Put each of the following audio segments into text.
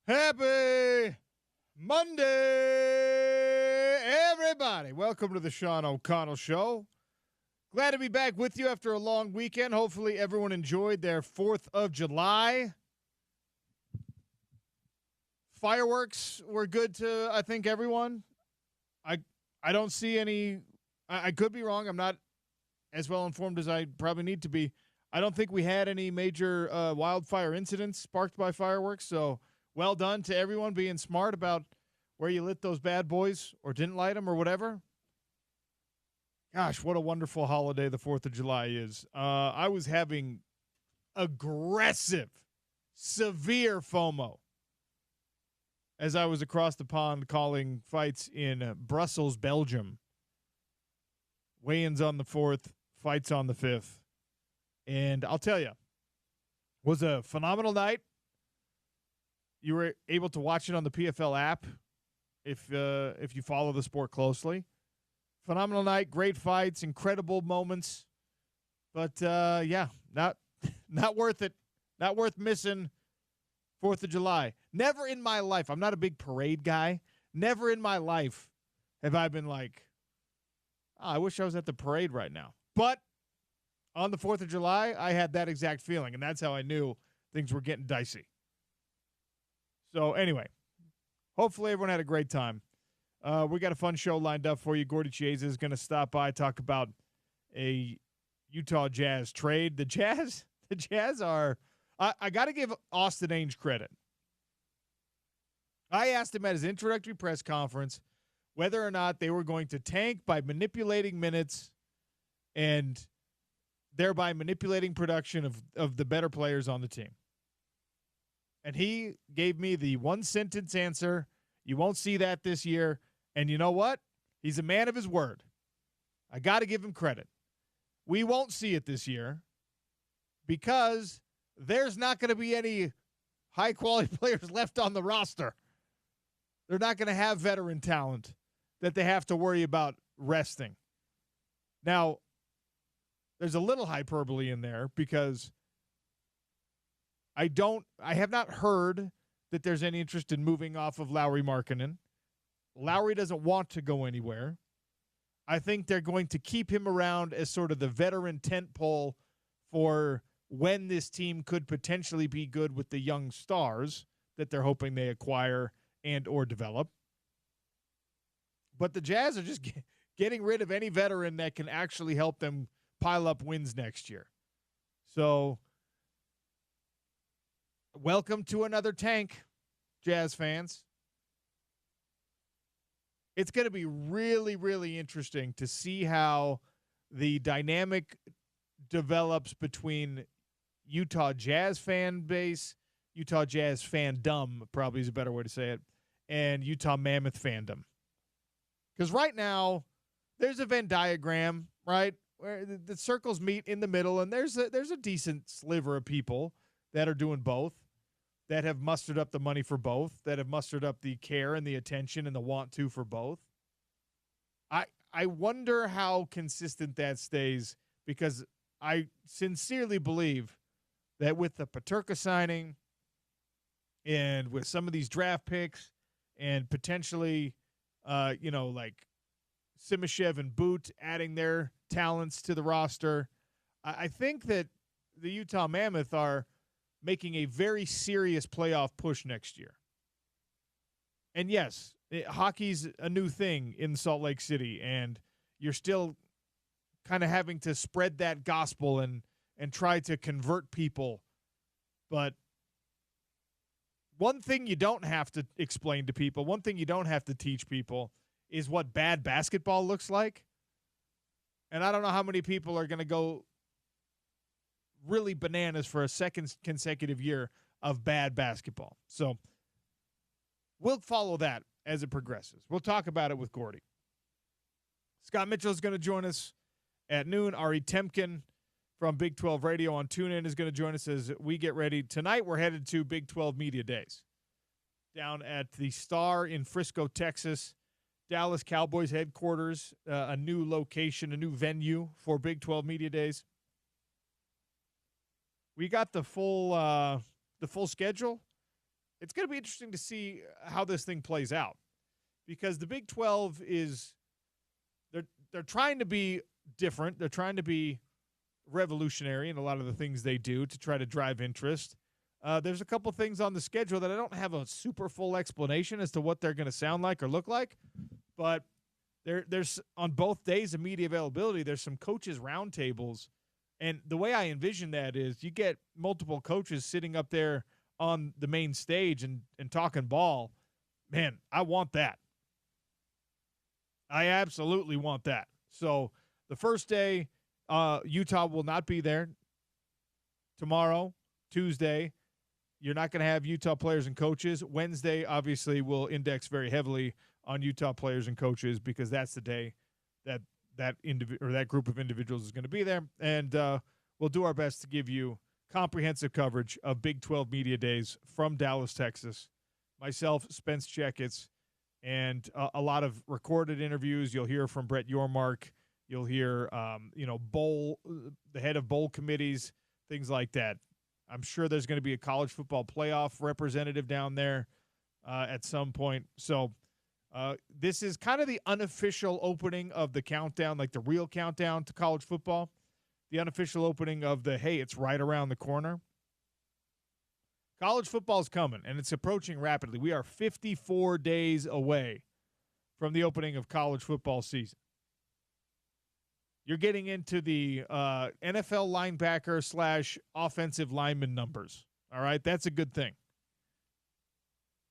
Happy Monday, everybody. Welcome to the Sean O'Connell Show. Glad to be back with you after a long weekend. Hopefully everyone enjoyed their 4th of July. Fireworks were good to, I think, everyone. I don't see any – I could be wrong. I'm not as well informed as I probably need to be. I don't think we had any major wildfire incidents sparked by fireworks, so well done to everyone being smart about where you lit those bad boys or didn't light them or whatever. Gosh, what a wonderful holiday the 4th of July is. I was having aggressive, severe FOMO as I was across the pond calling fights in Brussels, Belgium. Weigh-ins on the 4th, fights on the 5th. And I'll tell you, was a phenomenal night. You were able to watch it on the PFL app if you follow the sport closely. Phenomenal night, great fights, incredible moments. But, not worth it. Not worth missing 4th of July. Never in my life, I'm not a big parade guy. Never in my life have I been like, I wish I was at the parade right now. But on the 4th of July, I had that exact feeling, and that's how I knew things were getting dicey. So anyway, hopefully everyone had a great time. We got a fun show lined up for you. Gordy Chiesa is going to stop by, talk about a Utah Jazz trade. The Jazz are I got to give Austin Ainge credit. I asked him at his introductory press conference whether or not they were going to tank by manipulating minutes and thereby manipulating production of the better players on the team. And he gave me the one-sentence answer. You won't see that this year. And you know what? He's a man of his word. I got to give him credit. We won't see it this year because there's not going to be any high-quality players left on the roster. They're not going to have veteran talent that they have to worry about resting. Now, there's a little hyperbole in there because I have not heard that there's any interest in moving off of Lauri Markkanen. Lauri doesn't want to go anywhere. I think they're going to keep him around as sort of the veteran tentpole for when this team could potentially be good with the young stars that they're hoping they acquire and or develop. But the Jazz are just getting rid of any veteran that can actually help them pile up wins next year. So, welcome to another tank, Jazz fans. It's going to be really, really interesting to see how the dynamic develops between Utah Jazz fan base, Utah Jazz fandom, probably is a better way to say it, and Utah Mammoth fandom. Because right now, there's a Venn diagram, right, where the circles meet in the middle, and there's a decent sliver of people that are doing both, that have mustered up the money for both, that have mustered up the care and the attention and the want to for both. I wonder how consistent that stays, because I sincerely believe that with the Peterka signing and with some of these draft picks and potentially, like Simashev and Boot adding their talents to the roster, I think that the Utah Mammoth are making a very serious playoff push next year. And yes, hockey's a new thing in Salt Lake City, and you're still kind of having to spread that gospel and try to convert people. But one thing you don't have to explain to people, one thing you don't have to teach people is what bad basketball looks like. And I don't know how many people are going to go really bananas for a second consecutive year of bad basketball. So we'll follow that as it progresses. We'll talk about it with Gordy. Scott Mitchell is going to join us at noon. Ari Temkin from Big 12 Radio on TuneIn is going to join us as we get ready. Tonight we're headed to Big 12 Media Days down at the Star in Frisco, Texas. Dallas Cowboys headquarters, a new location, a new venue for Big 12 Media Days. We got the full schedule it's going to be interesting to see how this thing plays out, because the Big 12 is they're trying to be different. They're trying to be revolutionary in a lot of the things they do to try to drive interest. There's a couple things on the schedule that I don't have a super full explanation as to what they're going to sound like or look like, but there's on both days of media availability, there's some coaches roundtables, and the way I envision that is you get multiple coaches sitting up there on the main stage and talking ball. Man, I want that. I absolutely want that. So the first day, Utah will not be there. Tomorrow, Tuesday, you're not going to have Utah players and coaches. Wednesday, obviously, will index very heavily on Utah players and coaches because that's the day that group of individuals is going to be there. And we'll do our best to give you comprehensive coverage of Big 12 Media Days from Dallas, Texas. Myself, Spence Checketts, and a lot of recorded interviews. You'll hear from Brett Yormark. You'll hear, the head of bowl committees, things like that. I'm sure there's going to be a college football playoff representative down there at some point. So this is kind of the unofficial opening of the countdown, like the real countdown to college football. The unofficial opening of hey, it's right around the corner. College football is coming, and it's approaching rapidly. We are 54 days away from the opening of college football season. You're getting into the NFL linebacker / offensive lineman numbers. All right, that's a good thing.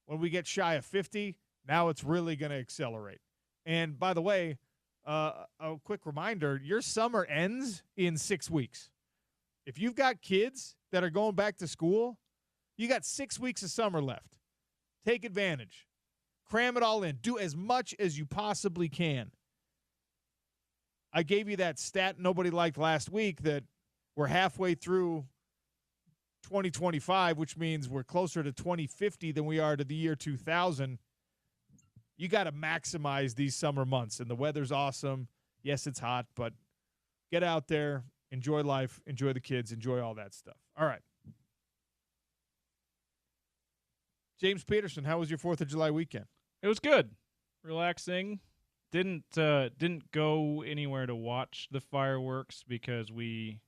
When we get shy of 50, now it's really going to accelerate. And by the way, a quick reminder, your summer ends in 6 weeks. If you've got kids that are going back to school, you got 6 weeks of summer left. Take advantage. Cram it all in. Do as much as you possibly can. I gave you that stat nobody liked last week that we're halfway through 2025, which means we're closer to 2050 than we are to the year 2000. You got to maximize these summer months, and the weather's awesome. Yes, it's hot, but get out there, enjoy life, enjoy the kids, enjoy all that stuff. All right. James Peterson, how was your 4th of July weekend? It was good. Relaxing. Didn't go anywhere to watch the fireworks because we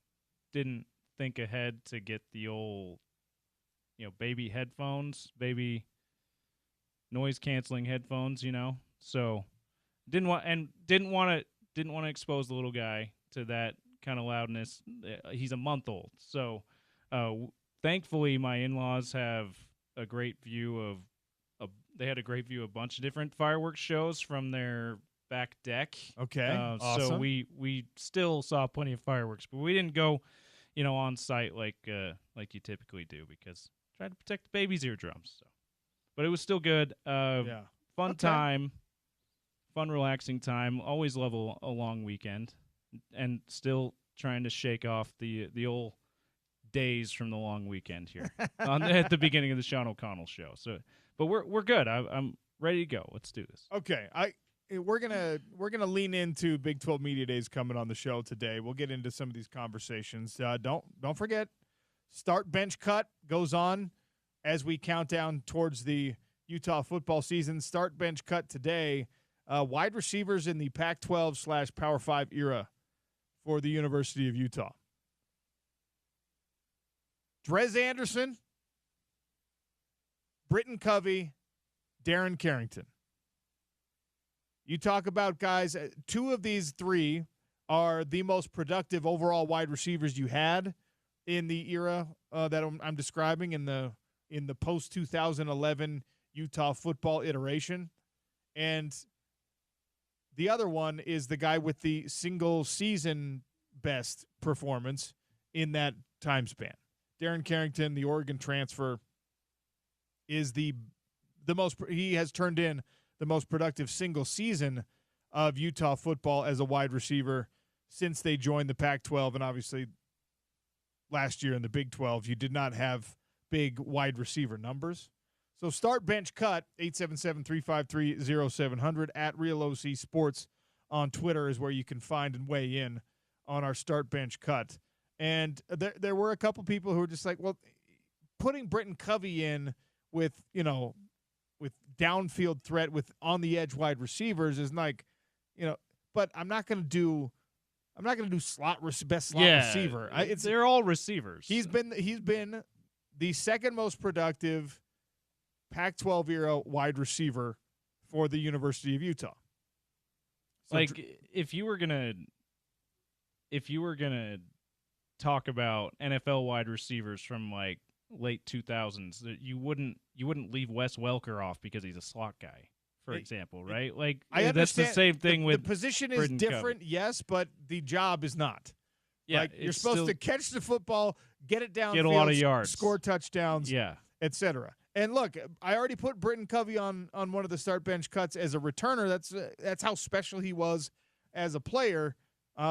didn't think ahead to get the old, baby headphones, baby noise canceling headphones, So didn't want to expose the little guy to that kind of loudness. He's a month old. So thankfully my in-laws have a great view of a bunch of different fireworks shows from their back deck. Okay, awesome. So we still saw plenty of fireworks, but we didn't go, on site like you typically do because trying to protect the baby's eardrums. So, but it was still good. Fun time, fun relaxing time. Always love a long weekend, and still trying to shake off the old days from the long weekend here at the beginning of the Sean O'Connell show. So, but we're good. I'm ready to go. Let's do this. Okay, we're gonna lean into Big 12 Media Days coming on the show today. We'll get into some of these conversations. Don't forget, Start Bench Cut goes on as we count down towards the Utah football season. Start Bench Cut today. Wide receivers in the Pac-12 / Power 5 era for the University of Utah. Drez Anderson, Britton Covey, Darren Carrington. You talk about guys, 2 of these 3 are the most productive overall wide receivers you had in the era that I'm describing in the post-2011 Utah football iteration. And the other one is the guy with the single season best performance in that time span. Darren Carrington, the Oregon transfer, is the most. He has turned in the most productive single season of Utah football as a wide receiver since they joined the Pac-12, and obviously last year in the Big 12, you did not have big wide receiver numbers. So Start Bench Cut, 877-353-0700 at Real OC Sports on Twitter is where you can find and weigh in on our Start Bench Cut. And there were a couple people who were just like, well, putting Britton Covey in with downfield threat with on the edge wide receivers is like, but I'm not going to do best slot receiver. They're all receivers. He's been the second most productive Pac-12 era wide receiver for the University of Utah. So if you were gonna talk about NFL wide receivers from like late 2000s, you wouldn't leave Wes Welker off because he's a slot guy, for example, right? Like I understand that's the same thing with the position is Britton different, Covey. yes, but the job is not. Yeah, like you're supposed to catch the football, get it downfield, get a lot of yards, score touchdowns, yeah, etc. And look, I already put Britton Covey on one of the start bench cuts as a returner. That's how special he was as a player.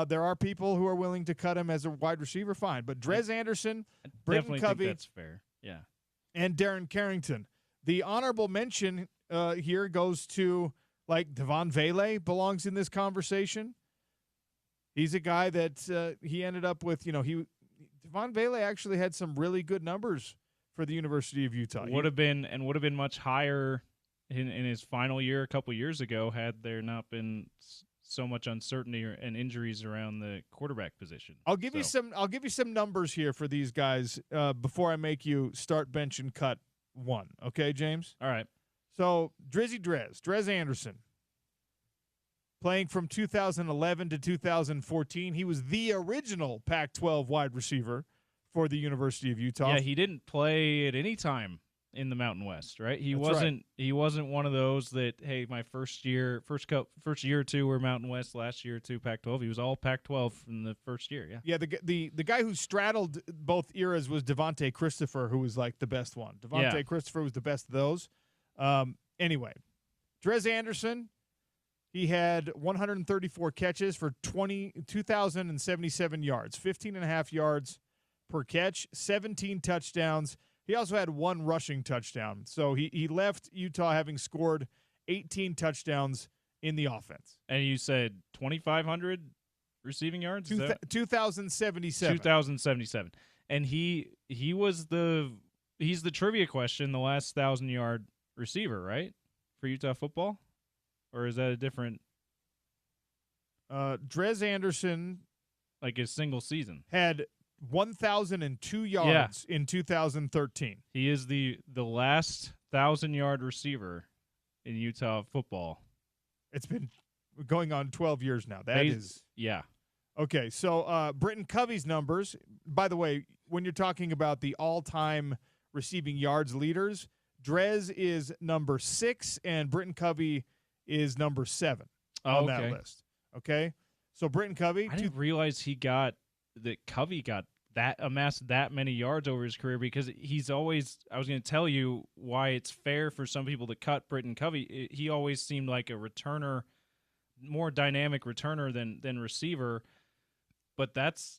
There are people who are willing to cut him as a wide receiver, fine. But Drez Anderson, Britton Covey, think that's fair. Yeah, and Darren Carrington. The honorable mention here goes to like Devon Vele belongs in this conversation. He's a guy that he ended up with. Devon Vele actually had some really good numbers for the University of Utah. Would have been much higher in his final year a couple years ago had there not been so much uncertainty and injuries around the quarterback position. I'll give you some numbers here for these guys before I make you start, bench, and cut one. Okay, James? All right. So Drez Anderson, playing from 2011 to 2014. He was the original Pac-12 wide receiver for the University of Utah. Yeah, he didn't play at any time in the Mountain West, right? He wasn't one of those that, hey, my first year or two were Mountain West, last year or two Pac-12. He was all Pac-12 from the first year, yeah. Yeah, the guy who straddled both eras was Devontae Christopher, who was like the best one. Devontae Christopher was the best of those. Anyway, Drez Anderson, he had 134 catches for 2,077 yards, 15.5 yards per catch, 17 touchdowns. He also had one rushing touchdown. So he left Utah having scored 18 touchdowns in the offense. And you said 2,500 receiving yards? 2,077. 2,077. And he's the trivia question, the last 1,000-yard receiver, right? For Utah football? Or is that a different? Drez Anderson, like a single season, had 1,002 yards in 2013. He is the last 1,000-yard receiver in Utah football. It's been going on 12 years now. That is okay. So Britton Covey's numbers. By the way, when you're talking about the all-time receiving yards leaders, Drez is number 6 and Britton Covey is number 7 on that list. Okay, so Britton Covey. I didn't realize Covey amassed that many yards over his career, because he's always. I was going to tell you why it's fair for some people to cut Britton Covey. He always seemed like a returner, more dynamic returner than receiver. But that's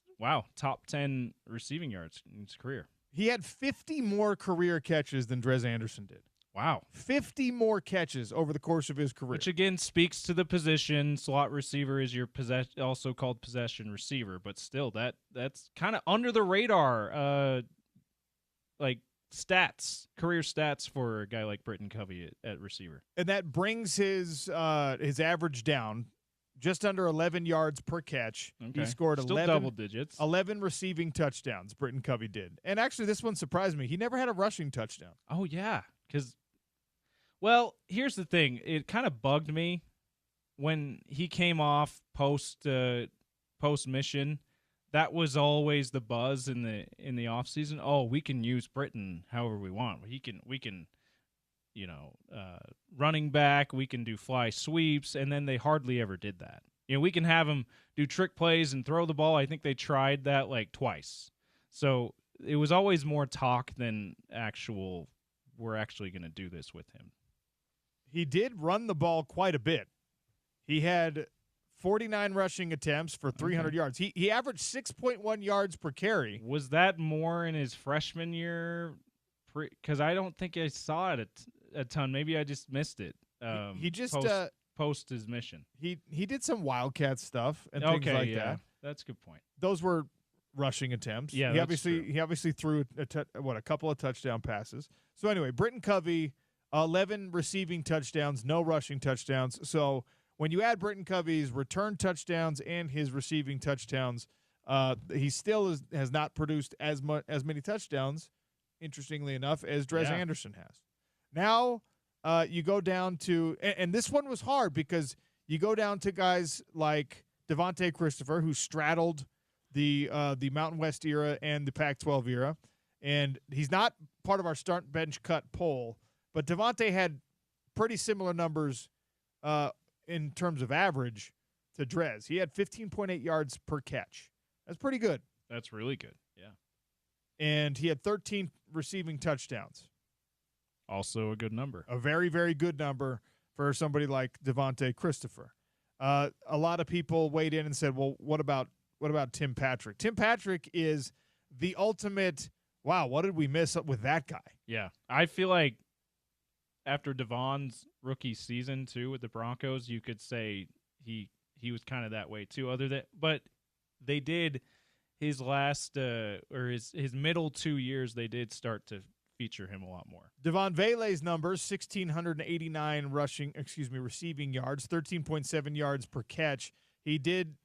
top 10 receiving yards in his career. He had 50 more career catches than Drez Anderson did. Wow. 50 more catches over the course of his career. Which, again, speaks to the position. Slot receiver is your also called possession receiver, but still, that's kind of under the radar, like stats, career stats for a guy like Britton Covey at receiver. And that brings his average down just under 11 yards per catch. Okay. He scored still 11 double digits. 11 receiving touchdowns, Britton Covey did. And actually, this one surprised me. He never had a rushing touchdown. Oh, yeah, because... Well, here's the thing. It kind of bugged me when he came off post mission. That was always the buzz in the offseason. Oh, we can use Britton however we want. We can running back. We can do fly sweeps, and then they hardly ever did that. We can have him do trick plays and throw the ball. I think they tried that like twice. So it was always more talk than actual. We're actually going to do this with him. He did run the ball quite a bit. He had 49 rushing attempts for 300 yards. He averaged 6.1 yards per carry. Was that more in his freshman year? Because I don't think I saw it a ton. Maybe I just missed it. He just post his mission. He did some Wildcat stuff and things like that. That's a good point. Those were rushing attempts. Yeah, he that's true. obviously threw a couple of touchdown passes. So anyway, Britton Covey, 11 receiving touchdowns, no rushing touchdowns. So when you add Britton Covey's return touchdowns and his receiving touchdowns, he still has not produced as many touchdowns, interestingly enough, as Drez Anderson has. Now you go down to, and this one was hard because you go down to guys like Devontae Christopher, who straddled the Mountain West era and the Pac-12 era, and he's not part of our start bench cut poll, but Devontae had pretty similar numbers in terms of average to Drez. He had 15.8 yards per catch. That's pretty good. That's really good. Yeah. And he had 13 receiving touchdowns. Also a good number. A very, very good number for somebody like Devontae Christopher. A lot of people weighed in and said, well, what about Tim Patrick? Tim Patrick is the ultimate, wow, what did we miss with that guy? Yeah. I feel like after Devon's rookie season, too, with the Broncos, you could say he was kind of that way, too. But they did his last or his middle 2 years, they did start to feature him a lot more. Devon Vele's numbers, 1,689 receiving yards, 13.7 yards per catch. He did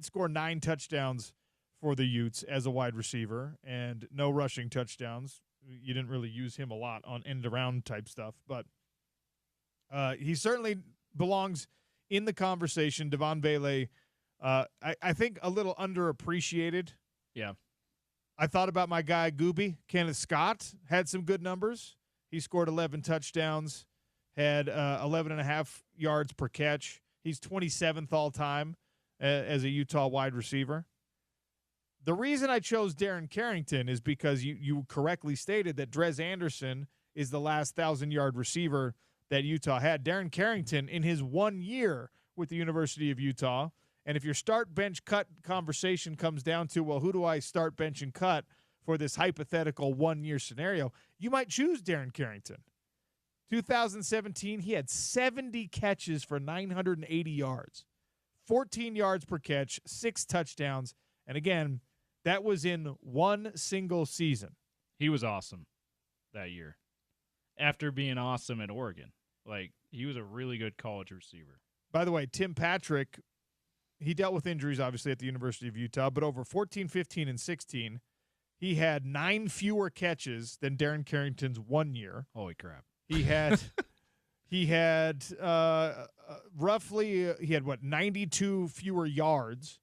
score 9 touchdowns for the Utes as a wide receiver and no rushing touchdowns. You didn't really use him a lot on end-around type stuff, but he certainly belongs in the conversation. Devon Vele, I think a little underappreciated. Yeah. I thought about my guy, Gooby. Kenneth Scott had some good numbers. He scored 11 touchdowns, had 11.5 yards per catch. He's 27th all-time as a Utah wide receiver. The reason I chose Darren Carrington is because you correctly stated that Drez Anderson is the last 1,000-yard receiver that Utah had. Darren Carrington, in his 1 year with the University of Utah, and if your start, bench, cut conversation comes down to, well, who do I start, bench, and cut for this hypothetical 1 year scenario, you might choose Darren Carrington. 2017, he had 70 catches for 980 yards, 14 yards per catch, 6 touchdowns. And again, that was in one single season. He was awesome that year. After being awesome at Oregon. Like, he was a really good college receiver. By the way, Tim Patrick, he dealt with injuries, obviously, at the University of Utah, but over 14, 15, and 16, he had 9 fewer catches than Darren Carrington's 1 year. Holy crap. He had roughly 92 fewer yards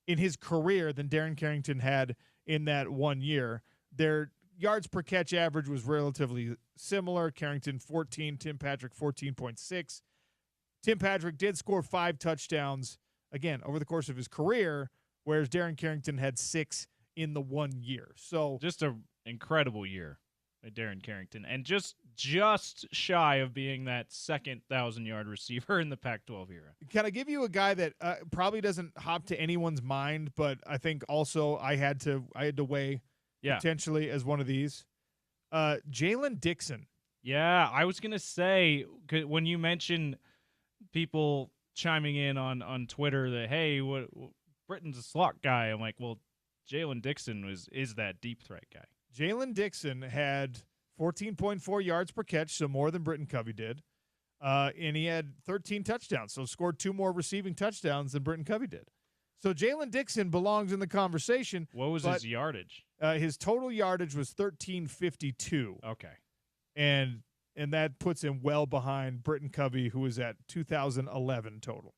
in his career than Darren Carrington had in that 1 year. Their yards per catch average was relatively similar. Carrington 14, Tim Patrick 14.6. Tim Patrick did score 5 touchdowns, again, over the course of his career, whereas Darren Carrington had 6 in the 1 year. So just an incredible year at Darren Carrington, and just shy of being that second 1,000-yard receiver in the Pac-12 era. Can I give you a guy that probably doesn't hop to anyone's mind, but I think also I had to weigh potentially as one of these? Jalen Dixon. Yeah, I was going to say, when you mentioned people chiming in on Twitter that, hey, Britton's a slot guy, I'm like, well, Jalen Dixon is that deep threat guy. Jalen Dixon had 14.4 yards per catch, so more than Britton Covey did, and he had 13 touchdowns, so scored 2 more receiving touchdowns than Britton Covey did. So Jalen Dixon belongs in the conversation. What was his yardage? His total yardage was 1352. Okay. And that puts him well behind Britton Covey, who was at 2011 total.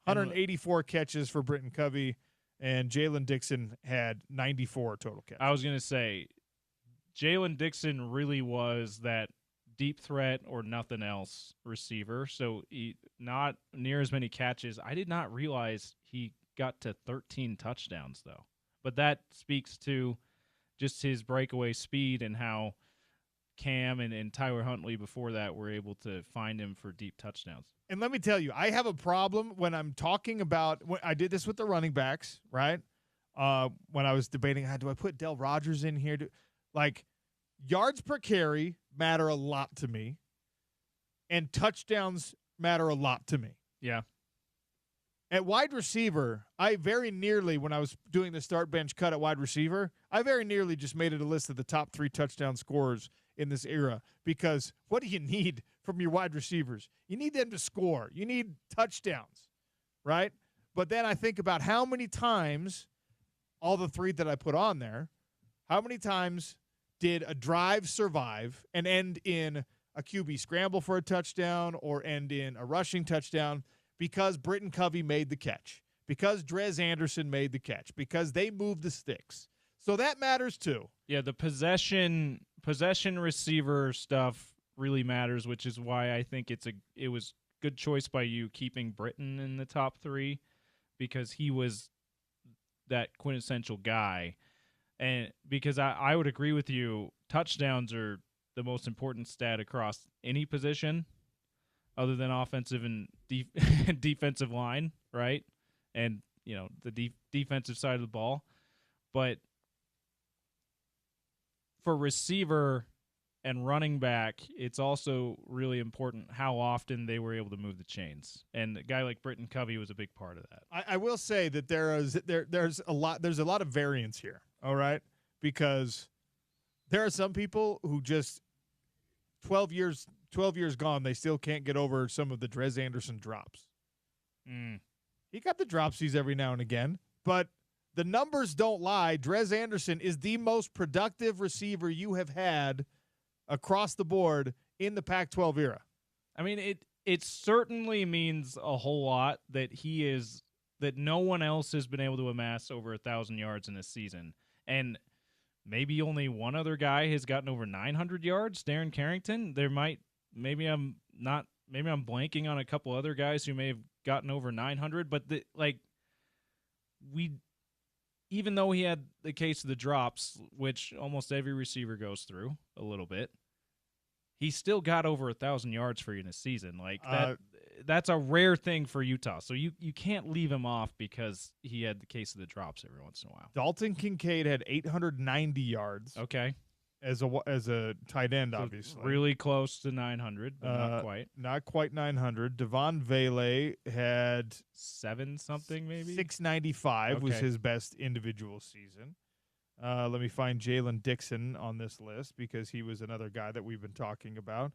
184 catches for Britton Covey, and Jalen Dixon had 94 total catches. I was going to say, Jalen Dixon really was that deep threat or nothing else receiver, so he not near as many catches. I did not realize he got to 13 touchdowns, though. But that speaks to just his breakaway speed and how Cam and Tyler Huntley before that were able to find him for deep touchdowns. And let me tell you, I have a problem when I'm talking about – I did this with the running backs, right? When I was debating, do I put Del Rogers in here? Yards per carry matter a lot to me, and touchdowns matter a lot to me. Yeah. At wide receiver, I very nearly, when I was doing the start bench cut at wide receiver, I very nearly just made it a list of the top 3 touchdown scorers in this era, because what do you need from your wide receivers? You need them to score. You need touchdowns, right? But then I think about how many times, all the 3 that I put on there, how many times did a drive survive and end in a QB scramble for a touchdown or end in a rushing touchdown because Britton Covey made the catch, because Drez Anderson made the catch, because they moved the sticks. So that matters too. Yeah, the possession receiver stuff really matters, which is why I think it was good choice by you keeping Britton in the top 3, because he was that quintessential guy. And because I would agree with you, touchdowns are the most important stat across any position other than offensive and defensive line, right? And, the defensive side of the ball. But for receiver and running back, it's also really important how often they were able to move the chains. And a guy like Britton Covey was a big part of that. I will say that there's a lot of variance here, all right? Because there are some people who just 12 years gone, they still can't get over some of the Drez Anderson drops. He got the dropsies every now and again, but the numbers don't lie. Drez Anderson is the most productive receiver you have had across the board in the Pac-12 era. I mean, it certainly means a whole lot that that no one else has been able to amass over 1,000 yards in a season. And maybe only one other guy has gotten over 900 yards, Darren Carrington. Maybe I'm blanking on a couple other guys who may have gotten over 900, but even though he had the case of the drops, which almost every receiver goes through a little bit, he still got over 1,000 yards for you in a season. That's a rare thing for Utah. So you can't leave him off because he had the case of the drops every once in a while. Dalton Kincaid had 890 yards. Okay. As a tight end, so obviously. Really close to 900, but not quite. Not quite 900. Devon Vele had 7-something, maybe? 695 was his best individual season. Let me find Jalen Dixon on this list because he was another guy that we've been talking about.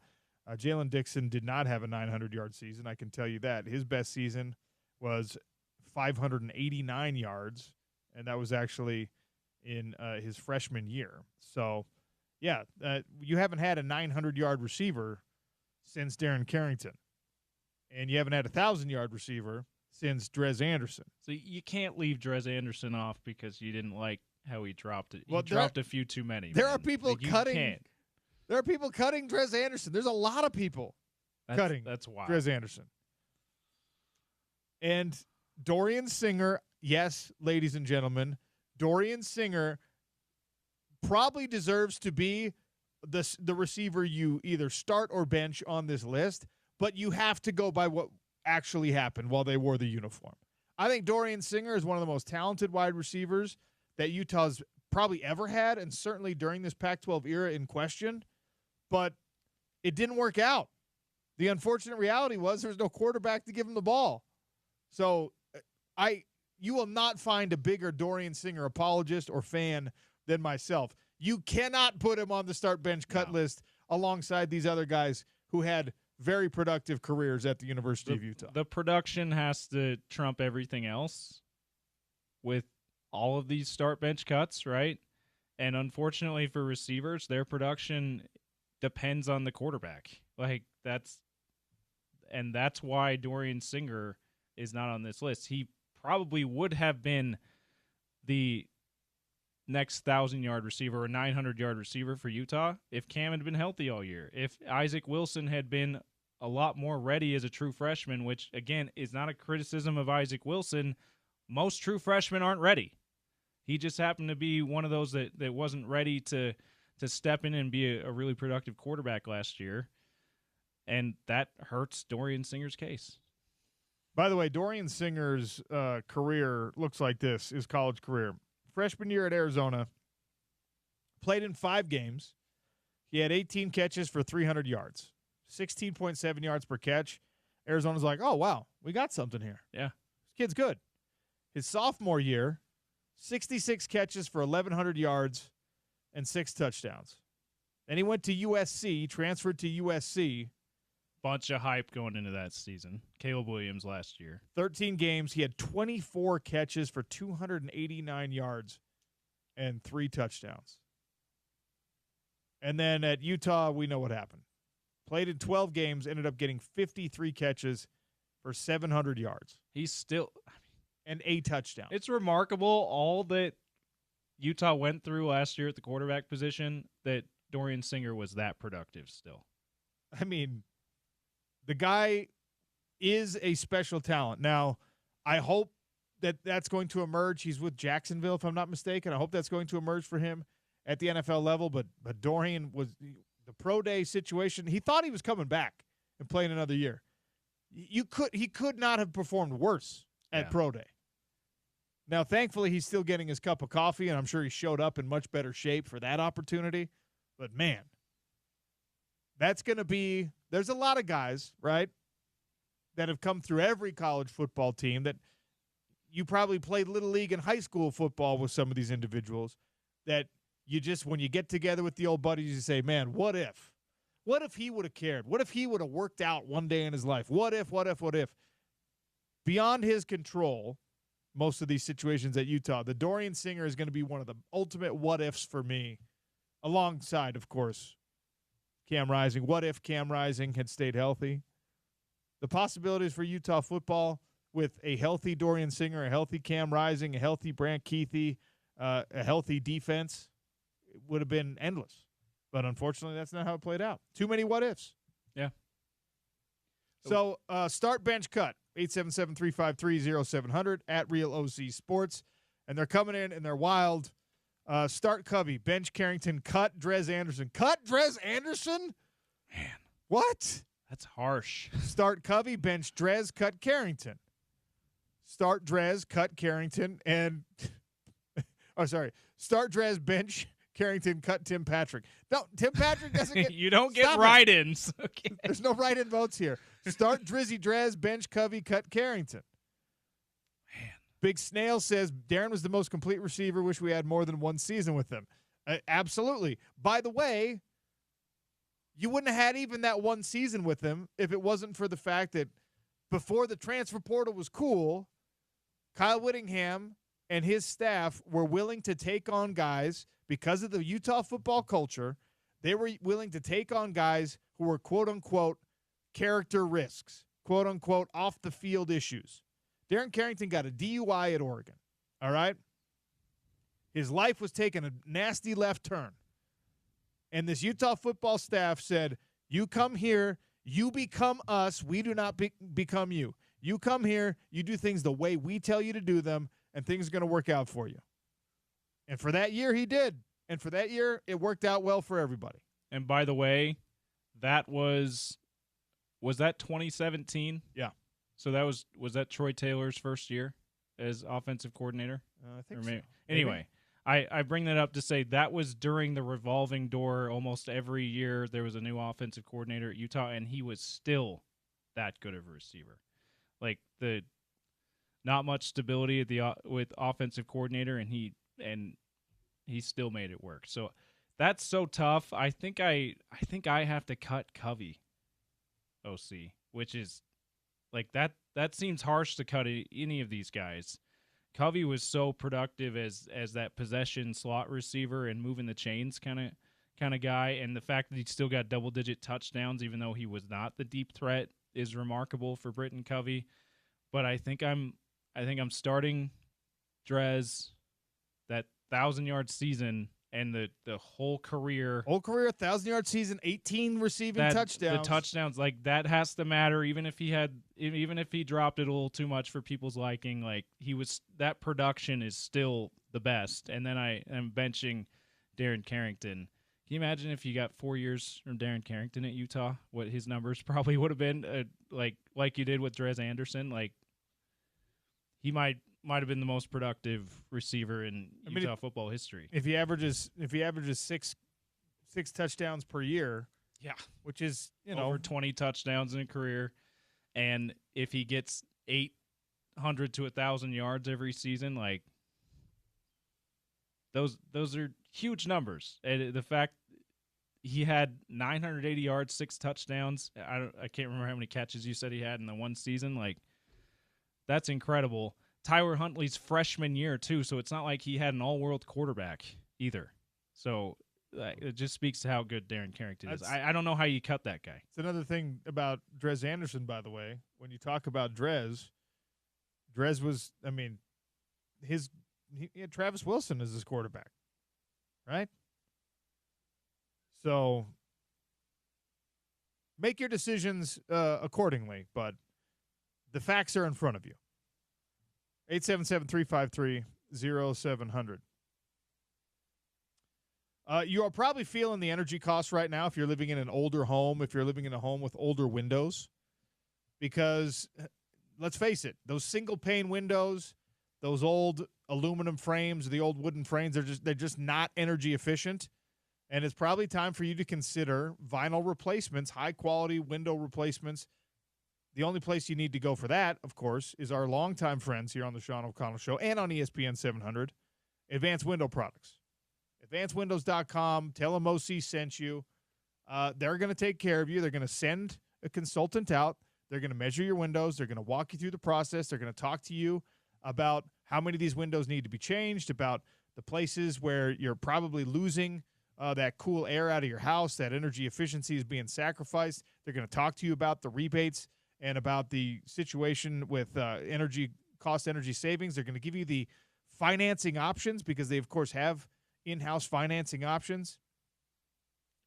Jalen Dixon did not have a 900-yard season, I can tell you that. His best season was 589 yards, and that was actually in his freshman year. So, yeah, you haven't had a 900-yard receiver since Darren Carrington, and you haven't had a 1,000-yard receiver since Drez Anderson. So you can't leave Drez Anderson off because you didn't like how he dropped it. He dropped a few too many. There are people cutting. There are people cutting Drez Anderson. There's a lot of people cutting. That's wild. Drez Anderson. And Dorian Singer, yes, ladies and gentlemen, Dorian Singer probably deserves to be the receiver you either start or bench on this list, but you have to go by what actually happened while they wore the uniform. I think Dorian Singer is one of the most talented wide receivers that Utah's probably ever had, and certainly during this Pac-12 era in question, but it didn't work out. The unfortunate reality was there was no quarterback to give him the ball. So you will not find a bigger Dorian Singer apologist or fan than myself. You cannot put him on the start bench cut list alongside these other guys who had very productive careers at the University of Utah. The production has to trump everything else with all of these start bench cuts, right? And unfortunately for receivers, their production depends on the quarterback. That's why Dorian Singer is not on this list. He probably would have been the next 1,000-yard receiver or 900-yard receiver for Utah if Cam had been healthy all year. If Isaac Wilson had been a lot more ready as a true freshman, which, again, is not a criticism of Isaac Wilson. Most true freshmen aren't ready. He just happened to be one of those that wasn't ready to step in and be a really productive quarterback last year, and that hurts Dorian Singer's case. By the way, Dorian Singer's career looks like this, his college career. Freshman year at Arizona, played in 5 games. He had 18 catches for 300 yards, 16.7 yards per catch. Arizona's like, oh, wow, we got something here. Yeah. Kid's good. His sophomore year, 66 catches for 1,100 yards and 6 touchdowns. Then he went to USC, transferred to USC. Bunch of hype going into that season. Caleb Williams last year. 13 games. He had 24 catches for 289 yards and 3 touchdowns. And then at Utah, we know what happened. Played in 12 games, ended up getting 53 catches for 700 yards. He's still... And 8 touchdowns. It's remarkable all that Utah went through last year at the quarterback position that Dorian Singer was that productive still. I mean, the guy is a special talent. Now, I hope that that's going to emerge. He's with Jacksonville, if I'm not mistaken. I hope that's going to emerge for him at the NFL level. But Dorian was the pro day situation. He thought he was coming back and playing another year. He could not have performed worse at pro day. Now, thankfully, he's still getting his cup of coffee, and I'm sure he showed up in much better shape for that opportunity. But, man, that's going to be – there's a lot of guys, right, that have come through every college football team that you probably played Little League and high school football with some of these individuals that you just – when you get together with the old buddies, you say, man, what if? What if he would have cared? What if he would have worked out one day in his life? What if? Beyond his control – most of these situations at Utah, the Dorian Singer is going to be one of the ultimate what-ifs for me, alongside, of course, Cam Rising. What if Cam Rising had stayed healthy? The possibilities for Utah football with a healthy Dorian Singer, a healthy Cam Rising, a healthy Brant Keithy, a healthy defense would have been endless. But unfortunately, that's not how it played out. Too many what-ifs. Yeah. So start, bench, cut. 877-353-0700 at Real OC Sports. And they're coming in and they're wild. Start Covey, bench Carrington, cut Drez Anderson. Cut Drez Anderson? Man. What? That's harsh. Start Covey, bench Drez, cut Carrington. Start Drez, cut Carrington, and start Drez, bench Carrington, cut Tim Patrick. No, Tim Patrick doesn't get You don't get write-ins. Okay. There's no write-in votes here. Start Drizzy Drez, bench Covey, cut Carrington. Man. Big Snail says Darren was the most complete receiver. Wish we had more than one season with him. Absolutely. By the way, you wouldn't have had even that one season with him if it wasn't for the fact that before the transfer portal was cool, Kyle Whittingham and his staff were willing to take on guys because of the Utah football culture. They were willing to take on guys who were quote-unquote character risks, quote-unquote off-the-field issues. Darren Carrington got a DUI at Oregon, all right? His life was taking a nasty left turn. And this Utah football staff said, you come here, you become us, we do not become you. You come here, you do things the way we tell you to do them, and things are going to work out for you. And for that year, he did. And for that year, it worked out well for everybody. And by the way, that was that 2017? Yeah. So that was that Troy Taylor's first year as offensive coordinator? I think so. Anyway, I bring that up to say that was during the revolving door. Almost every year there was a new offensive coordinator at Utah, and he was still that good of a receiver. Like not much stability with offensive coordinator, and he still made it work. So that's so tough. I think I have to cut Covey, OC, which is like that seems harsh to cut any of these guys. Covey was so productive as that possession slot receiver and moving the chains kind of guy, and the fact that he still got double-digit touchdowns even though he was not the deep threat is remarkable for Britton Covey. But I think I'm starting Drez, that 1,000-yard season, and the whole career. 1,000-yard season, 18 receiving touchdowns. The touchdowns, like, that has to matter, even if he dropped it a little too much for people's liking. Like, that production is still the best. And then I am benching Darren Carrington. Can you imagine if you got 4 years from Darren Carrington at Utah, what his numbers probably would have been? Like you did with Drez Anderson, like he might have been the most productive receiver in Utah football history. If he averages 6 touchdowns per year, yeah, which is over 20 touchdowns in a career, and if he gets 8 100 to 1,000 yards every season. Like those are huge numbers. And the fact he had 980 yards, 6 touchdowns. I can't remember how many catches you said he had in the one season. Like that's incredible. Tyler Huntley's freshman year too, so it's not like he had an all-world quarterback either. So it just speaks to how good Darren Carrington is. I don't know how you cut that guy. It's another thing about Drez Anderson, by the way. When you talk about Drez was, I mean, he had Travis Wilson as his quarterback, right? So make your decisions accordingly, but the facts are in front of you. 877-353-0700. You are probably feeling the energy costs right now if you're living in an older home, if you're living in a home with older windows, because let's face it, those single pane windows, those old aluminum frames, the old wooden frames, they're just not energy efficient. And it's probably time for you to consider vinyl replacements, high-quality window replacements. The only place you need to go for that, of course, is our longtime friends here on the Sean O'Connell Show and on ESPN 700, Advanced Window Products. AdvancedWindows.com. Tell them OC sent you. They're going to take care of you. They're going to send a consultant out. They're going to measure your windows. They're going to walk you through the process. They're going to talk to you about how many of these windows need to be changed, about the places where you're probably losing that cool air out of your house, that energy efficiency is being sacrificed. They're going to talk to you about the rebates and about the situation with energy savings. They're going to give you the financing options because they, of course, have in-house financing options.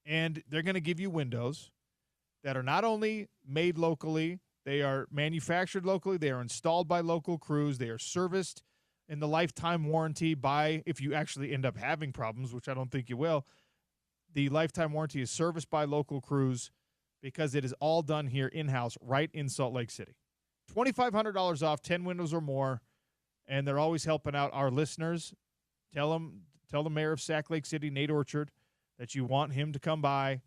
And they're going to give you windows that are not only made locally, they are manufactured locally, they are installed by local crews, they are serviced in the lifetime warranty by, if you actually end up having problems, which I don't think you will, the lifetime warranty is serviced by local crews because it is all done here in-house right in Salt Lake City. $2,500 off, 10 windows or more, and they're always helping out our listeners. Tell the mayor of Sac Lake City, Nate Orchard, that you want him to come by,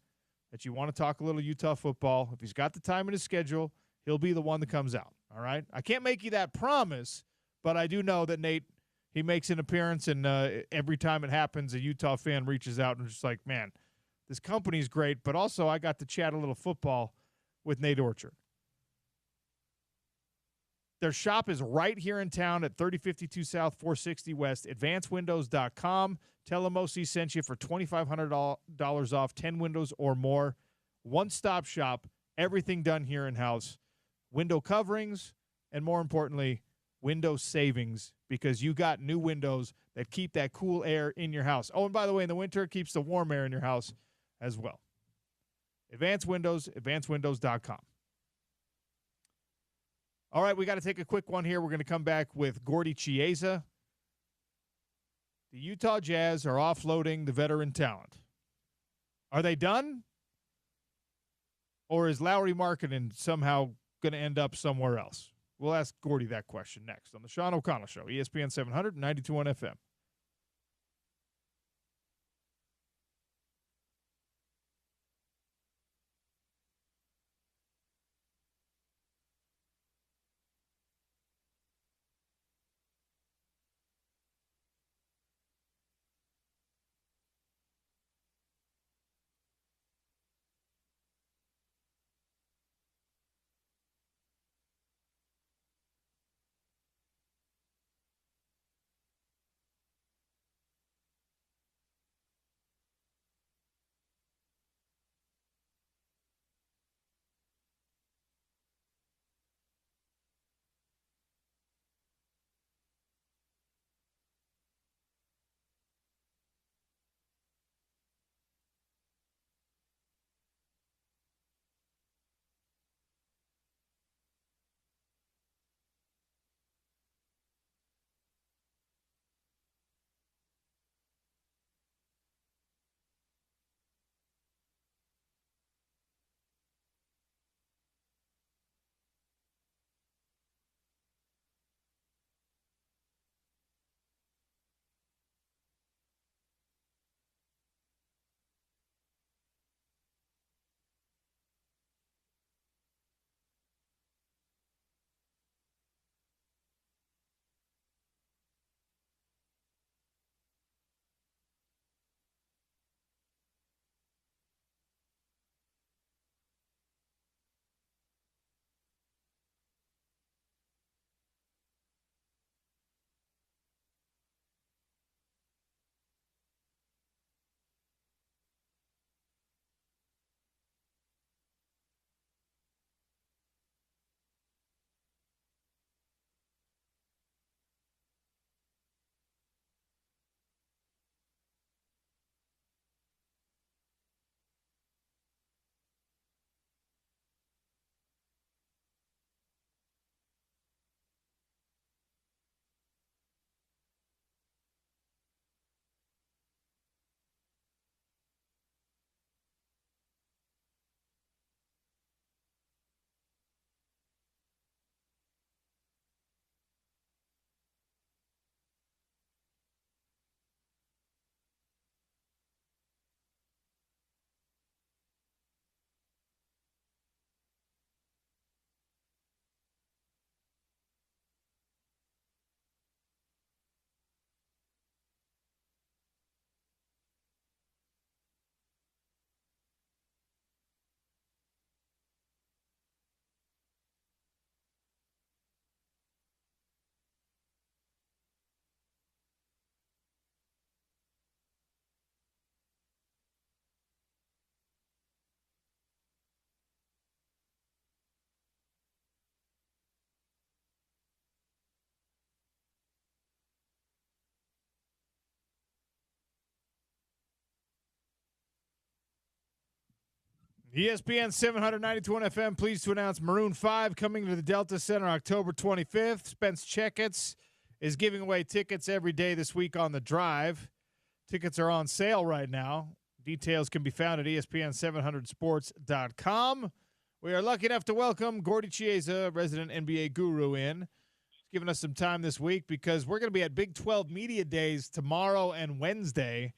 that you want to talk a little Utah football. If he's got the time in his schedule, he'll be the one that comes out, all right? I can't make you that promise, but I do know that Nate, he makes an appearance, and every time it happens, a Utah fan reaches out and is just like, man, this company's great, but also I got to chat a little football with Nate Orchard. Their shop is right here in town at 3052 South, 460 West, advancedwindows.com. Tell them OC sent you for $2,500 off, 10 windows or more. One-stop shop, everything done here in-house. Window coverings, and more importantly, window savings, because you got new windows that keep that cool air in your house. Oh, and by the way, in the winter, it keeps the warm air in your house as well. Advanced Windows, advancedwindows.com. All right, we got to take a quick one here. We're going to come back with Gordy Chiesa. The Utah Jazz are offloading the veteran talent. Are they done? Or is Lowry Markkanen somehow going to end up somewhere else? We'll ask Gordy that question next on the Sean O'Connell Show, ESPN 700 and 92.1 FM. ESPN 792 FM, pleased to announce Maroon 5 coming to the Delta Center October 25th. Spence Checketts is giving away tickets every day this week on The Drive. Tickets are on sale right now. Details can be found at ESPN700sports.com. We are lucky enough to welcome Gordy Chiesa, resident NBA guru, in. He's giving us some time this week because we're going to be at Big 12 Media Days tomorrow and Wednesday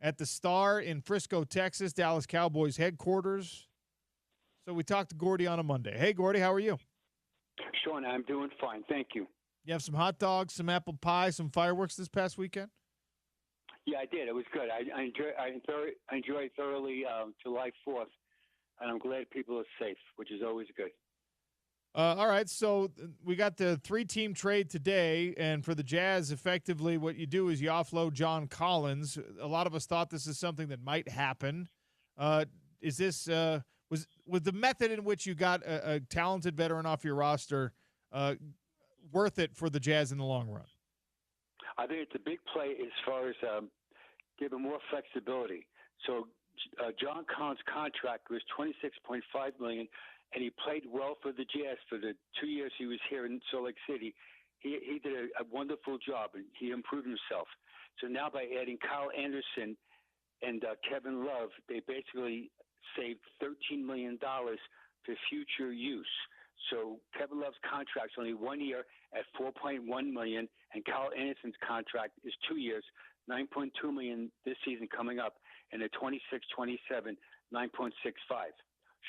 at the Star in Frisco, Texas, Dallas Cowboys headquarters. So we talked to Gordy on a Monday. Hey, Gordy, how are you? Sean, I'm doing fine. Thank you. You have some hot dogs, some apple pie, some fireworks this past weekend? Yeah, I did. It was good. I enjoyed thoroughly July 4th, and I'm glad people are safe, which is always good. All right, so we got the three-team trade today, and for the Jazz, effectively what you do is you offload John Collins. A lot of us thought this is something that might happen. Is this was the method in which you got a talented veteran off your roster worth it for the Jazz in the long run? I think it's a big play as far as giving more flexibility. So John Collins' contract was $26.5 million. And he played well for the Jazz for the 2 years he was here in Salt Lake City. He did a wonderful job, and he improved himself. So now by adding Kyle Anderson and Kevin Love, they basically saved $13 million for future use. So Kevin Love's contract's only 1 year at $4.1 million, and Kyle Anderson's contract is 2 years, $9.2 million this season coming up, and at 26-27, $9.65.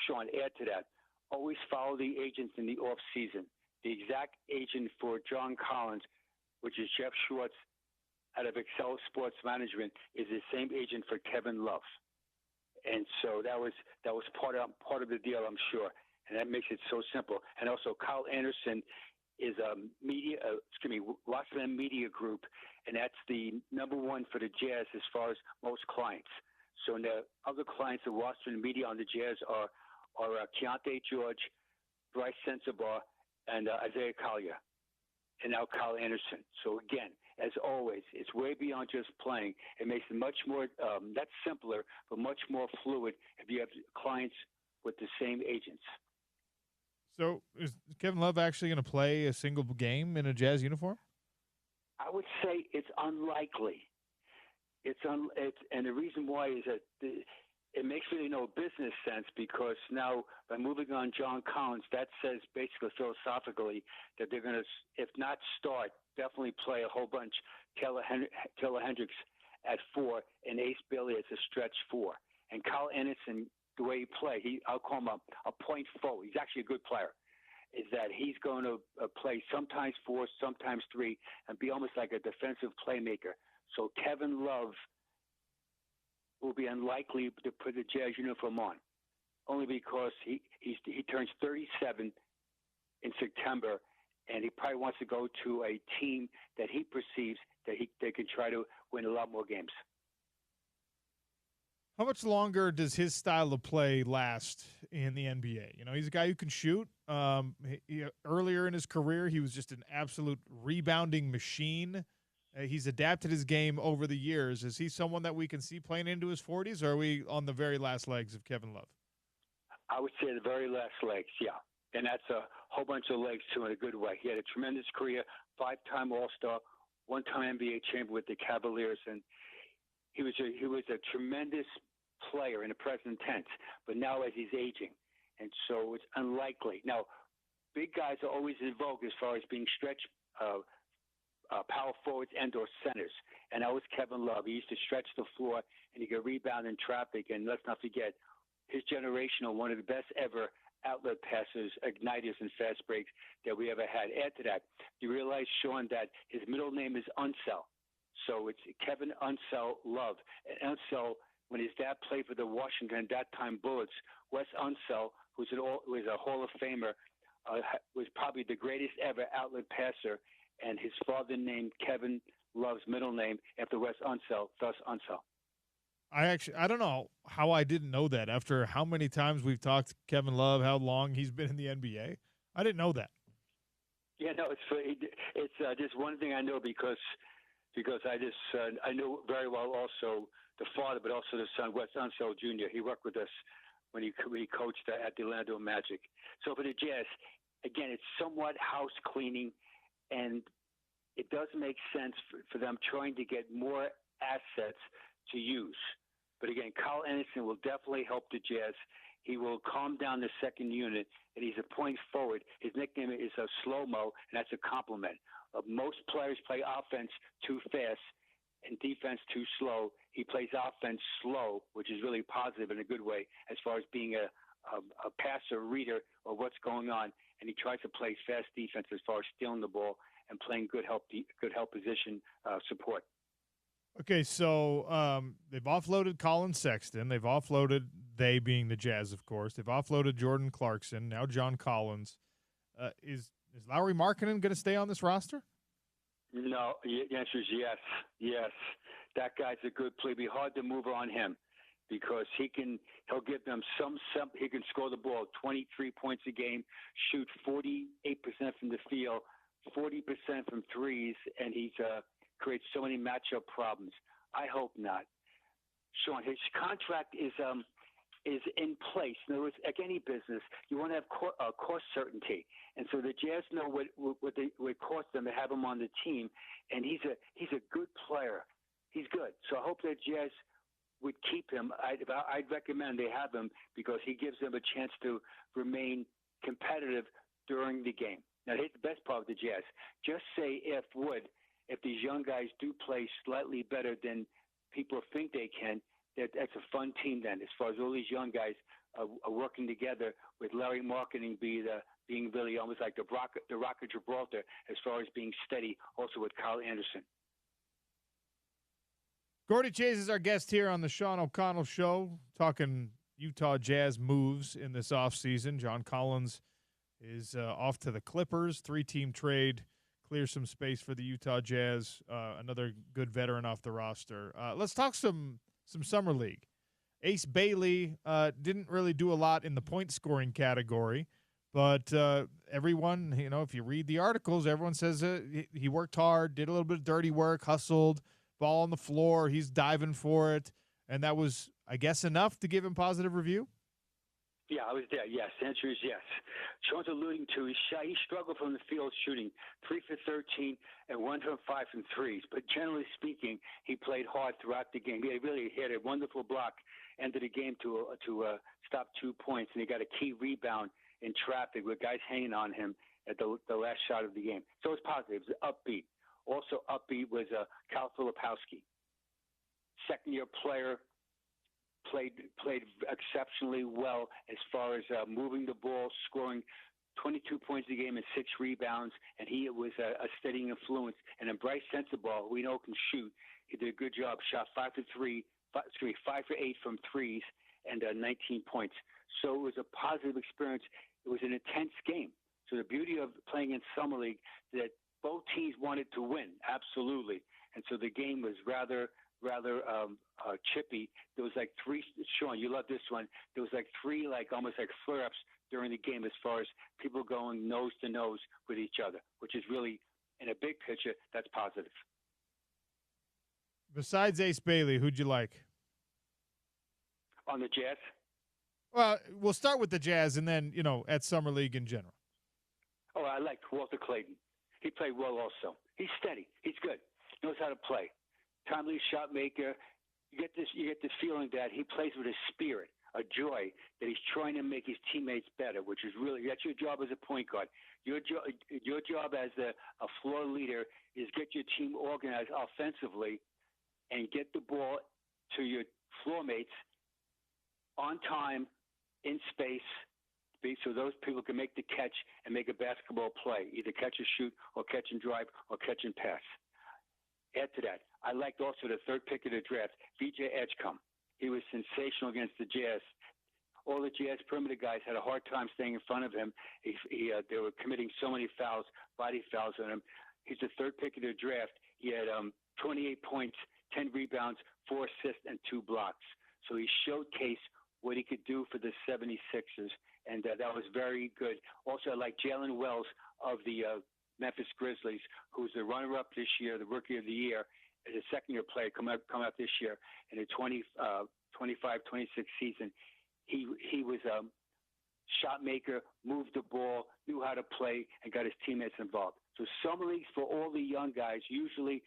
Sean, add to that. Always follow the agents in the off season. The exact agent for John Collins, which is Jeff Schwartz out of Excel Sports Management, is the same agent for Kevin Love. And so that was part of the deal, I'm sure. And that makes it so simple. And also, Kyle Anderson is a Washington Media Group, and that's the number one for the Jazz as far as most clients. So the other clients of Washington Media on the Jazz are Keontae George, Bryce Sensabaugh, and Isaiah Collier, and now Kyle Anderson. So again, as always, it's way beyond just playing. It makes it much more, not simpler, but much more fluid if you have clients with the same agents. So is Kevin Love actually going to play a single game in a Jazz uniform? I would say it's unlikely. And the reason why is that it makes really no business sense, because now by moving on John Collins, that says basically philosophically that they're going to, if not start, definitely play a whole bunch. Taylor Hendricks at 4 and Ace Bailey as a stretch 4. And Kyle Anderson, the way he play, I'll call him a point forward. He's actually a good player. Is that he's going to play sometimes 4, sometimes 3, and be almost like a defensive playmaker. So Kevin Love will be unlikely to put the Jazz uniform on, only because he turns 37 in September, and he probably wants to go to a team that he perceives that they can try to win a lot more games. How much longer does his style of play last in the NBA? You know, he's a guy who can shoot. Earlier in his career, he was just an absolute rebounding machine. He's adapted his game over the years. Is he someone that we can see playing into his 40s, or are we on the very last legs of Kevin Love? I would say the very last legs, yeah. And that's a whole bunch of legs, too, in a good way. He had a tremendous career, 5-time All-Star, 1-time NBA champion with the Cavaliers, and he was a tremendous player in the present tense, but now as he's aging. And so it's unlikely. Now, big guys are always in vogue as far as being stretched power forwards and or centers. And that was Kevin Love. He used to stretch the floor, and he could rebound in traffic. And let's not forget, his generational, one of the best ever outlet passers, igniters, and fast breaks that we ever had. Add to that, you realize, Sean, that his middle name is Unsell. So it's Kevin Unsell Love. And Unsell, when his dad played for the Washington, that time, Bullets, Wes Unsell, who was a Hall of Famer, was probably the greatest ever outlet passer. And his father named Kevin Love's middle name after Wes Unsell, thus Unsell. I don't know how I didn't know that after how many times we've talked to Kevin Love, how long he's been in the NBA. I didn't know that. Yeah, no, it's just one thing I know because I know very well also the father, but also the son, Wes Unsell Jr. He worked with us when he coached at the Orlando Magic. So for the Jazz, again, it's somewhat house cleaning, and it does make sense for them trying to get more assets to use. But again, Kyle Anderson will definitely help the Jazz. He will calm down the second unit, and he's a point forward. His nickname is a slow-mo, and that's a compliment. Most players play offense too fast and defense too slow. He plays offense slow, which is really positive in a good way as far as being a passer, reader of what's going on, and he tries to play fast defense as far as stealing the ball and playing good help position support. Okay, so they've offloaded Colin Sexton. They've offloaded, they being the Jazz, of course. They've offloaded Jordan Clarkson, now John Collins. Is Lauri Markkanen going to stay on this roster? No, the answer is yes. Yes. That guy's a good play. It'd be hard to move on him because he'll give them some he can score the ball 23 points a game, shoot 48% from the field, 40% from threes, and he's creates so many matchup problems. I hope not. Sean, his contract is in place. In other words, like any business, you want to have cost certainty, and so the Jazz know what it costs them to have him on the team, and he's a good player. He's good. So I hope that Jazz would keep him. I'd recommend they have him because he gives them a chance to remain competitive during the game. Now, here's the best part of the Jazz. Just say if these young guys do play slightly better than people think they can, that's a fun team then, as far as all these young guys are working together with Lauri Markkanen being really almost like the Rock of Gibraltar as far as being steady, also with Kyle Anderson. Gordy Chase is our guest here on the Sean O'Connell Show, talking Utah Jazz moves in this offseason. John Collins is off to the Clippers, 3-team trade, clear some space for the Utah Jazz, another good veteran off the roster. Let's talk some Summer League. Ace Bailey didn't really do a lot in the point-scoring category, but everyone, if you read the articles, everyone says he worked hard, did a little bit of dirty work, hustled, ball on the floor, he's diving for it, and that was, I guess, enough to give him positive review? Yeah, I was there. Yes, the answer is yes. Sean's alluding to he struggled from the field shooting 3 for 13 and 1 for 5 from threes. But generally speaking, he played hard throughout the game. He really hit a wonderful block, ended the game to stop 2 points, and he got a key rebound in traffic with guys hanging on him at the last shot of the game. So it was positive. It was upbeat. Also upbeat was Cal Filipowski, second-year player. Played exceptionally well as far as moving the ball, scoring 22 points a game and 6 rebounds, and he was a steady influence. And then Bryce Sensabaugh, we know can shoot. He did a good job. Shot 5 for 8 from threes, and 19 points. So it was a positive experience. It was an intense game. So the beauty of playing in Summer League that both teams wanted to win, absolutely. And so the game was rather chippy. There was like 3, Sean, you love this one. There was like 3, almost like flare-ups during the game as far as people going nose to nose with each other, which is really, in a big picture, that's positive. Besides Ace Bailey, who'd you like? On the Jazz? Well, we'll start with the Jazz and then, at Summer League in general. Oh, I liked Walter Clayton. He played well also. He's steady. He's good. Knows how to play. Timely shot maker. You get this feeling that he plays with a spirit, a joy, that he's trying to make his teammates better, which is that's your job as a point guard. Your job as a floor leader is get your team organized offensively and get the ball to your floor mates on time, in space, so those people can make the catch and make a basketball play, either catch and shoot or catch and drive or catch and pass. Add to that, I liked also the third pick of the draft, VJ Edgecombe. He was sensational against the Jazz. All the Jazz perimeter guys had a hard time staying in front of him. They were committing so many fouls, body fouls on him. He's the third pick of the draft. He had 28 points, 10 rebounds, 4 assists, and 2 blocks. So he showcased what he could do for the 76ers, and that was very good. Also, I like Jalen Wells of the Memphis Grizzlies, who's the runner-up this year, the Rookie of the Year, as a second-year player come out this year in the 25-26 season. He was a shot maker, moved the ball, knew how to play, and got his teammates involved. So summer leagues for all the young guys, usually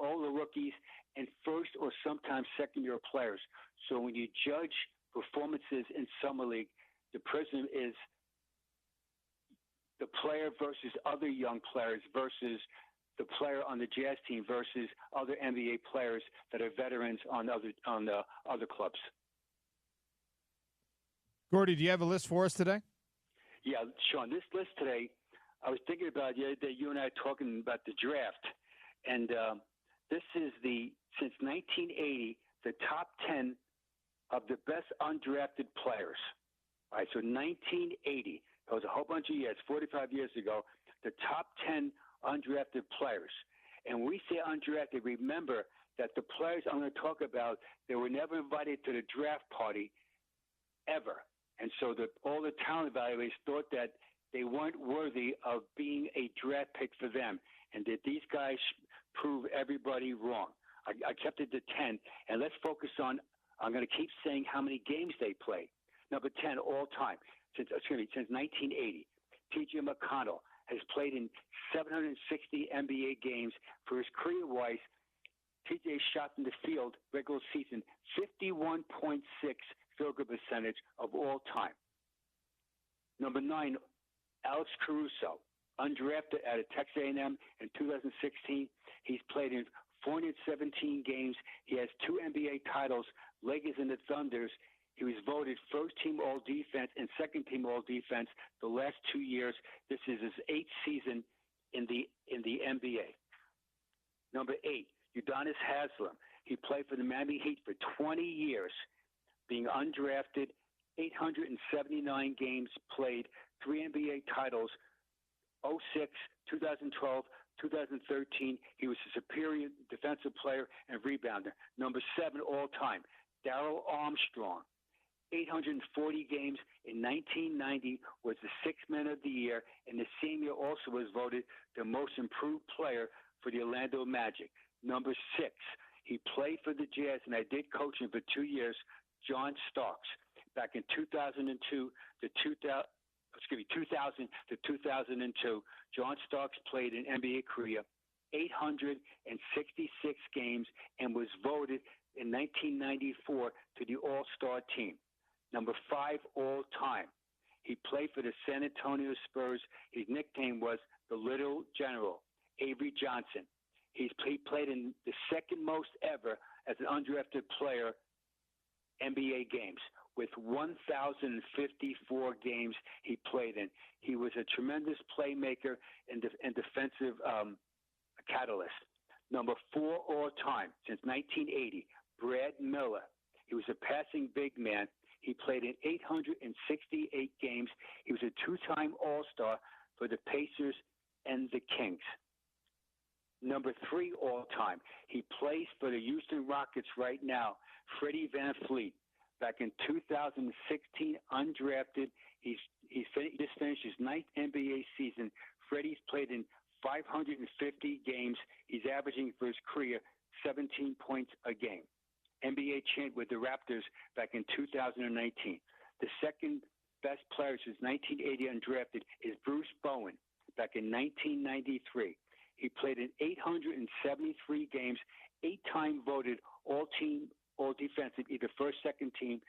all the rookies and first or sometimes second-year players. So when you judge performances in summer league, the prism is the player versus other young players versus the player on the Jazz team versus other NBA players that are veterans on the other clubs. Gordy, do you have a list for us today? Yeah, Sean, this list today, I was thinking about the other day, you and I talking about the draft, and this is since 1980, the top 10 of the best undrafted players. All right, so 1980, that was a whole bunch of years, 45 years ago, the top 10 undrafted players. And when we say undrafted, remember that the players I'm going to talk about, they were never invited to the draft party ever. And so all the talent evaluators thought that they weren't worthy of being a draft pick for them. And did these guys prove everybody wrong? I kept it to 10. And let's focus on, I'm going to keep saying how many games they played. Number 10 all time, since 1980. T.J. McConnell has played in 760 NBA games. For his career-wise, T.J. shot in the field regular season 51.6 field goal percentage of all time. Number 9, Alex Caruso, undrafted out of Texas A&M in 2016. He's played in 417 games. He has 2 NBA titles, Lakers and the Thunders. He was voted first-team All-Defense and second-team All-Defense the last 2 years. This is his 8th season in the NBA. Number 8, Udonis Haslem. He played for the Miami Heat for 20 years, being undrafted, 879 games played, 3 NBA titles, 06, 2012, 2013. He was a superior defensive player and rebounder. Number 7 all-time, Darrell Armstrong. 840 games in 1990, was the 6th man of the year, and the same year also was voted the most improved player for the Orlando Magic. Number 6, he played for the Jazz, and I did coach him for 2 years, John Starks. Back in 2000 to 2002, John Starks played in NBA career 866 games and was voted in 1994 to the All-Star team. Number 5 all-time. He played for the San Antonio Spurs. His nickname was the Little General, Avery Johnson. He played in the second most ever as an undrafted player NBA games, with 1,054 games he played in. He was a tremendous playmaker and defensive catalyst. Number 4 all-time since 1980, Brad Miller. He was a passing big man. He played in 868 games. He was a 2-time All-Star for the Pacers and the Kings. Number 3 all-time. He plays for the Houston Rockets right now, Freddie Van Fleet. Back in 2016, undrafted. He just finished his 9th NBA season. Freddie's played in 550 games. He's averaging for his career 17 points a game. NBA champ with the Raptors back in 2019. The second best player since 1980 undrafted is Bruce Bowen back in 1993. He played in 873 games, 8-time voted all-team, all-defensive, either first, second team,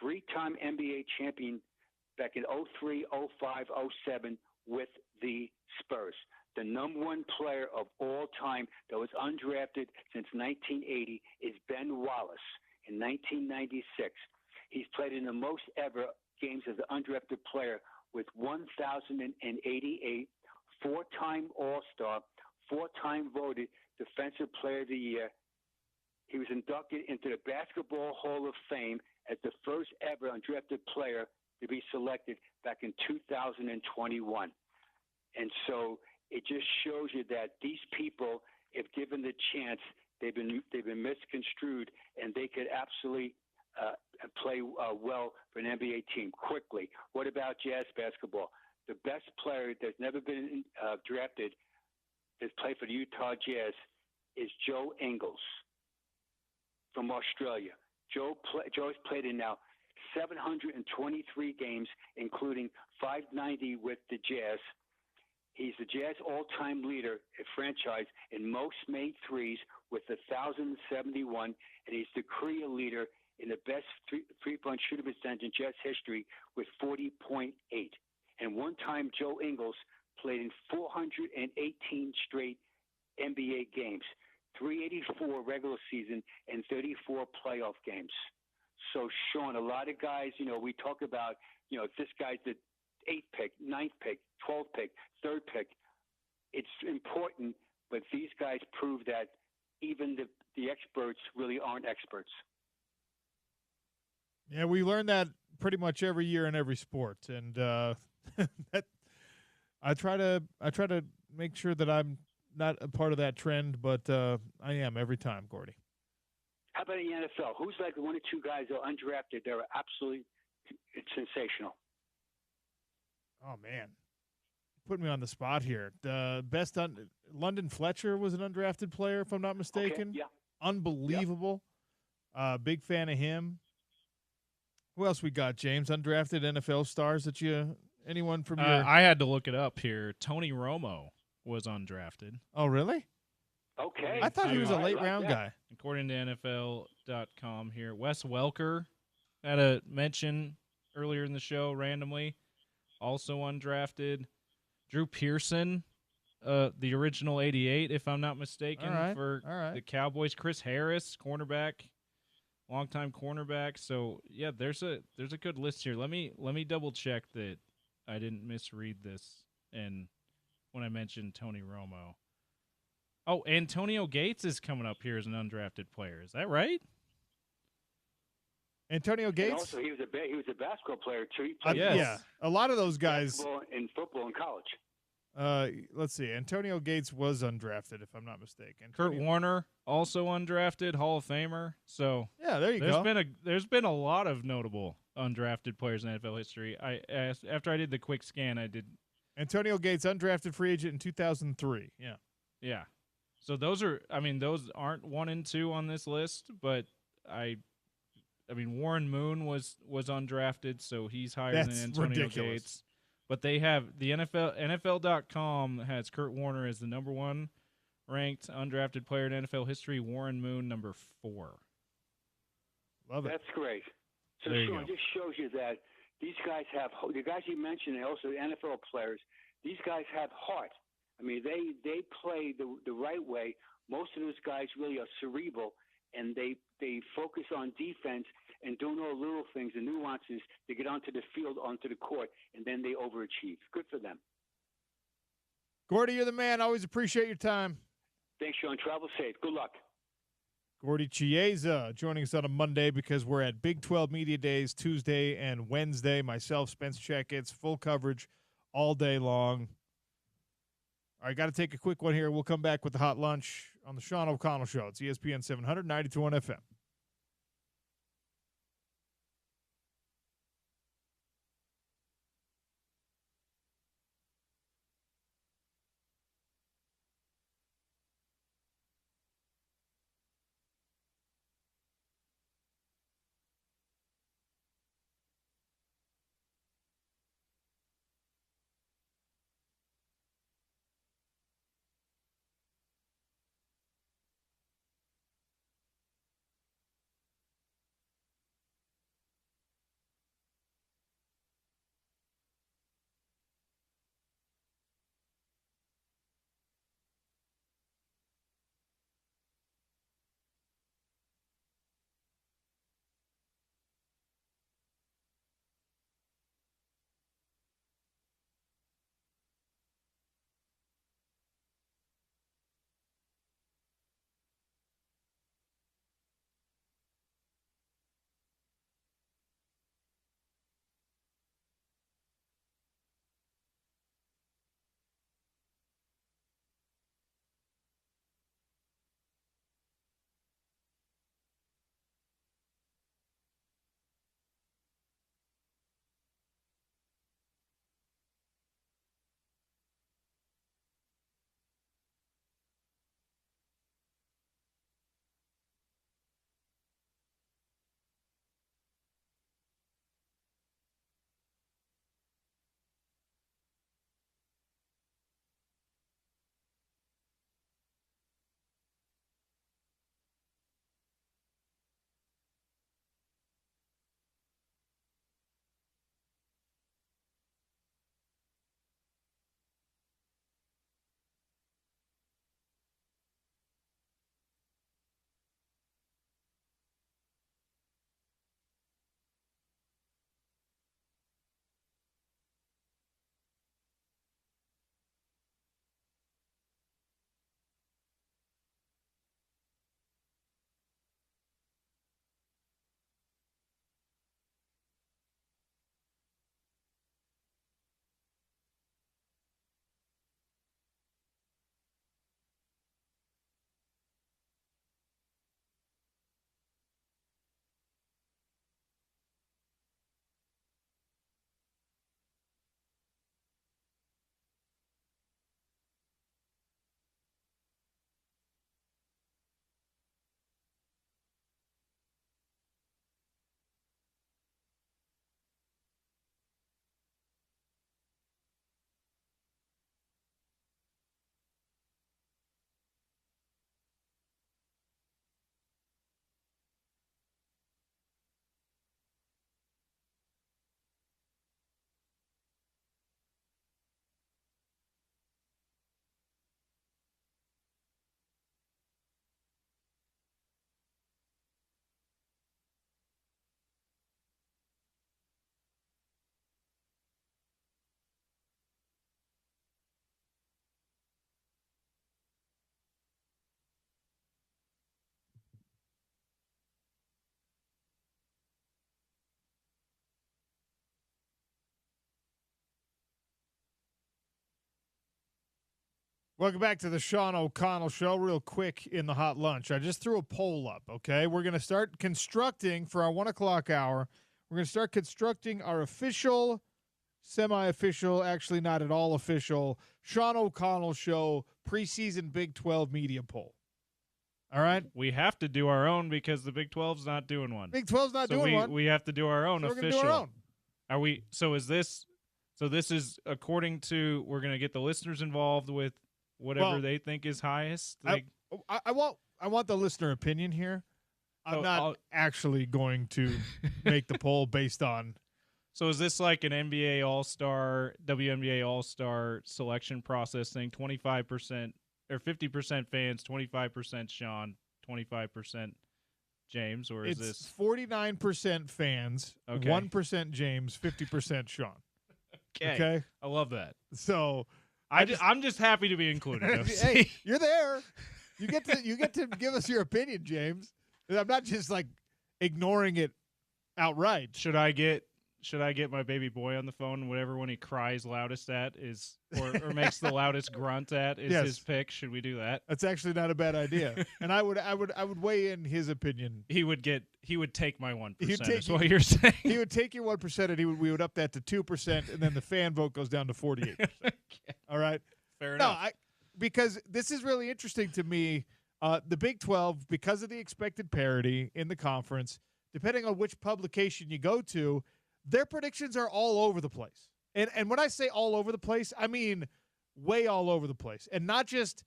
3-time NBA champion back in 03, 05, 07 with the Spurs. The number 1 player of all time that was undrafted since 1980 is Ben Wallace in 1996. He's played in the most ever games as an undrafted player with 1,088, 4-time All-Star, 4-time voted Defensive Player of the Year. He was inducted into the Basketball Hall of Fame as the first ever undrafted player to be selected back in 2021. And so it just shows you that these people, if given the chance, they've been misconstrued, and they could absolutely play well for an NBA team quickly. What about Jazz basketball? The best player that's never been drafted that's played for the Utah Jazz is Joe Ingles from Australia. Joe's played in now 723 games, including 590 with the Jazz. He's the Jazz all-time leader at franchise in most made threes with 1,071, and he's the career leader in the best three-point shooting percentage in Jazz history with 40.8. And one time, Joe Ingles played in 418 straight NBA games, 384 regular season, and 34 playoff games. So, Sean, a lot of guys, we talk about, if this guy's the 8th pick, 9th pick, 12th pick, 3rd pick. It's important, but these guys prove that even the experts really aren't experts. Yeah, we learn that pretty much every year in every sport, and that I try to make sure that I'm not a part of that trend, but I am every time, Gordy. How about in the NFL? Who's like one or two guys that are undrafted? They're absolutely sensational. Oh, man. Put me on the spot here. The best London Fletcher was an undrafted player, if I'm not mistaken. Okay, yeah. Unbelievable. Big fan of him. Who else we got, James? Undrafted NFL stars that anyone from your... I had to look it up here. Tony Romo was undrafted. Oh, really? Okay. I thought he was a late-round guy. According to NFL.com here, Wes Welker had a mention earlier in the show randomly. Also undrafted. Drew Pearson, the original 88, if I'm not mistaken, for the Cowboys. Chris Harris, cornerback, longtime cornerback. So yeah, there's a good list here. Let me double check that I didn't misread this. And when I mentioned Tony Romo, Antonio Gates is coming up here as an undrafted player. Is that right? Antonio Gates. And also, he was a basketball player too. He played Yeah, a lot of those guys. Basketball and football in college. Let's see. Antonio Gates was undrafted, if I'm not mistaken. Kurt Warner, also undrafted, Hall of Famer. So yeah, there you go. There's been a lot of notable undrafted players in NFL history. After I did the quick scan, I did. Antonio Gates, undrafted free agent in 2003. Yeah. Yeah. So those aren't 1 and 2 on this list, but Warren Moon was undrafted, so he's higher than Antonio ridiculous. Gates. But they have the NFL.com has Kurt Warner as the number 1 ranked undrafted player in NFL history. Warren Moon number 4. Love it. That's great. So Sean, it just shows you that these guys have the guys you mentioned, and also NFL players. These guys have heart. I mean, they play the right way. Most of those guys really are cerebral, and they focus on defense and don't know little things, the nuances to get onto the field, onto the court, and then they overachieve. Good for them. Gordy, you're the man. Always appreciate your time. Thanks, Sean. Travel safe. Good luck. Gordy Chiesa joining us on a Monday because we're at Big 12 Media Days Tuesday and Wednesday. Myself, Spence Checketts, full coverage all day long. All right, got to take a quick one here. We'll come back with the hot lunch on the Sean O'Connell Show. It's ESPN 700, 92.1 FM. Welcome back to the Sean O'Connell Show. Real quick in the hot lunch, I just threw a poll up, okay? We're going to start constructing for our 1 o'clock hour. We're going to start constructing our official, semi-official, actually not at all official, Sean O'Connell Show preseason Big 12 media poll. All right? We have to do our own because the Big 12's not doing one. Big 12's not doing one. We have to do our own so official. We're going to do our own. Are we? So is this? So this is according to we're going to get the listeners involved with whatever they think is highest. Like, I want the listener opinion here. I'm not actually going to make the poll based on. So is this like an NBA All-Star, WNBA All-Star selection process thing? 25% or 50% fans, 25% Sean, 25% James, or is this 49% fans, 1% James, 50% Sean? Okay, I love that. So I'm just happy to be included. Hey, you're there. You get to give us your opinion, James. I'm not just like ignoring it outright. Should I get my baby boy on the phone? Whatever one he cries loudest at is, or makes the loudest grunt at is his pick. Should we do that? That's actually not a bad idea. And I would weigh in his opinion. He would take my 1%. Is what you're saying? He would take your 1%, and we would up that to 2%, and then the fan vote goes down to 48%. Okay. All right, fair enough. No, because this is really interesting to me. The Big 12, because of the expected parity in the conference, depending on which publication you go to, their predictions are all over the place. And when I say all over the place, I mean way all over the place. And not just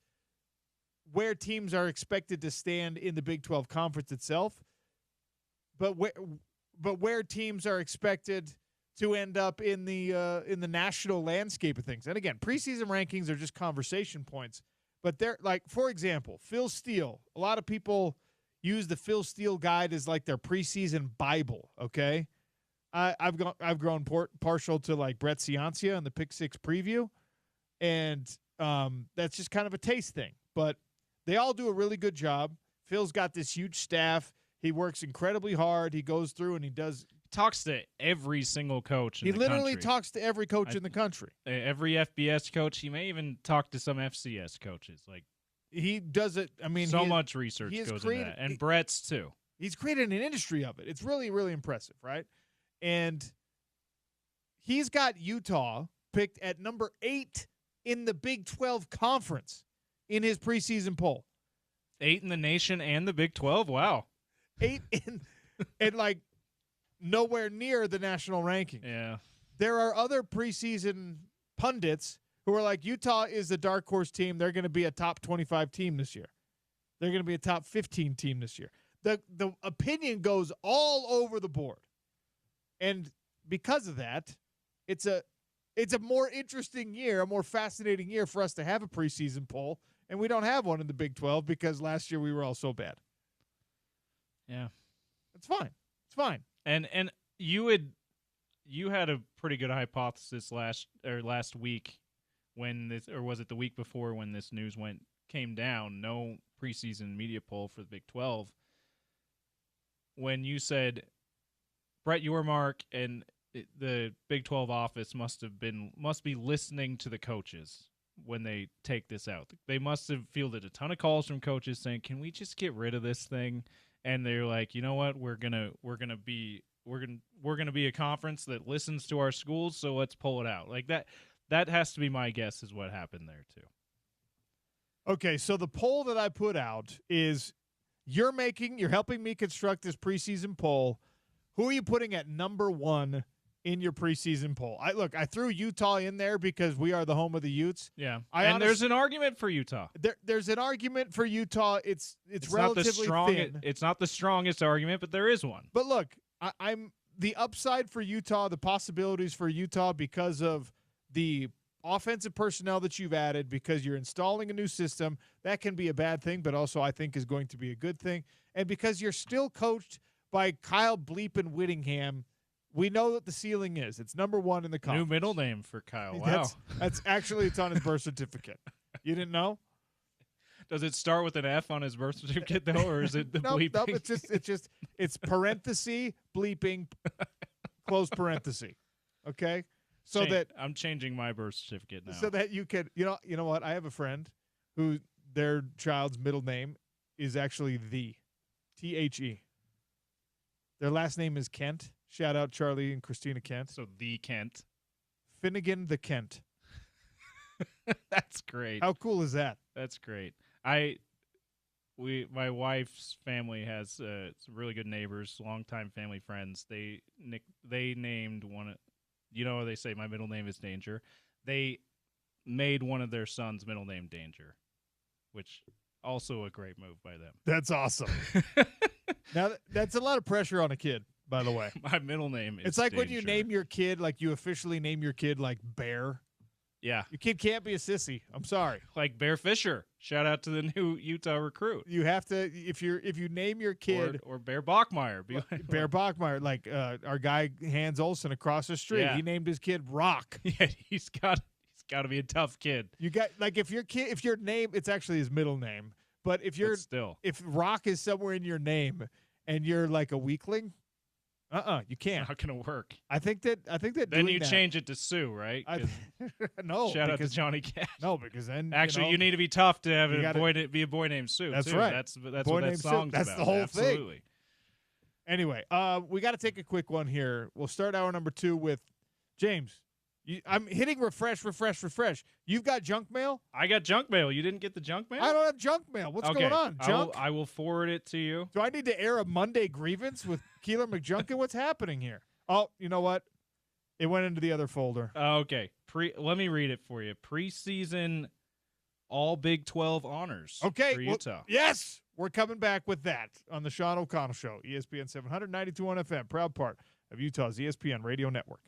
where teams are expected to stand in the Big 12 conference itself, but where teams are expected to end up in the national landscape of things. And again, preseason rankings are just conversation points. But they're like, for example, Phil Steele. A lot of people use the Phil Steele guide as like their preseason Bible, okay? I've grown partial to like Brett Ciancia and the Pick Six preview, and that's just kind of a taste thing. But they all do a really good job. Phil's got this huge staff. He works incredibly hard. He goes through and he talks to every single coach in the country. He literally talks to every coach in the country. Every FBS coach. He may even talk to some FCS coaches. Like, he does it. I mean, much research goes into that. And Brett's too. He's created an industry of it. It's really, really impressive, right? And he's got Utah picked at number 8 in the Big 12 conference in his preseason poll. 8 in the nation and the Big 12? Wow. 8 and like nowhere near the national ranking. Yeah. There are other preseason pundits who are like, Utah is the dark horse team. They're going to be a top 25 team this year. They're going to be a top 15 team this year. The opinion goes all over the board. And because of that, it's a more interesting year, a more fascinating year for us to have a preseason poll, and we don't have one in the Big 12 because last year we were all so bad. Yeah. It's fine. It's fine. And you had a pretty good hypothesis last week when this, or was it the week before when this news came down, no preseason media poll for the Big 12, when you said Brett Yormark and the Big 12 office must be listening to the coaches when they take this out. They must have fielded a ton of calls from coaches saying, "Can we just get rid of this thing?" And they're like, "You know what? We're gonna be a conference that listens to our schools, so let's pull it out." Like that. That has to be my guess is what happened there too. Okay, so the poll that I put out is you're helping me construct this preseason poll. Who are you putting at number 1 in your preseason poll? I threw Utah in there because we are the home of the Utes. Yeah, there's an argument for Utah. There's an argument for Utah. It's relatively thin. It's not the strongest argument, but there is one. But look, I'm the upside for Utah, the possibilities for Utah because of the offensive personnel that you've added, because you're installing a new system. That can be a bad thing, but also I think is going to be a good thing. And because you're still coached by Kyle Bleepin Whittingham, we know that the ceiling is. It's number 1 in the conference. New middle name for Kyle. Wow. That's actually, it's on his birth certificate. You didn't know? Does it start with an F on his birth certificate though, or is it the bleeping? No, it's parenthesis, bleeping, close parenthesis. Okay? So that I'm changing my birth certificate now. So that you can, you know what? I have a friend. who their child's middle name is actually The. Their last name is Kent. Shout out Charlie and Christina Kent. So the Kent. Finnegan the Kent. That's great. How cool is that? That's great. My wife's family has some really good neighbors, longtime family friends. They named one. They say my middle name is Danger. They made one of their sons' middle name Danger, which also a great move by them. That's awesome. Now that's a lot of pressure on a kid, by the way. My middle name is. It's like Danger. when you name your kid, like you officially name your kid like Bear. Yeah, Your kid can't be a sissy. I'm sorry. like Bear Fisher. Shout out to the new Utah recruit. You have to if you name your kid or Bear Bachmeyer. Bear Bachmeyer, like our guy Hans Olsen across the street. Yeah. He named his kid Rock. Yeah, he's got to be a tough kid. You got like if your name, it's actually his middle name. But if if Rock is somewhere in your name and you're like a weakling, you can't. Not gonna work. I think that Then you change it to Sue, right? No, Shout out to Johnny Cash. No, because then actually you need to be tough to have be a boy named Sue. That's too. right. That's Boy what that named Sue. song's That's about. the whole Absolutely. thing. Anyway, we got to take a quick one here. We'll start hour number 2 with James. I'm hitting refresh. You've got junk mail? I got junk mail. You didn't get the junk mail? I don't have junk mail. What's going on? Junk? I will forward it to you. Do I need to air a Monday grievance with Keeler McJunkin? What's happening here? Oh, you know what? It went into the other folder. Okay. Let me read it for you. Preseason all Big 12 honors for Utah. Yes, we're coming back with that on the Sean O'Connell Show. ESPN 792.1 FM, proud part of Utah's ESPN radio network.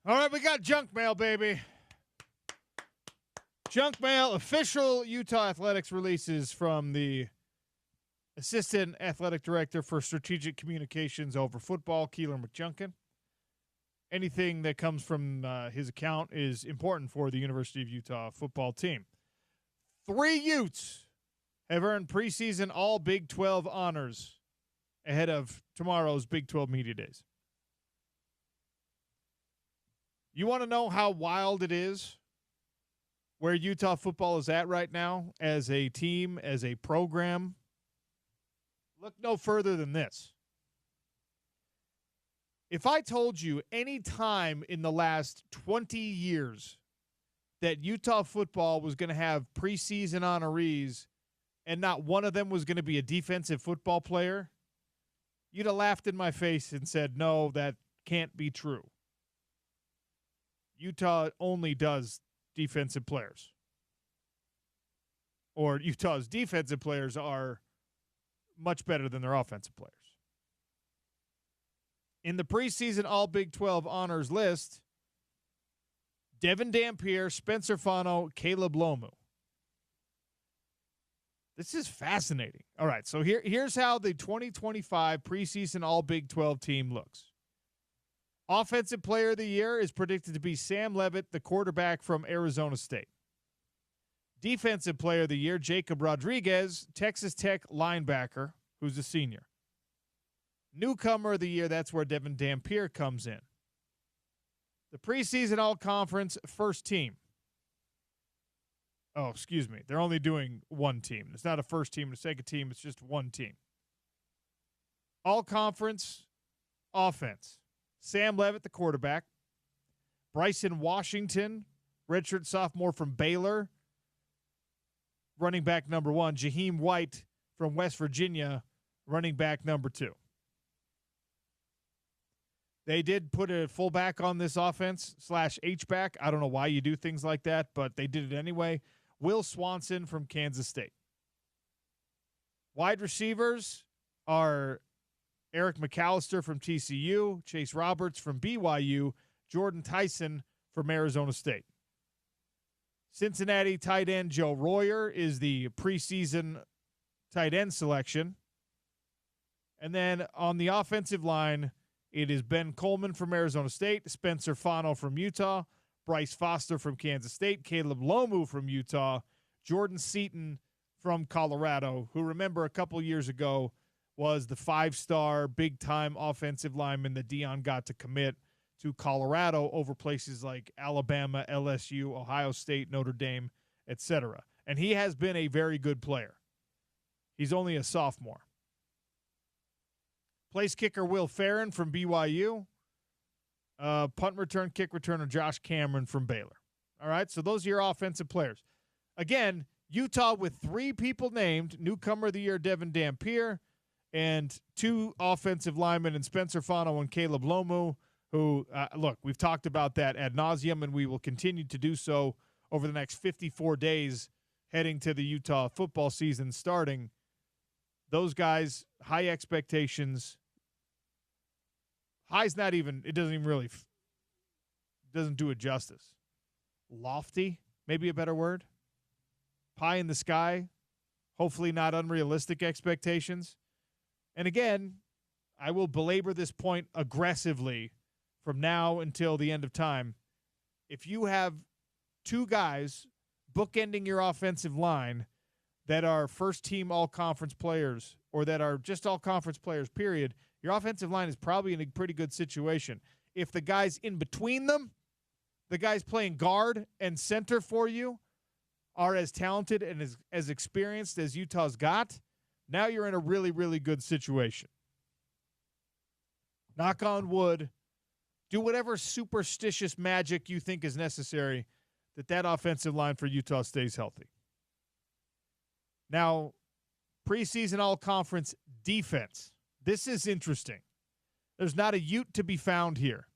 All right, we got junk mail, baby. Junk mail, official Utah Athletics releases from the Assistant Athletic Director for Strategic Communications over Football, Keeler McJunkin. Anything that comes from his account is important for the University of Utah football team. 3 Utes have earned preseason all Big 12 honors ahead of tomorrow's Big 12 Media Days. You want to know how wild it is where Utah football is at right now as a team, as a program? Look no further than this. If I told you any time in the last 20 years that Utah football was going to have preseason honorees and not one of them was going to be a defensive football player, you'd have laughed in my face and said, no, that can't be true. Utah only does defensive players. Or Utah's defensive players are much better than their offensive players. In the preseason All Big 12 honors list, Devin Dampier, Spencer Fano, Caleb Lomu. This is fascinating. All right, so here's how the 2025 preseason All Big 12 team looks. Offensive Player of the Year is predicted to be Sam Leavitt, the quarterback from Arizona State. Defensive Player of the Year, Jacob Rodriguez, Texas Tech linebacker, who's a senior. Newcomer of the Year, that's where Devin Dampier comes in. The preseason all-conference first team. Oh, excuse me. They're only doing one team. It's not a first team and a second team. It's just one team. All-conference offense. Sam Leavitt, the quarterback. Bryson Washington, redshirt sophomore from Baylor. Running back number 1. Jaheim White from West Virginia, running back number 2. They did put a fullback on this offense / H-back. I don't know why you do things like that, but they did it anyway. Will Swanson from Kansas State. Wide receivers are Eric McAllister from TCU, Chase Roberts from BYU, Jordan Tyson from Arizona State. Cincinnati tight end Joe Royer is the preseason tight end selection. And then on the offensive line, it is Ben Coleman from Arizona State, Spencer Fano from Utah, Bryce Foster from Kansas State, Caleb Lomu from Utah, Jordan Seaton from Colorado, who, remember, a couple years ago was the 5-star big-time offensive lineman that Dion got to commit to Colorado over places like Alabama, LSU, Ohio State, Notre Dame, etc. And he has been a very good player. He's only a sophomore. Place kicker Will Farron from BYU. Punt return, kick returner Josh Cameron from Baylor. All right, so those are your offensive players. Again, Utah with 3 people named, newcomer of the year Devin Dampier, and 2 offensive linemen in Spencer Fano and Caleb Lomu, who, look, we've talked about that ad nauseum, and we will continue to do so over the next 54 days heading to the Utah football season starting. Those guys, high expectations. High's not even, it doesn't even really, doesn't do it justice. Lofty, maybe a better word. Pie in the sky, hopefully not unrealistic expectations. And again, I will belabor this point aggressively from now until the end of time. If you have 2 guys bookending your offensive line that are first-team all-conference players or that are just all-conference players, period, your offensive line is probably in a pretty good situation. If the guys in between them, the guys playing guard and center for you, are as talented and as experienced as Utah's got, now you're in a really, really good situation. Knock on wood. Do whatever superstitious magic you think is necessary that offensive line for Utah stays healthy. Now, preseason all-conference defense. This is interesting. There's not a Ute to be found here.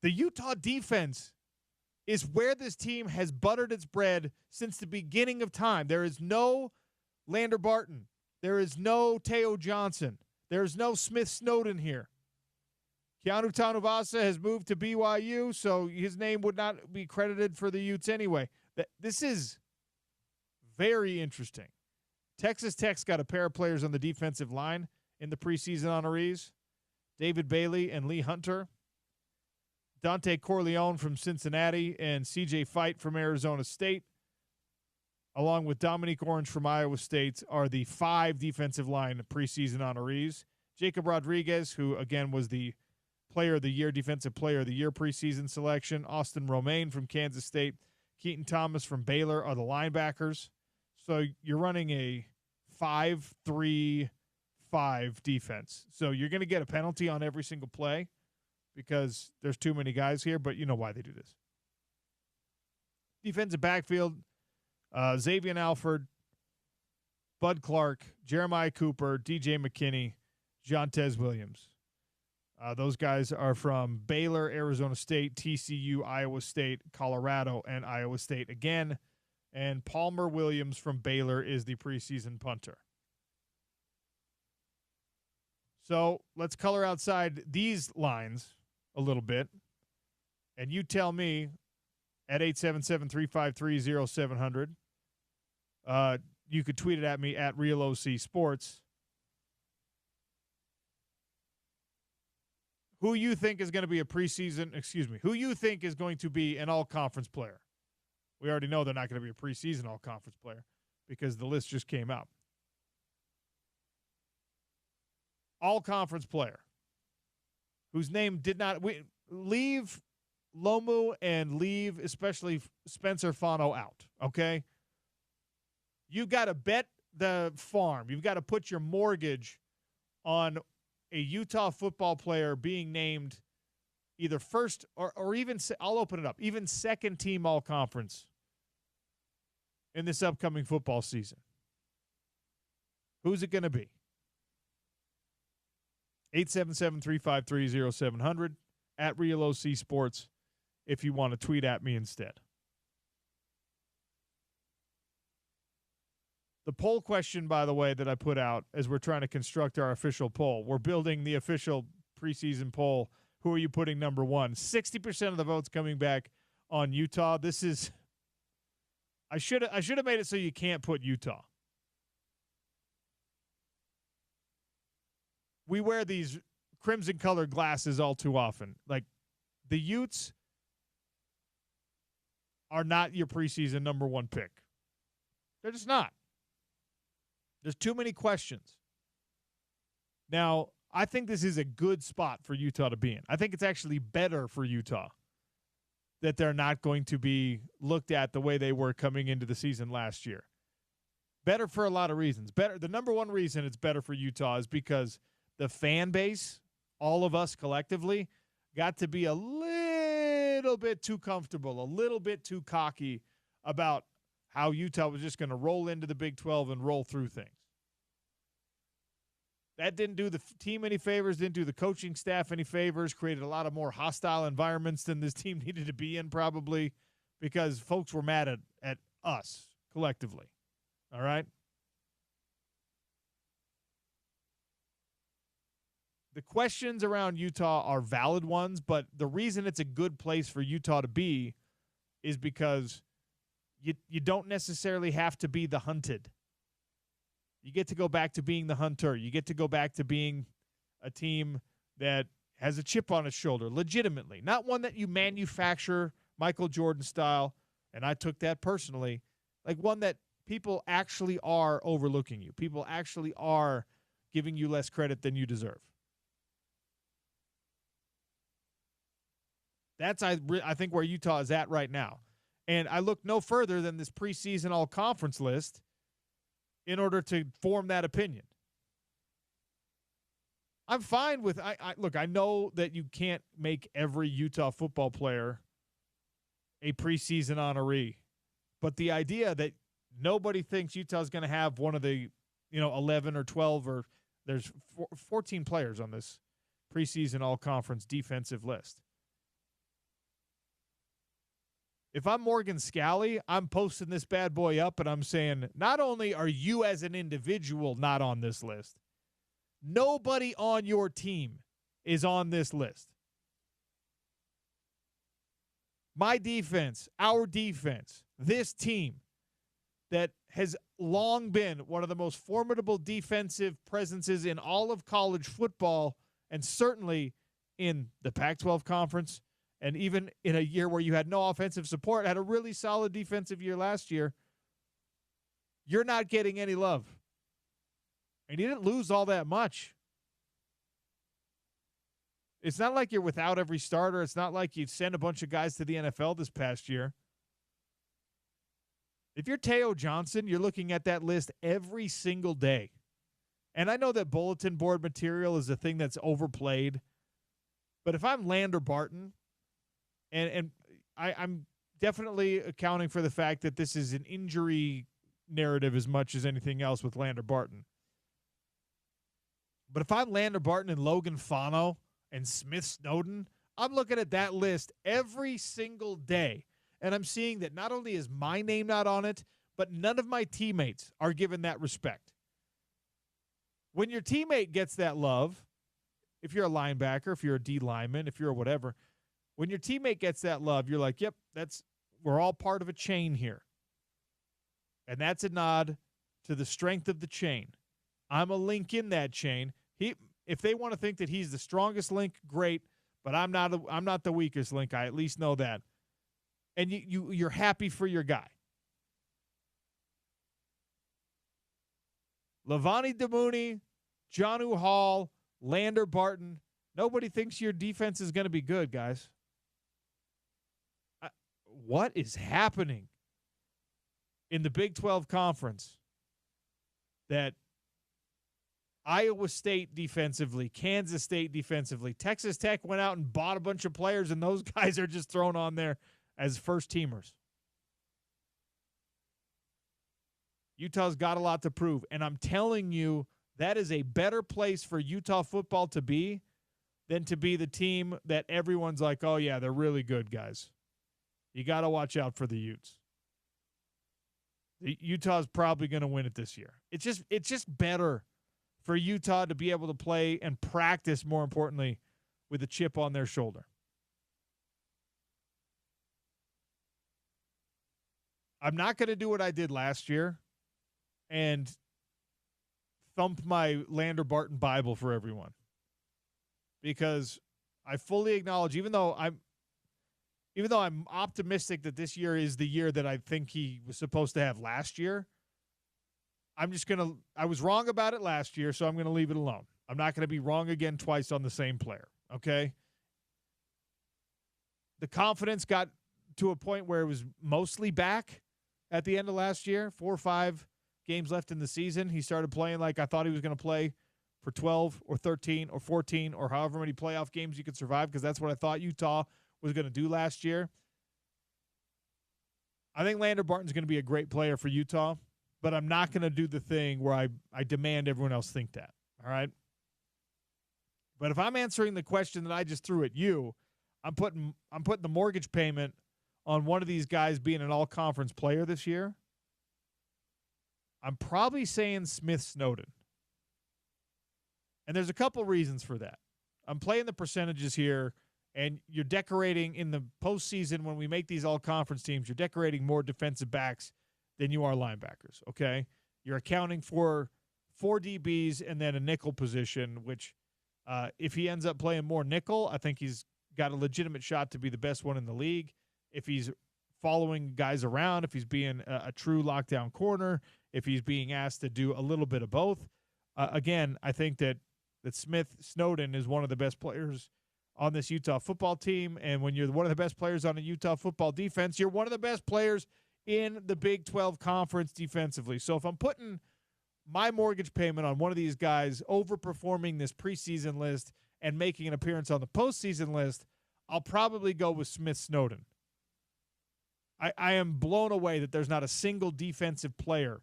The Utah defense is where this team has buttered its bread since the beginning of time. There is no Lander Barton. There is no Teo Johnson. There is no Smith Snowden here. Keanu Tanuvasa has moved to BYU, so his name would not be credited for the Utes anyway. This is very interesting. Texas Tech's got a pair of players on the defensive line in the preseason honorees, David Bailey and Lee Hunter. Dante Corleone from Cincinnati and C.J. Fight from Arizona State, along with Dominique Orange from Iowa State, are the 5 defensive line preseason honorees. Jacob Rodriguez, who, again, was the Player of the Year, Defensive Player of the Year preseason selection. Austin Romaine from Kansas State. Keaton Thomas from Baylor are the linebackers. So you're running a 5-3-5 defense. So you're going to get a penalty on every single play because there's too many guys here, but you know why they do this. Defensive backfield, Xavier Alford, Bud Clark, Jeremiah Cooper, DJ McKinney, Jontez Williams. Those guys are from Baylor, Arizona State, TCU, Iowa State, Colorado, and Iowa State again. And Palmer Williams from Baylor is the preseason punter. So let's color outside these lines a little bit. And you tell me at 877-353-0700. You could tweet it at me at RealOC Sports. Who you think is going to be who you think is going to be an all-conference player? We already know they're not going to be a preseason all-conference player because the list just came out. All-conference player whose name did not leave Lomu and leave especially Spencer Fano out, okay? You've got to bet the farm. You've got to put your mortgage on a Utah football player being named either first or even, I'll open it up, even second team all-conference in this upcoming football season. Who's it going to be? 877-353-0700 at RealOC Sports if you want to tweet at me instead. The poll question, by the way, that I put out as we're trying to construct our official poll, we're building the official preseason poll. Who are you putting number one? 60% of the votes coming back on Utah. This is I should have made it so you can't put Utah. We wear these crimson colored glasses all too often. Like the Utes are not your preseason number one pick. They're just not. There's too many questions. Now, I think this is a good spot for Utah to be in. I think it's actually better for Utah that they're not going to be looked at the way they were coming into the season last year. Better for a lot of reasons. Better. The number one reason it's better for Utah is because the fan base, all of us collectively, got to be a little bit too comfortable, a little bit too cocky about how Utah was just going to roll into the Big 12 and roll through things. That didn't do the team any favors, didn't do the coaching staff any favors, created a lot of more hostile environments than this team needed to be in probably because folks were mad at us collectively. All right? The questions around Utah are valid ones, but the reason it's a good place for Utah to be is because you don't necessarily have to be the hunted. You get to go back to being the hunter. You get to go back to being a team that has a chip on its shoulder, legitimately. Not one that you manufacture Michael Jordan style, and I took that personally, like one that people actually are overlooking you. People actually are giving you less credit than you deserve. That's, I think, where Utah is at right now. And I look no further than this preseason all-conference list in order to form that opinion. I'm fine with look, I know that you can't make every Utah football player a preseason honoree, but the idea that nobody thinks Utah's going to have one of the 11 or 12 or there's 14 players on this preseason all-conference defensive list. If I'm Morgan Scalley, I'm posting this bad boy up and I'm saying, not only are you as an individual not on this list, nobody on your team is on this list. My defense, our defense, this team that has long been one of the most formidable defensive presences in all of college football, and certainly in the Pac-12 conference, and even in a year where you had no offensive support, had a really solid defensive year last year. You're not getting any love. And you didn't lose all that much. It's not like you're without every starter. It's not like you sent a bunch of guys to the NFL this past year. If you're Teo Johnson, you're looking at that list every single day. And I know that bulletin board material is a thing that's overplayed. But if I'm Lander Barton, and I'm definitely accounting for the fact that this is an injury narrative as much as anything else with Lander Barton. But if I'm Lander Barton and Logan Fano and Smith Snowden, I'm looking at that list every single day. And I'm seeing that not only is my name not on it, but none of my teammates are given that respect. When your teammate gets that love, if you're a linebacker, if you're a D lineman, if you're a whatever, when your teammate gets that love, you're like, yep, we're all part of a chain here. And that's a nod to the strength of the chain. I'm a link in that chain. If they want to think that he's the strongest link, great, but I'm not the weakest link. I at least know that. And you're happy for your guy. Levani Damuni, Jonnu Hall, Lander Barton. Nobody thinks your defense is going to be good, guys. What is happening in the Big 12 Conference that Iowa State defensively, Kansas State defensively, Texas Tech went out and bought a bunch of players, and those guys are just thrown on there as first-teamers? Utah's got a lot to prove, and I'm telling you, that is a better place for Utah football to be than to be the team that everyone's like, oh, yeah, they're really good, guys. You got to watch out for the Utes. Utah's probably going to win it this year. It's just better for Utah to be able to play and practice, more importantly, with a chip on their shoulder. I'm not going to do what I did last year and thump my Lander Barton Bible for everyone, because I fully acknowledge, even though I'm optimistic that this year is the year that I think he was supposed to have last year, I was wrong about it last year, so I'm going to leave it alone. I'm not going to be wrong again twice on the same player, okay? The confidence got to a point where it was mostly back at the end of last year. 4 or 5 games left in the season. He started playing like I thought he was going to play for 12 or 13 or 14 or however many playoff games you could survive, because that's what I thought Utah was going to do last year. I think Lander Barton's going to be a great player for Utah, but I'm not going to do the thing where I demand everyone else think that, all right? But if I'm answering the question that I just threw at you, I'm putting the mortgage payment on one of these guys being an all-conference player this year. I'm probably saying Smith Snowden. And there's a couple reasons for that. I'm playing the percentages here, and you're decorating in the postseason when we make these all-conference teams, you're decorating more defensive backs than you are linebackers, okay? You're accounting for 4 DBs and then a nickel position, which if he ends up playing more nickel, I think he's got a legitimate shot to be the best one in the league. If he's following guys around, if he's being a true lockdown corner, if he's being asked to do a little bit of both. Again, I think that Smith Snowden is one of the best players on this Utah football team, and when you're one of the best players on a Utah football defense, you're one of the best players in the Big 12 Conference defensively. So if I'm putting my mortgage payment on one of these guys overperforming this preseason list and making an appearance on the postseason list, I'll probably go with Smith Snowden. I am blown away that there's not a single defensive player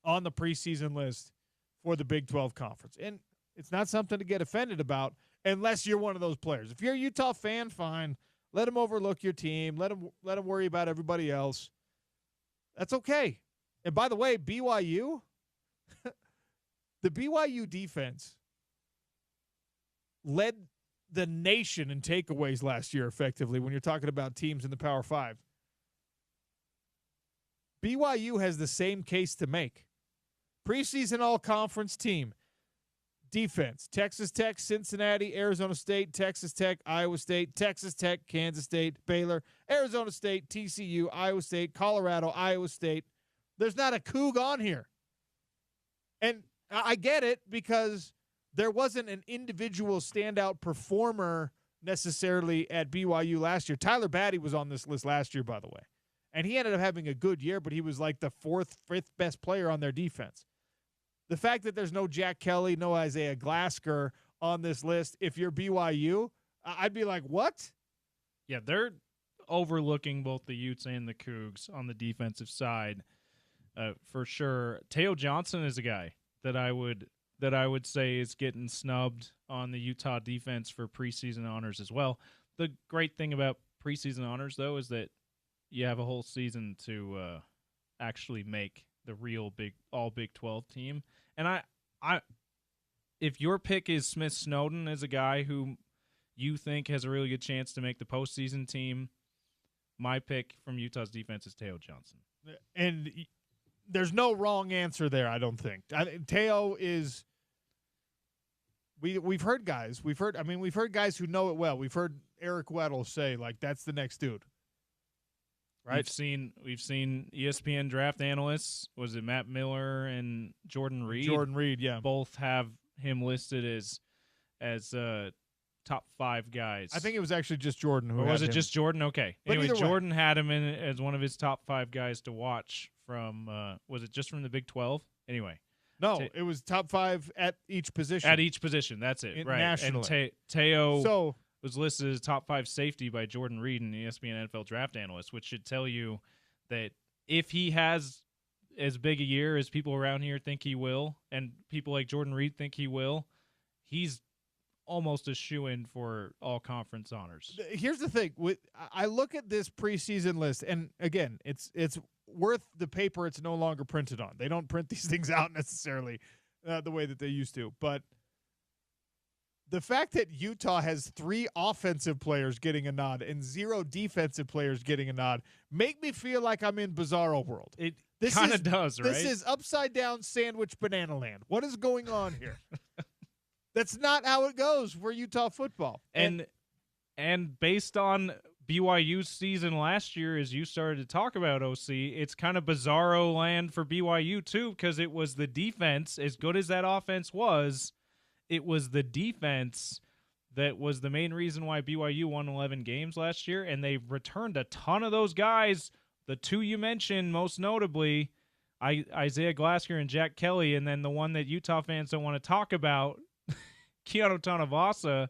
on the preseason list for the Big 12 Conference. And it's not something to get offended about unless you're one of those players. If you're a Utah fan, fine. Let them overlook your team. Let them worry about everybody else. That's okay. And by the way, BYU, the BYU defense led the nation in takeaways last year, effectively, when you're talking about teams in the Power 5. BYU has the same case to make. Preseason all-conference team. Defense, Texas Tech, Cincinnati, Arizona State, Texas Tech, Iowa State, Texas Tech, Kansas State, Baylor, Arizona State, TCU, Iowa State, Colorado, Iowa State. There's not a Coug on here. And I get it because there wasn't an individual standout performer necessarily at BYU last year. Tyler Batty was on this list last year, by the way. And he ended up having a good year, but he was like the fourth, fifth best player on their defense. The fact that there's no Jack Kelly, no Isaiah Glasker on this list, if you're BYU, I'd be like, what? Yeah, they're overlooking both the Utes and the Cougs on the defensive side for sure. Teo Johnson is a guy that I would say is getting snubbed on the Utah defense for preseason honors as well. The great thing about preseason honors, though, is that you have a whole season to actually make the real all Big 12 team. And I if your pick is Smith Snowden as a guy who you think has a really good chance to make the postseason team, my pick from Utah's defense is Teo Johnson. And there's no wrong answer there, I don't think. Teo is we've heard guys guys who know it well. We've heard Eric Weddle say, like, that's the next dude. Right. We've seen ESPN draft analysts, was it Matt Miller and Jordan Reed? Jordan Reed, yeah. Both have him listed as top 5 guys. I think it was actually just Jordan who or was had it him. Just Jordan? Okay. But anyway, either way. Jordan had him in as one of his top 5 guys to watch from was it just from the Big 12? Anyway. No, it was top 5 at each position. At each position, that's it. Right. Nationally. And Teo was listed as top 5 safety by Jordan Reed, an ESPN NFL draft analyst, which should tell you that if he has as big a year as people around here think he will, and people like Jordan Reed think he will, he's almost a shoo-in for all conference honors. Here's the thing. I look at this preseason list, and again, it's worth the paper it's no longer printed on. They don't print these things out necessarily the way that they used to, but the fact that Utah has 3 offensive players getting a nod and 0 defensive players getting a nod make me feel like I'm in Bizarro World. It kind of does, right? This is upside down sandwich banana land. What is going on here? That's not how it goes for Utah football. And based on BYU's season last year, as you started to talk about, OC, it's kind of Bizarro land for BYU too, because it was the defense, as good as that offense was. It was the defense that was the main reason why BYU won 11 games last year, and they returned a ton of those guys. The 2 you mentioned, most notably, Isaiah Glasker and Jack Kelly, and then the one that Utah fans don't want to talk about, Keanu Tanavasa,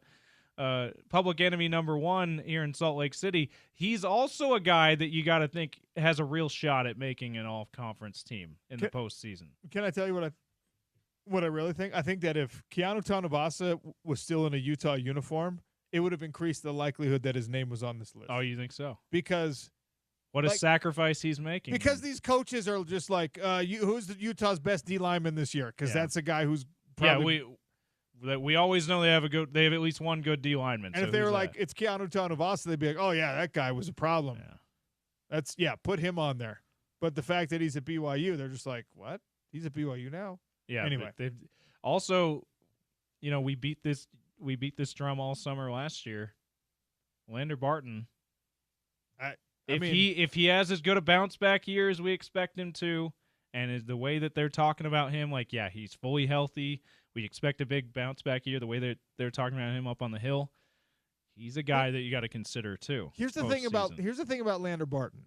public enemy number 1 here in Salt Lake City. He's also a guy that you got to think has a real shot at making an all-conference team in the postseason. Can I tell you what I really think? I think that if Keanu Tanavasa was still in a Utah uniform, it would have increased the likelihood that his name was on this list. Oh, you think so? Because what a sacrifice he's making. Because these coaches are just like, who's Utah's best D lineman this year? Because that's a guy who's probably we always know they have at least one good D lineman. And so if they were that? like, it's Keanu Tanavasa, they'd be like, oh yeah, that guy was a problem. Yeah. Put him on there. But the fact that he's at BYU, they're just like, what? He's at BYU now? Yeah. Anyway, they've also, we beat this drum all summer last year. Lander Barton. If he has as good a bounce back year as we expect him to, and is the way that they're talking about him, he's fully healthy. We expect a big bounce back year. The way that they're talking about him up on the hill, he's a guy that you got to consider too. Here's the thing about Lander Barton.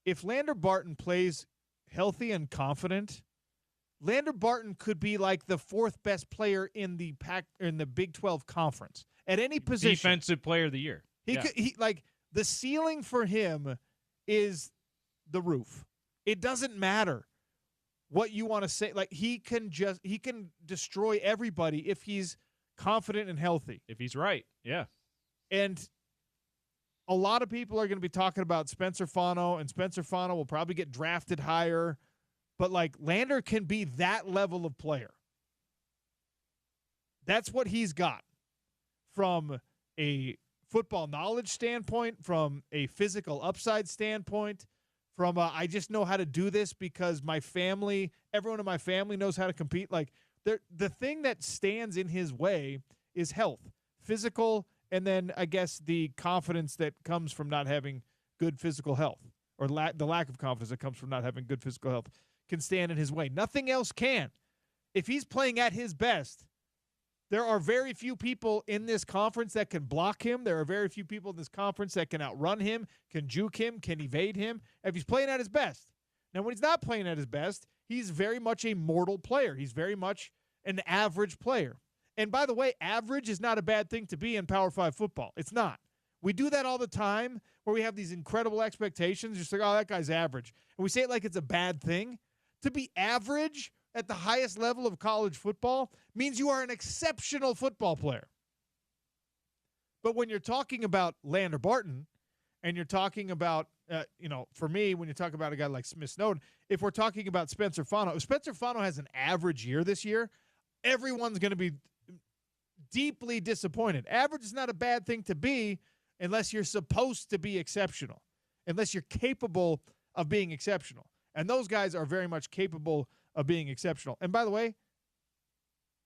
If Lander Barton plays healthy and confident, Lander Barton could be like the 4th best player in the Big 12 conference at any position. Defensive player of the year. The ceiling for him is the roof. It doesn't matter what you want to say. He can destroy everybody if he's confident and healthy. If he's right. Yeah. And a lot of people are going to be talking about Spencer Fano, and Spencer Fano will probably get drafted higher. But, Lander can be that level of player. That's what he's got from a football knowledge standpoint, from a physical upside standpoint, from I just know how to do this because everyone in my family knows how to compete. Like the thing that stands in his way is health, physical, and then I guess the confidence that comes from not having good physical health, or the lack of confidence that comes from not having good physical health, can stand in his way. Nothing else can. If he's playing at his best, there are very few people in this conference that can block him. There are very few people in this conference that can outrun him, can juke him, can evade him, if he's playing at his best. Now, when he's not playing at his best, he's very much a mortal player. He's very much an average player. And by the way, average is not a bad thing to be in Power 5 football. It's not. We do that all the time where we have these incredible expectations, just like, oh, that guy's average. And we say it like it's a bad thing. To be average at the highest level of college football means you are an exceptional football player. But when you're talking about Lander Barton, and you're talking about, for me, when you talk about a guy like Smith Snowden, if we're talking about Spencer Fano, if Spencer Fano has an average year this year, everyone's going to be deeply disappointed. Average is not a bad thing to be unless you're supposed to be exceptional, unless you're capable of being exceptional. And those guys are very much capable of being exceptional. And by the way,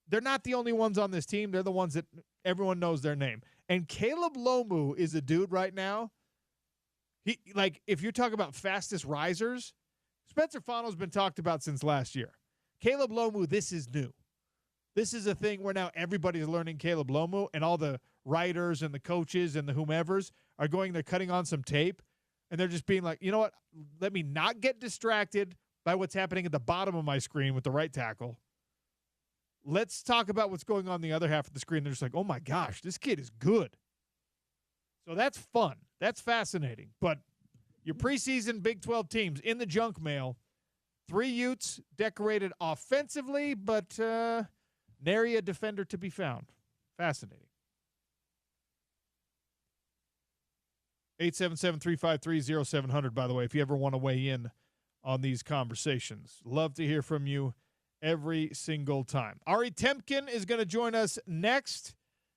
they're not the only ones on this team. They're the ones that everyone knows their name. And Caleb Lomu is a dude right now. If you're talking about fastest risers, Spencer Fano's been talked about since last year. Caleb Lomu, this is new. This is a thing where now everybody's learning Caleb Lomu, and all the writers and the coaches and the whomevers are they're cutting on some tape, and they're just being like, you know what, let me not get distracted by what's happening at the bottom of my screen with the right tackle. Let's talk about what's going on the other half of the screen. They're just like, oh my gosh, this kid is good. So that's fun. That's fascinating. But your preseason Big 12 teams in the junk mail, 3 Utes decorated offensively, but nary a defender to be found. Fascinating. 877-353-0700, by the way, if you ever want to weigh in on these conversations. Love to hear from you every single time. Ari Temkin is going to join us next.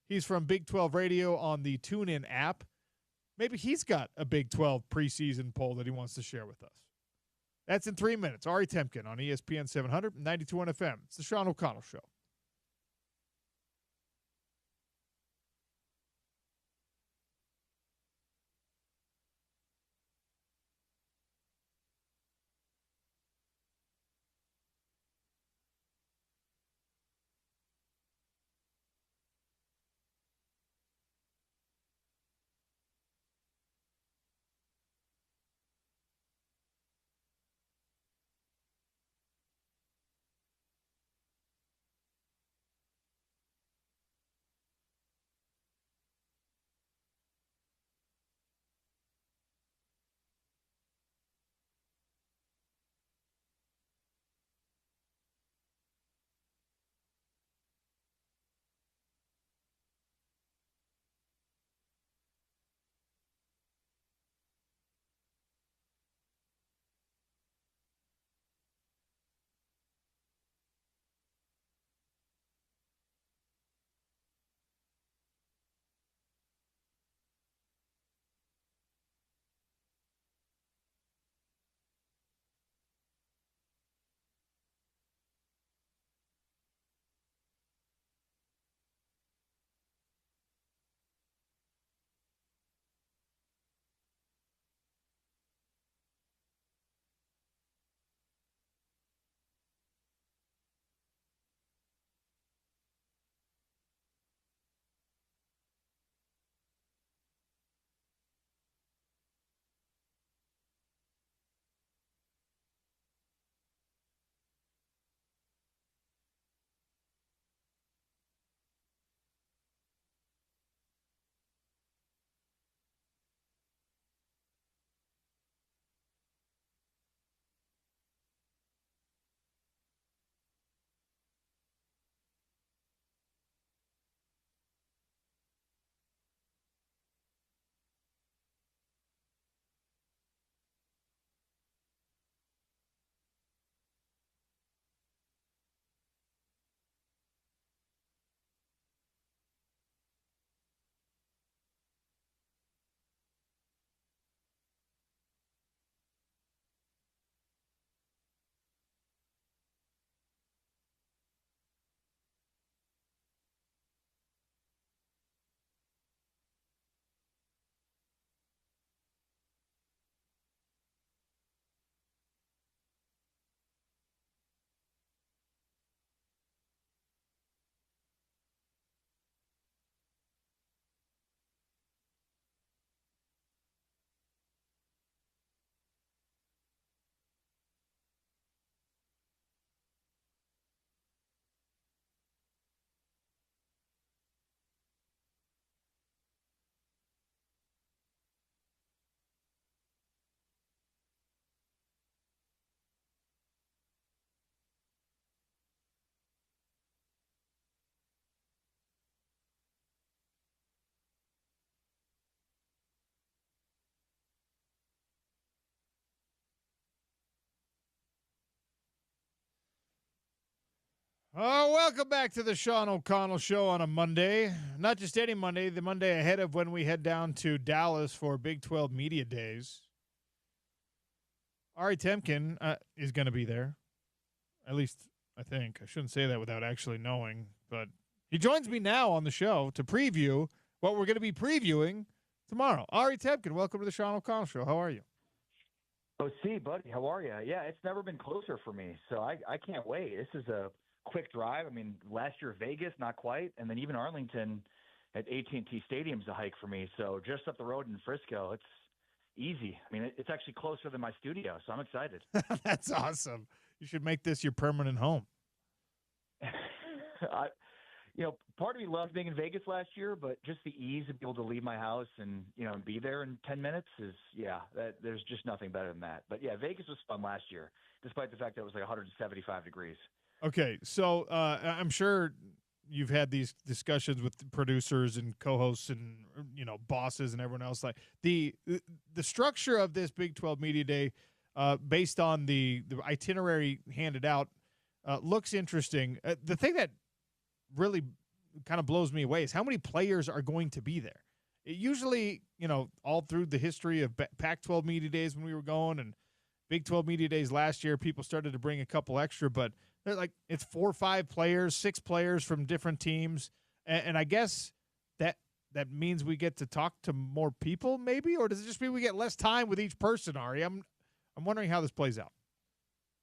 He's from Big 12 Radio on the TuneIn app. Maybe he's got a Big 12 preseason poll that he wants to share with us. That's in 3 minutes. Ari Temkin on ESPN 700, 92.1 FM. It's the Sean O'Connell Show. Oh, welcome back to the Sean O'Connell Show on a Monday. Not just any Monday, the Monday ahead of when we head down to Dallas for Big 12 Media Days. Ari Temkin is going to be there. At least, I think. I shouldn't say that without actually knowing. But he joins me now on the show to preview what we're going to be previewing tomorrow. Ari Temkin, welcome to the Sean O'Connell Show. How are you? Oh, see, buddy, how are you? Yeah, it's never been closer for me, so I can't wait. This is a quick drive. I mean, last year Vegas, not quite, and then even Arlington at AT&T Stadium's a hike for me. So just up the road in Frisco, it's easy. I mean, it's actually closer than my studio, so I'm excited. That's awesome. You should make this your permanent home. Part of me loved being in Vegas last year, but just the ease of being able to leave my house and be there in 10 minutes is, there's just nothing better than that. But yeah, Vegas was fun last year, despite the fact that it was like 175 degrees. Okay, so I'm sure you've had these discussions with producers and co-hosts and bosses and everyone else. Like the structure of this Big 12 Media Day, based on the itinerary handed out, looks interesting. The thing that really kind of blows me away is how many players are going to be there. It usually, all through the history of Pac-12 Media Days when we were going and Big 12 Media Days last year, people started to bring a couple extra, but they're like it's 4 or 5 players, 6 players from different teams, and I guess that means we get to talk to more people, maybe, or does it just mean we get less time with each person? Ari, I'm wondering how this plays out.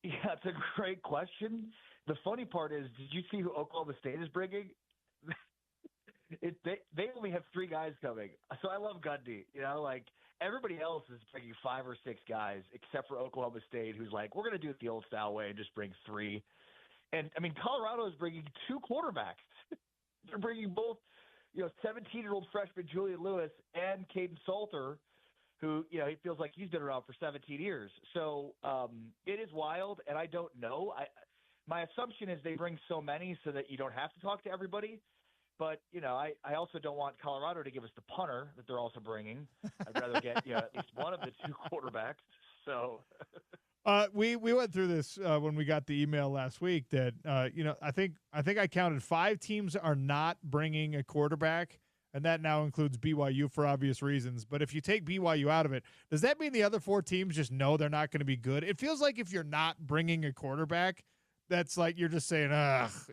Yeah, it's a great question. The funny part is, did you see who Oklahoma State is bringing? They only have 3 guys coming. So I love Gundy. Everybody else is bringing 5 or 6 guys, except for Oklahoma State, who's like, we're going to do it the old style way and just bring 3. And, I mean, Colorado is bringing 2 quarterbacks. They're bringing both, 17-year-old freshman Julian Lewis and Caden Salter, who, he feels like he's been around for 17 years. So it is wild, and I don't know. My assumption is they bring so many so that you don't have to talk to everybody. But, I also don't want Colorado to give us the punter that they're also bringing. I'd rather get at least one of the 2 quarterbacks. So we went through this when we got the email last week that, I think I counted 5 teams are not bringing a quarterback, and that now includes BYU for obvious reasons. But if you take BYU out of it, does that mean the other 4 teams just know they're not going to be good? It feels like if you're not bringing a quarterback, that's like you're just saying,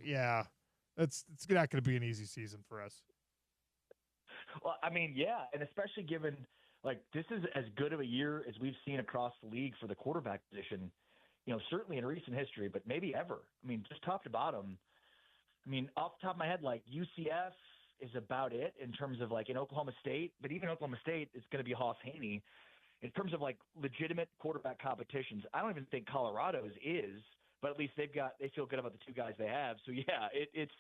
yeah. It's not going to be an easy season for us. Well, I mean, yeah, and especially given this is as good of a year as we've seen across the league for the quarterback position, certainly in recent history, but maybe ever. I mean, just top to bottom. I mean, off the top of my head, UCF is about it in terms of in Oklahoma State, but even Oklahoma State is going to be Hoss Haney. In terms of legitimate quarterback competitions, I don't even think Colorado's is. But at least they feel good about the 2 guys they have. So yeah, it's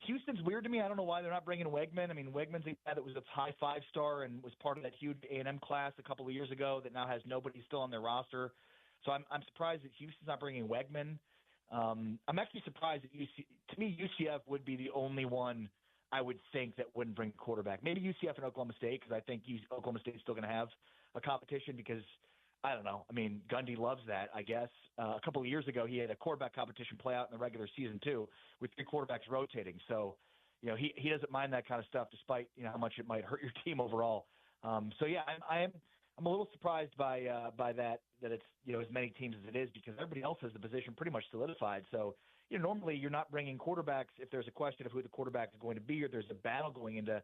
Houston's weird to me. I don't know why they're not bringing Wegman. I mean, Wegman's a guy that was a high 5-star and was part of that huge A&M class a couple of years ago that now has nobody still on their roster. So I'm surprised that Houston's not bringing Wegman. I'm actually surprised that to me, UCF would be the only one I would think that wouldn't bring a quarterback. Maybe UCF and Oklahoma State, because I think Oklahoma State's still going to have a competition because I don't know. I mean, Gundy loves that, I guess. A couple of years ago, he had a quarterback competition play out in the regular season, too, with 3 quarterbacks rotating. So, he doesn't mind that kind of stuff, despite, how much it might hurt your team overall. So, yeah, I'm a little surprised by that it's, as many teams as it is, because everybody else has the position pretty much solidified. So, normally you're not bringing quarterbacks if there's a question of who the quarterback is going to be or there's a battle going into,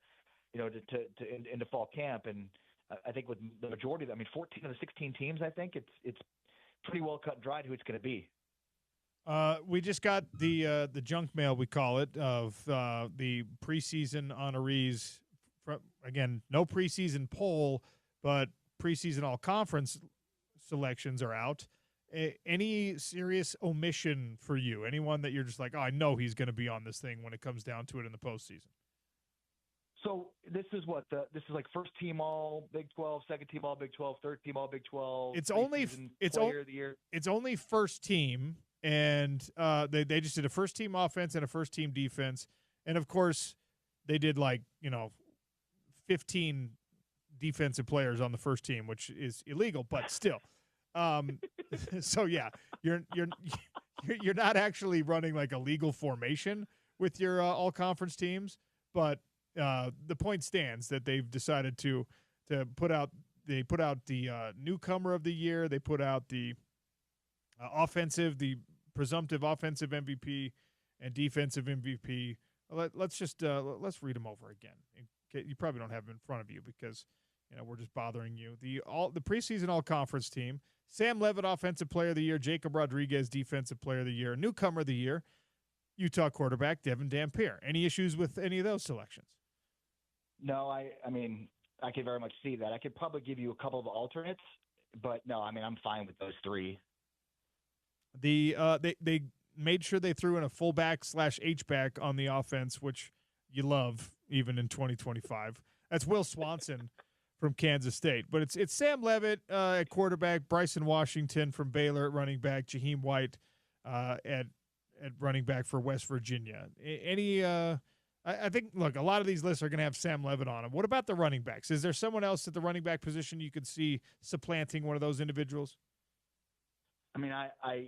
into fall camp. And I think with the majority of them, 14 of the 16 teams, I think it's pretty well cut and dried who it's going to be. We just got the junk mail, we call it, of the preseason honorees. Again, no preseason poll, but preseason all-conference selections are out. Any serious omission for you? Anyone that you're just like, oh, I know he's going to be on this thing when it comes down to it in the postseason? So this is first team all Big 12, second team all Big 12, third team all Big 12. It's only first team, and they just did a first team offense and a first team defense, and of course they did 15 defensive players on the first team, which is illegal, but still. So yeah, you're not actually running like a legal formation with your all-conference teams, but the point stands that they've decided to put out. They put out the newcomer of the year. They put out the presumptive offensive MVP and defensive MVP. Let's read them over again. You probably don't have them in front of you because we're just bothering you. The preseason all-conference team: Sam Levitt, offensive player of the year; Jacob Rodriguez, defensive player of the year; newcomer of the year, Utah quarterback Devin Dampier. Any issues with any of those selections? No, I mean, I could very much see that. I could probably give you a couple of alternates, but no, I mean, I'm fine with those three. They made sure they threw in a fullback / H-back on the offense, which you love even in 2025. That's Will Swanson from Kansas State. But it's Sam Levitt at quarterback, Bryson Washington from Baylor at running back, Jaheim White at running back for West Virginia. I think, look, a lot of these lists are going to have Sam Levitt on them. What about the running backs? Is there someone else at the running back position you could see supplanting one of those individuals? I mean, I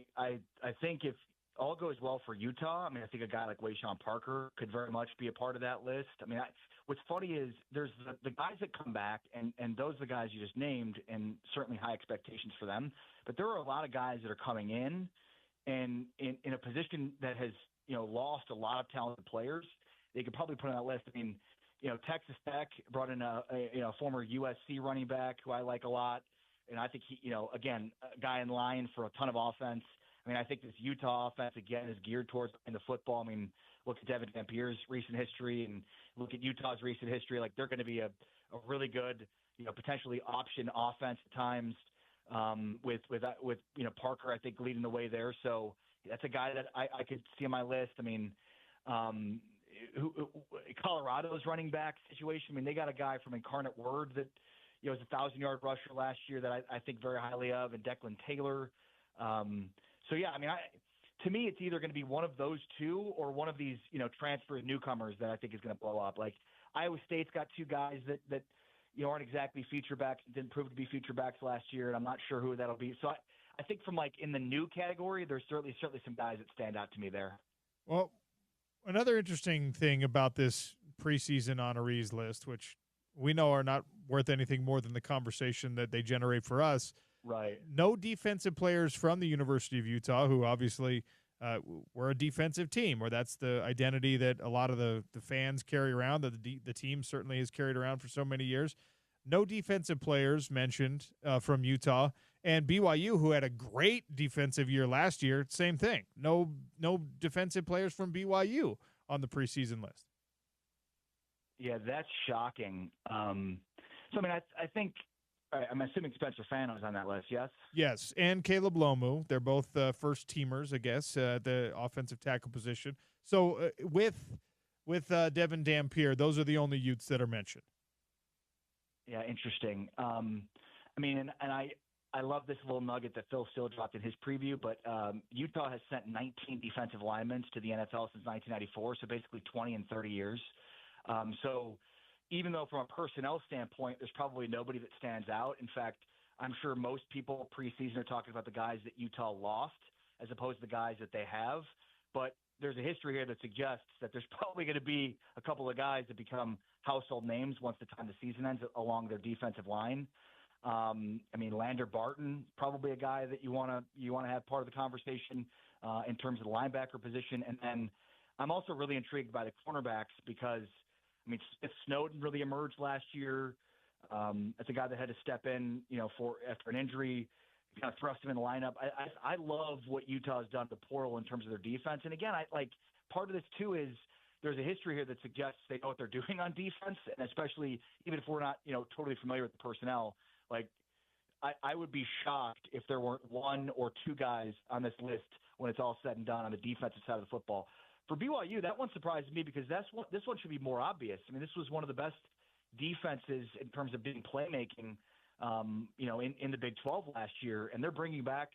think if all goes well for Utah, I mean, I think a guy like Wayshawn Parker could very much be a part of that list. I mean, what's funny is there's the guys that come back, and those are the guys you just named, and certainly high expectations for them. But there are a lot of guys that are coming in, and in a position that has lost a lot of talented players. They could probably put on that list. I mean, Texas Tech brought in a former USC running back who I like a lot, and I think he, again, a guy in line for a ton of offense. I mean, I think this Utah offense again is geared towards the football. I mean, look at Devin Dampier's recent history and look at Utah's recent history. Like, they're going to be a really good, potentially option offense at times. With Parker, I think, leading the way there. So that's a guy that I could see on my list. I mean, Colorado's running back situation. I mean, they got a guy from Incarnate Word that was a 1,000-yard rusher last year that I think very highly of, and Declan Taylor. So yeah, I mean, to me, it's either going to be one of those two or one of these transfer newcomers that I think is going to blow up. Like Iowa State's got two guys that aren't exactly feature backs, didn't prove to be feature backs last year, and I'm not sure who that'll be. So I think from in the new category, there's certainly some guys that stand out to me there. Well, another interesting thing about this preseason honorees list, which we know are not worth anything more than the conversation that they generate for us. Right. No defensive players from the University of Utah, who obviously were a defensive team, or that's the identity that a lot of the fans carry around, that the team certainly has carried around for so many years. No defensive players mentioned from Utah. And BYU, who had a great defensive year last year, same thing. No defensive players from BYU on the preseason list. Yeah, that's shocking. So, I mean, I think I'm assuming Spencer Fano's on that list, yes? Yes, and Caleb Lomu. They're both first-teamers, I guess, the offensive tackle position. So with Devin Dampier, those are the only Utes that are mentioned. Yeah, interesting. I mean, and I love this little nugget that Phil Steele dropped in his preview, but Utah has sent 19 defensive linemen to the NFL since 1994, so basically 20 in 30 years. So even though from a personnel standpoint, there's probably nobody that stands out. In fact, I'm sure most people preseason are talking about the guys that Utah lost as opposed to the guys that they have. But there's a history here that suggests that there's probably going to be a couple of guys that become household names once the time the season ends along their defensive line. I mean, Lander Barton, probably a guy that you want to have part of the conversation in terms of the linebacker position. And then I'm also really intrigued by the cornerbacks because, I mean, if Snowden really emerged last year, that's a guy that had to step in, after an injury, kind of thrust him in the lineup. I love what Utah has done to the portal in terms of their defense. And again, part of this too is there's a history here that suggests they know what they're doing on defense, and especially even if we're not, totally familiar with the personnel. I would be shocked if there weren't one or two guys on this list when it's all said and done on the defensive side of the football. For BYU, that one surprised me because this one should be more obvious. I mean, this was one of the best defenses in terms of being playmaking, in the Big 12 last year, and they're bringing back,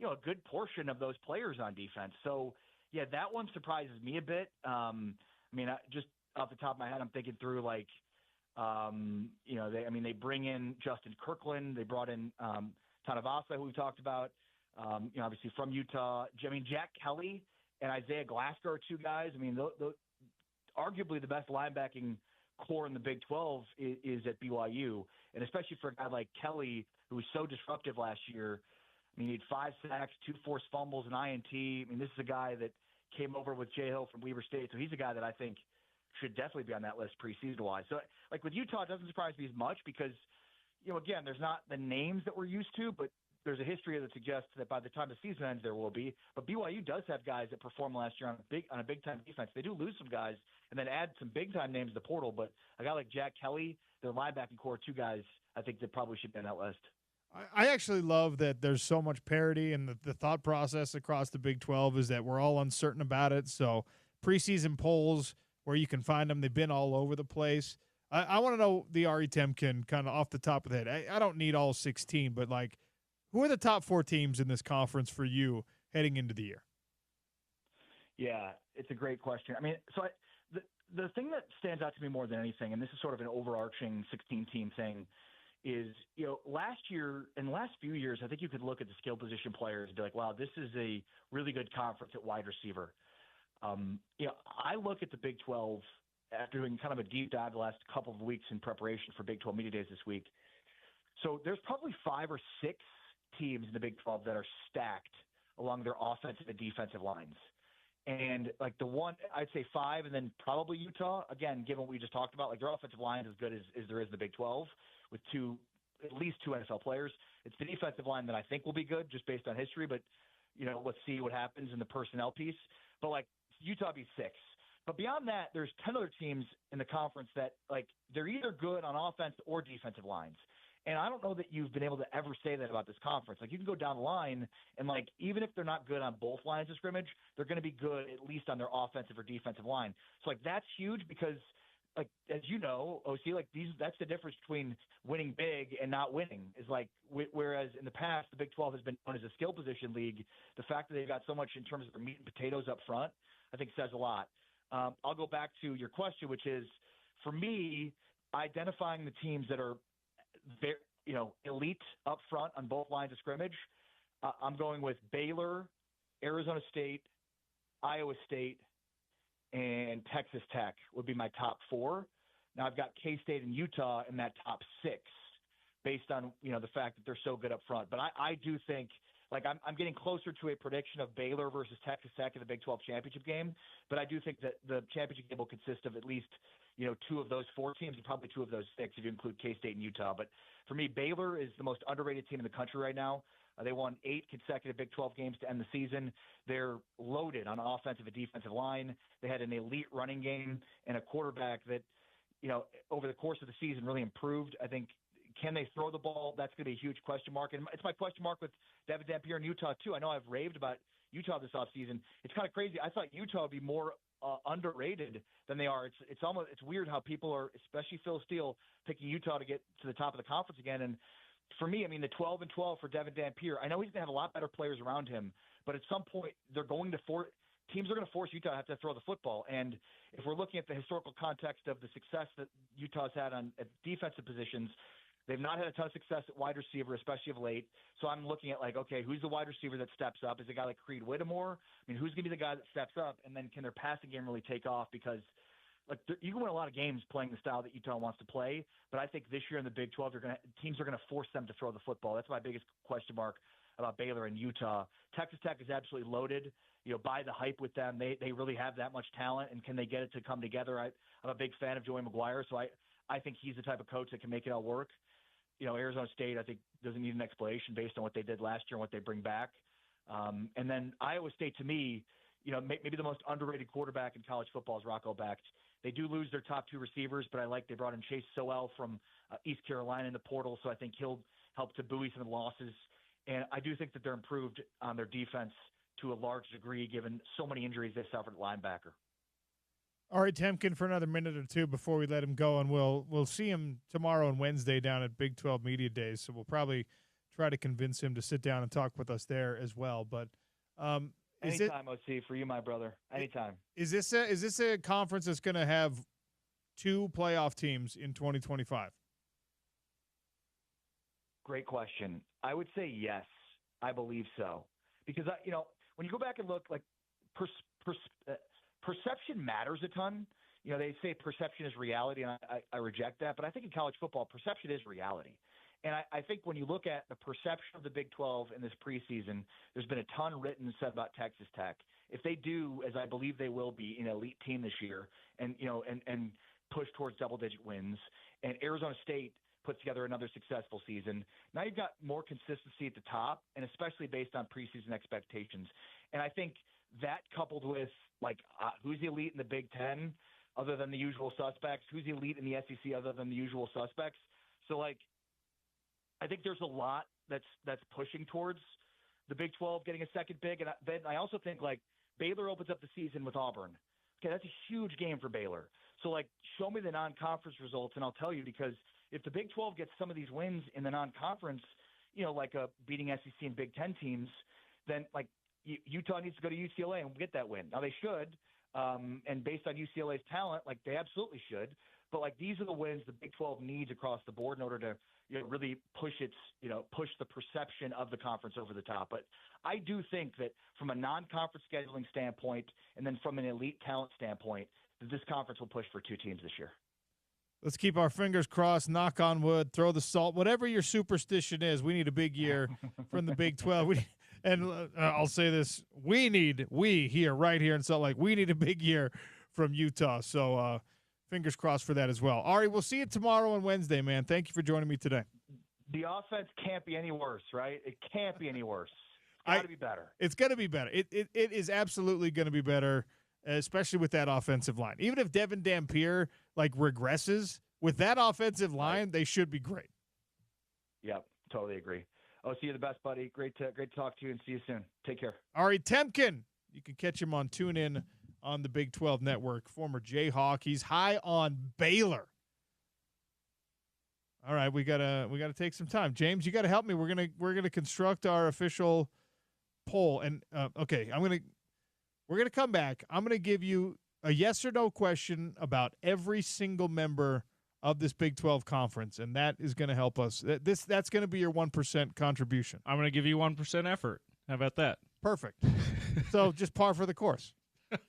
a good portion of those players on defense. So, yeah, that one surprises me a bit. Just off the top of my head, I'm thinking through they bring in Justin Kirkland. They brought in Tanavasa, who we talked about. Obviously from Utah. I mean, Jack Kelly and Isaiah Glasgow are two guys. I mean, arguably the best linebacking core in the Big 12 is at BYU, and especially for a guy like Kelly, who was so disruptive last year. I mean, he had 5 sacks, 2 forced fumbles, an INT. I mean, this is a guy that came over with Jay Hill from Weber State, so he's a guy that I think should definitely be on that list preseason-wise. So, like with Utah, it doesn't surprise me as much because, again, there's not the names that we're used to, but there's a history that suggests that by the time the season ends, there will be. But BYU does have guys that performed last year on a big-time defense. They do lose some guys and then add some big-time names to the portal, but a guy like Jack Kelly, their linebacking core, 2 guys I think that probably should be on that list. I actually love that there's so much parity, and the thought process across the Big 12 is that we're all uncertain about it. So preseason polls where you can find them, they've been all over the place. I want to know the Ari Temkin kind of off the top of the head. I don't need all 16, but like, who are the top 4 teams in this conference for you heading into the year? Yeah, it's a great question. I mean, so the thing that stands out to me more than anything, and this is sort of an overarching 16-team thing, is, last year, in the last few years, I think you could look at the skill position players and be like, wow, this is a really good conference at wide receiver. I look at the Big 12 after doing kind of a deep dive the last couple of weeks in preparation for Big 12 Media Days this week. So there's probably 5 or 6 teams in the Big 12 that are stacked along their offensive and defensive lines. And like the one, I'd say 5, and then probably Utah. Again, given what we just talked about, like their offensive line is as good as there is in the Big 12 with at least 2 NFL players. It's the defensive line that I think will be good just based on history, but let's see what happens in the personnel piece. But like Utah be 6. But beyond that, there's 10 other teams in the conference that like they're either good on offense or defensive lines. And I don't know that you've been able to ever say that about this conference. Like you can go down the line and like, even if they're not good on both lines of scrimmage, they're going to be good at least on their offensive or defensive line. So like, that's huge because like, as you know, OC, like that's the difference between winning big and not winning is like, whereas in the past, the Big 12 has been known as a skill position league. The fact that they've got so much in terms of their meat and potatoes up front, I think says a lot. I'll go back to your question, which is for me, identifying the teams that are very, elite up front on both lines of scrimmage. I'm going with Baylor, Arizona State, Iowa State, and Texas Tech would be my top 4. Now I've got K-State and Utah in that top 6 based on, the fact that they're so good up front. But I do think, like, I'm getting closer to a prediction of Baylor versus Texas Tech in the Big 12 championship game. But I do think that the championship game will consist of at least, 2 of those 4 teams and probably 2 of those 6 if you include K-State and Utah. But for me, Baylor is the most underrated team in the country right now. They won 8 consecutive Big 12 games to end the season. They're loaded on offensive and defensive line. They had an elite running game and a quarterback that, over the course of the season really improved. I think, can they throw the ball? That's going to be a huge question mark. And it's my question mark with Devin Dampier in Utah, too. I know I've raved about Utah this offseason. It's kind of crazy. I thought Utah would be more underrated than they are. It's weird how people are, especially Phil Steele, picking Utah to get to the top of the conference again. And for me, I mean, the 12-12 for Devin Dampier, I know he's going to have a lot better players around him, but at some point teams are going to force Utah to have to throw the football. And if we're looking at the historical context of the success that Utah's had at defensive positions, they've not had a ton of success at wide receiver, especially of late. So I'm looking at like, okay, who's the wide receiver that steps up? Is it a guy like Creed Whittemore? I mean, who's going to be the guy that steps up? And then can their passing game really take off? Because like you can win a lot of games playing the style that Utah wants to play, but I think this year in the Big 12, teams are going to force them to throw the football. That's my biggest question mark about Baylor and Utah. Texas Tech is absolutely loaded. Buy the hype with them. They really have that much talent, and can they get it to come together? I'm a big fan of Joey McGuire, so I think he's the type of coach that can make it all work. Arizona State, I think, doesn't need an explanation based on what they did last year and what they bring back. And then Iowa State, to me, maybe the most underrated quarterback in college football is Rocco Becht. They do lose their top 2 receivers, but they brought in Chase Sowell from East Carolina in the portal, so I think he'll help to buoy some of the losses. And I do think that they're improved on their defense to a large degree, given so many injuries they suffered at linebacker. All right, Temkin, for another minute or 2 before we let him go, and we'll see him tomorrow and Wednesday down at Big 12 Media Days, so we'll probably try to convince him to sit down and talk with us there as well. But anytime, OC, for you, my brother. Anytime. Is this a conference that's going to have 2 playoff teams in 2025? Great question. I would say yes. I believe so. Because, when you go back and look, like, perception matters a ton. They say perception is reality, and I reject that. But I think in college football, perception is reality. And I think when you look at the perception of the Big 12 in this preseason, there's been a ton written and said about Texas Tech. If they do, as I believe they will be, an elite team this year, and push towards double-digit wins, and Arizona State puts together another successful season, now you've got more consistency at the top, and especially based on preseason expectations. And I think that coupled with, who's the elite in the Big Ten other than the usual suspects? Who's the elite in the SEC other than the usual suspects? So, I think there's a lot that's pushing towards the Big 12 getting a second big. And then I also think, Baylor opens up the season with Auburn. Okay, that's a huge game for Baylor. So, show me the non-conference results, and I'll tell you, because if the Big 12 gets some of these wins in the non-conference, beating SEC and Big Ten teams, then, Utah needs to go to UCLA and get that win. Now, they should, and based on UCLA's talent, they absolutely should. But, these are the wins the Big 12 needs across the board in order to really push push the perception of the conference over the top. But I do think that from a non-conference scheduling standpoint, and then from an elite talent standpoint, that this conference will push for 2 teams this year. Let's keep our fingers crossed, knock on wood, throw the salt, whatever your superstition is. We need a big year from the Big 12. I'll say this, we here, right here in Salt Lake, we need a big year from Utah. So fingers crossed for that as well. Ari, we'll see you tomorrow and Wednesday, man. Thank you for joining me today. The offense can't be any worse, right? It can't be any worse. It's got to be better. It's going to be better. It is absolutely going to be better, especially with that offensive line. Even if Devin Dampier regresses, with that offensive line, they should be great. Yep, totally agree. Oh, see you the best, buddy. Great to talk to you, and see you soon. Take care. Ari Temkin, you can catch him on TuneIn on the Big 12 Network. Former Jayhawk, he's high on Baylor. All right, we gotta take some time. James, you gotta help me. We're gonna construct our official poll, and okay, we're gonna come back. I'm gonna give you a yes or no question about every single member of this Big 12 conference, and that is going to help us. That's going to be your 1% contribution. I'm going to give you 1% effort. How about that? Perfect. So just par for the course. Okay.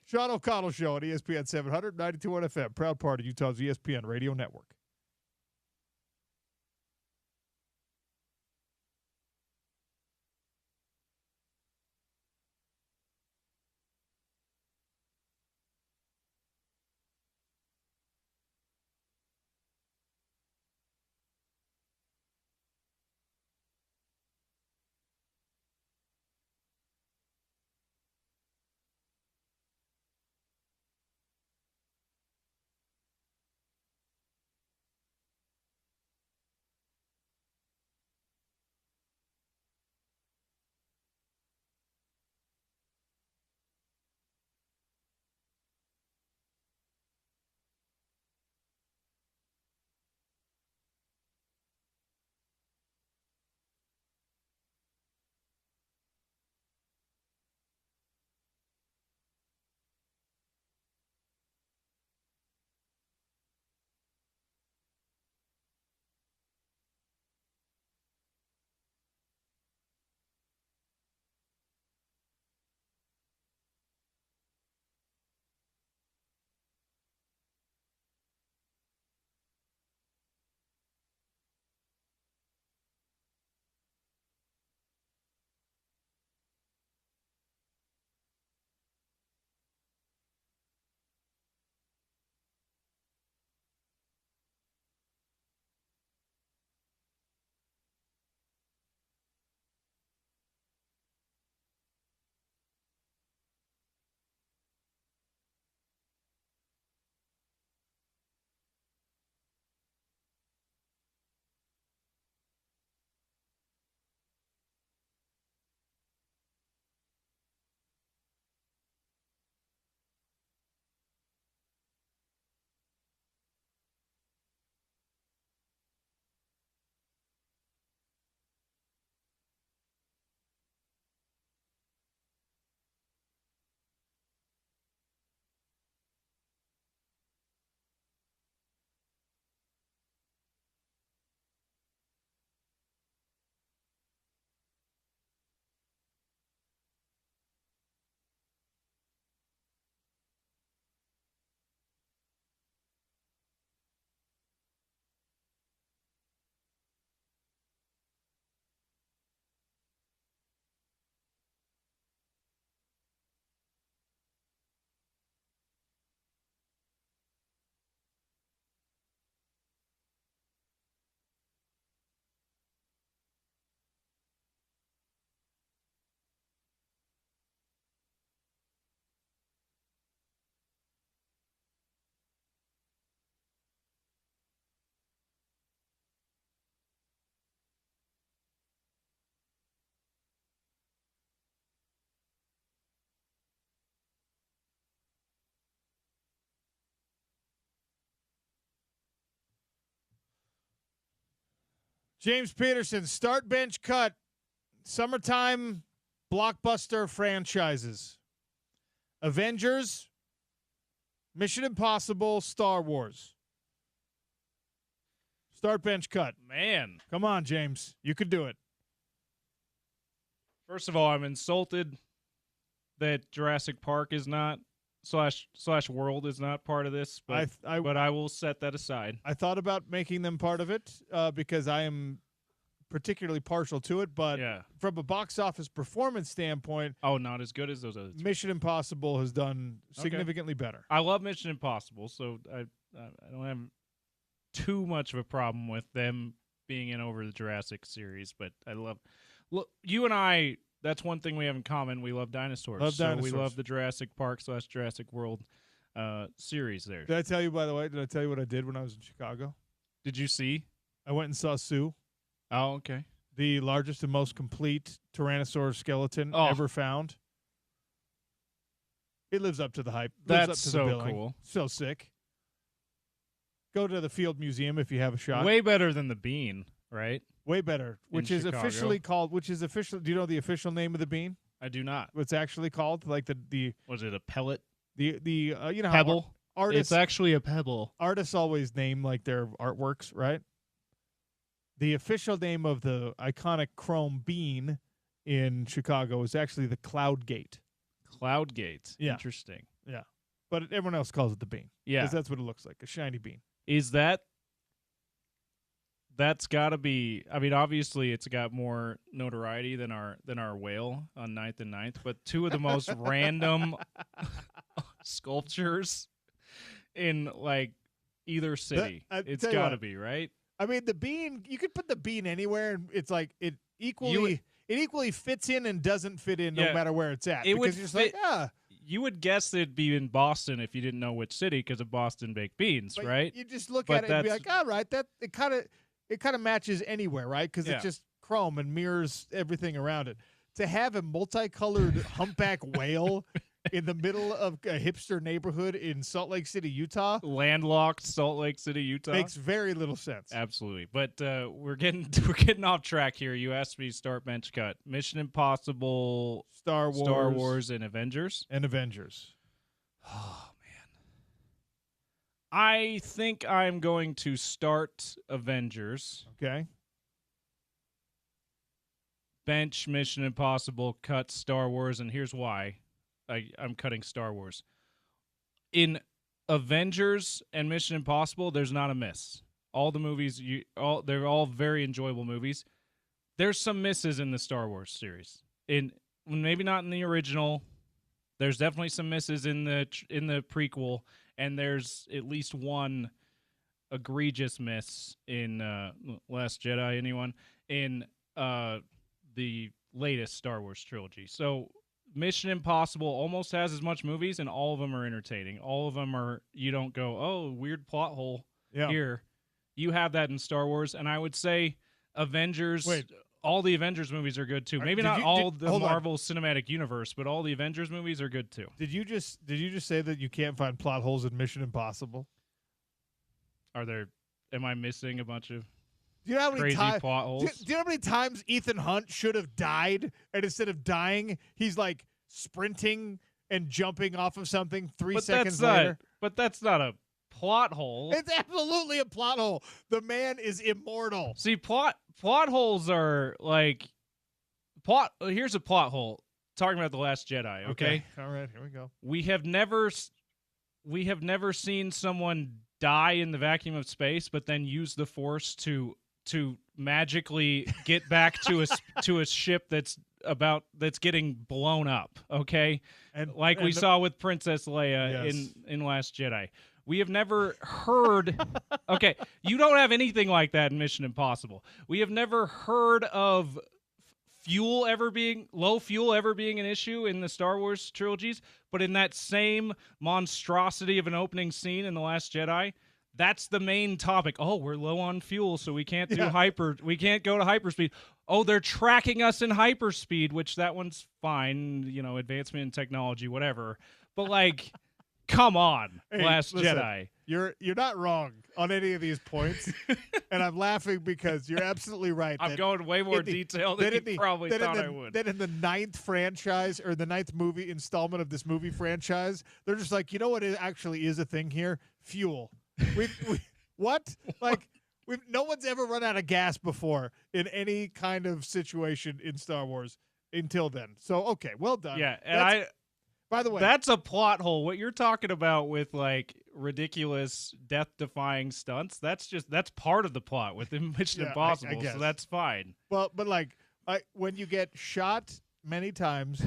Sean O'Connell Show on ESPN 700, 92.1 FM, proud part of Utah's ESPN radio network. James Peterson, start, bench, cut. Summertime blockbuster franchises. Avengers, Mission Impossible, Star Wars. Start, bench, cut. Man. Come on, James. You could do it. First of all, I'm insulted that Jurassic Park is not slash World is not part of this, but I will set that aside. I thought about making them part of it because I am particularly partial to it, but from a box office performance standpoint, not as good as those others. Mission Impossible has done significantly better. I love Mission Impossible, so I don't have too much of a problem with them being in over the Jurassic series, but I love. Look, you and I. That's one thing we have in common. We love dinosaurs. We love the Jurassic Park / Jurassic World series there. Did I tell you, by the way, what I did when I was in Chicago? Did you see? I went and saw Sue. Oh, okay. The largest and most complete Tyrannosaurus skeleton ever found. It lives up to the hype. That's so cool. So sick. Go to the Field Museum if you have a shot. Way better than the bean, right? Way better, which is officially called. Do you know the official name of the bean? I do not. What's actually called? Like the was it a pellet? You know, pebble. Artists, it's actually a pebble. Artists always name like their artworks, right? The official name of the iconic chrome bean in Chicago is actually the Cloud Gate. Cloud Gate. Yeah. Interesting. Yeah, but everyone else calls it the bean. Yeah, because that's what it looks like—a shiny bean. Is that? That's got to be. I mean, obviously, it's got more notoriety than our whale on 9th and 9th. But two of the most random sculptures in like either city. It's got to be, right. I mean, the bean. You could put the bean anywhere, and it's like it equally fits in and doesn't fit in no matter where it's at. It would fit. You would guess it'd be in Boston if you didn't know which city because of Boston baked beans, but right? You just look at it and be like, all right, that it kind of matches anywhere, right? Because it's just chrome and mirrors everything around it. To have a multicolored humpback whale in the middle of a hipster neighborhood in Salt Lake City, Utah, landlocked Salt Lake City, Utah, makes very little sense. Absolutely, but we're getting off track here. You asked me to start, bench, cut. Mission Impossible, Star Wars, and Avengers. Oh man, I think I'm going to start Avengers. Okay. Bench Mission Impossible, cut Star Wars, and here's why. I'm cutting Star Wars. In Avengers and Mission Impossible, there's not a miss. All the movies, they're all very enjoyable movies. There's some misses in the Star Wars series. Maybe not in the original. There's definitely some misses in the prequel, and there's at least one egregious miss in Last Jedi. Anyone in the latest Star Wars trilogy? So Mission Impossible almost has as much movies, and all of them are entertaining. All of them are, you don't go, oh, weird plot hole here. You have that in Star Wars, and I would say Avengers, all the Avengers movies are good too. Maybe not all the Marvel Cinematic Universe, but all the Avengers movies are good too. Did you just say that you can't find plot holes in Mission Impossible? Am I missing a bunch of do you know how many crazy plot holes? Do you know how many times Ethan Hunt should have died, and instead of dying, he's like sprinting and jumping off of something 3 seconds later? But that's not a plot hole. It's absolutely a plot hole. The man is immortal. See, plot holes are like here's a plot hole. Talking about The Last Jedi, okay? All right, here we go. We have never seen someone die in the vacuum of space, but then use the Force to magically get back to a ship that's getting blown up, okay? And we saw with Princess Leia in Last Jedi. We have never heard okay, you don't have anything like that in Mission Impossible. We have never heard of low fuel ever being an issue in the Star Wars trilogies, but in that same monstrosity of an opening scene in The Last Jedi, that's the main topic. Oh, we're low on fuel, so we can't we can't go to hyperspeed. Oh, they're tracking us in hyperspeed, which that one's fine, advancement in technology, whatever. But come on, Last Jedi. You're not wrong on any of these points, and I'm laughing because you're absolutely right. I'm going way more detail than you probably thought I would. Then in the 9th franchise or the 9th movie installment of this movie franchise, they're just like, you know what? It actually is a thing here. Fuel. What? Like, no one's ever run out of gas before in any kind of situation in Star Wars until then. So okay, well done. Yeah, and by the way, that's a plot hole. What you're talking about with like ridiculous death-defying stunts, that's part of the plot with Mission Impossible. So that's fine. Well, but like when you get shot many times,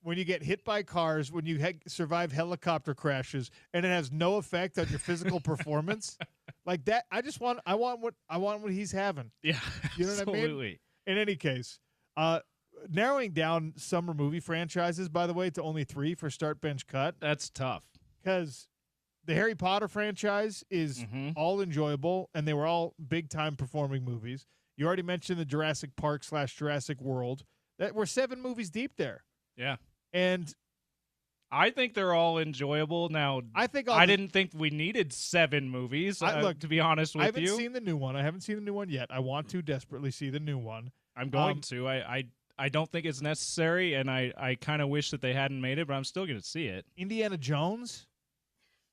when you get hit by cars, when you survive helicopter crashes, and it has no effect on your physical performance, like that, I want what he's having. Yeah, you know what I mean? In any case, narrowing down summer movie franchises, by the way, to only 3 for start, bench, cut. That's tough because the Harry Potter franchise is all enjoyable, and they were all big-time performing movies. You already mentioned the Jurassic Park / Jurassic World. That we're 7 movies deep there. Yeah. And I think they're all enjoyable. Now, I didn't think we needed 7 movies, look, to be honest with you. I haven't seen the new one. I haven't seen the new one yet. I want to desperately see the new one. I'm going to. I don't think it's necessary, and I kind of wish that they hadn't made it, but I'm still going to see it. Indiana Jones?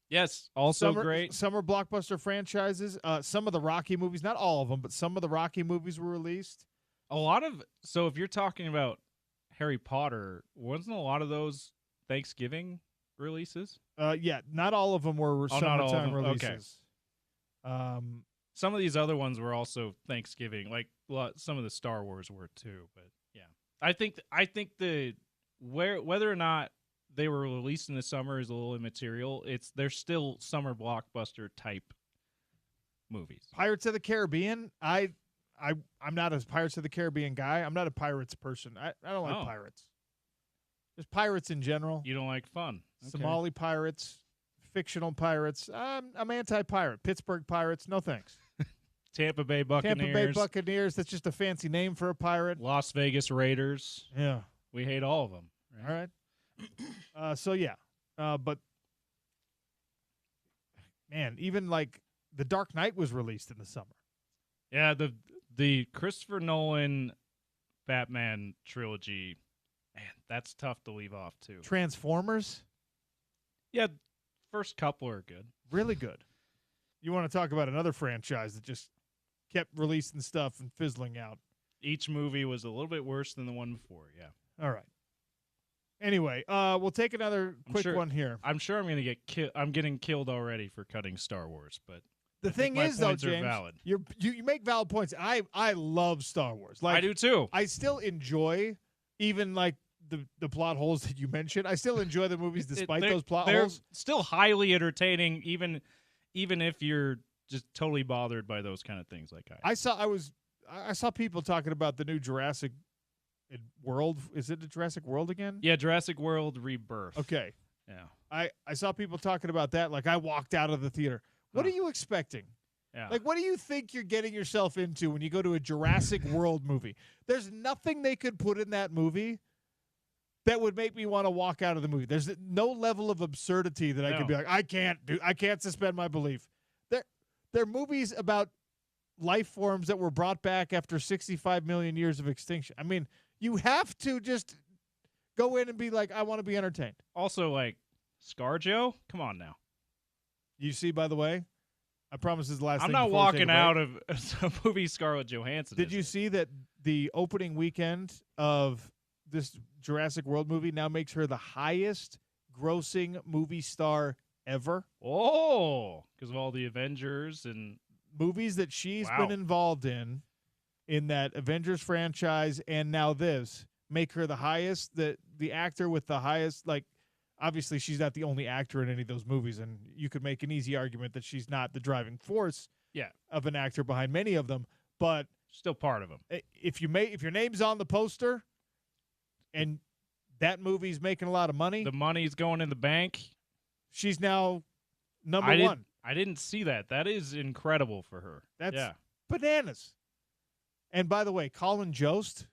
Yes, also great. Summer blockbuster franchises. Some of the Rocky movies, not all of them, but some of the Rocky movies were released. So if you're talking about Harry Potter, wasn't a lot of those Thanksgiving releases? Yeah, not all of them were summertime releases. Okay. Some of these other ones were also Thanksgiving, like some of the Star Wars were too, but yeah. I think whether or not they were released in the summer is a little immaterial. They're still summer blockbuster type movies. Pirates of the Caribbean. I'm not a Pirates of the Caribbean guy. I'm not a pirates person. I don't like pirates. Just pirates in general. You don't like fun. Okay. Somali pirates, fictional pirates. I'm anti-pirate. Pittsburgh Pirates. No thanks. Tampa Bay Buccaneers. That's just a fancy name for a pirate. Las Vegas Raiders. Yeah. We hate all of them. Right? All right. So, yeah. But, man, even like The Dark Knight was released in the summer. Yeah, the Christopher Nolan Batman trilogy, man, that's tough to leave off, too. Transformers? Yeah, first couple are good. Really good. You want to talk about another franchise that just kept releasing stuff and fizzling out. Each movie was a little bit worse than the one before, yeah. All right. Anyway, we'll take another quick one here. I'm sure I'm going to get killed. I'm getting killed already for cutting Star Wars, but the thing is, though, James, you make valid points. I love Star Wars. Like, I do too. I still enjoy even like the plot holes that you mentioned. I still enjoy the movies despite those plot holes. They're still highly entertaining, even if you're just totally bothered by those kind of things. Like I saw people talking about the new Jurassic World. Is it the Jurassic World again? Yeah, Jurassic World Rebirth. Okay. Yeah. I saw people talking about that. Like I walked out of the theater. What are you expecting? Yeah. Like, what do you think you're getting yourself into when you go to a Jurassic World movie? There's nothing they could put in that movie that would make me want to walk out of the movie. There's no level of absurdity that I could be like, I can't suspend my belief. They're movies about life forms that were brought back after 65 million years of extinction. I mean, you have to just go in and be like, I want to be entertained. Also, like, ScarJo? Come on now. You see, by the way, I promise this is the last thing. I'm not walking out of a movie Scarlett Johansson. Did you see that the opening weekend of this Jurassic World movie now makes her the highest grossing movie star ever? Oh, because of all the Avengers and movies that she's been involved in that Avengers franchise, and now this make her the highest, the actor with the highest, like, obviously she's not the only actor in any of those movies, and you could make an easy argument that she's not the driving force of an actor behind many of them, but still part of them. If your name's on the poster and that movie's making a lot of money, the money's going in the bank, she's now number one. I didn't see that. That is incredible for her. That's bananas. And by the way, Colin Jost,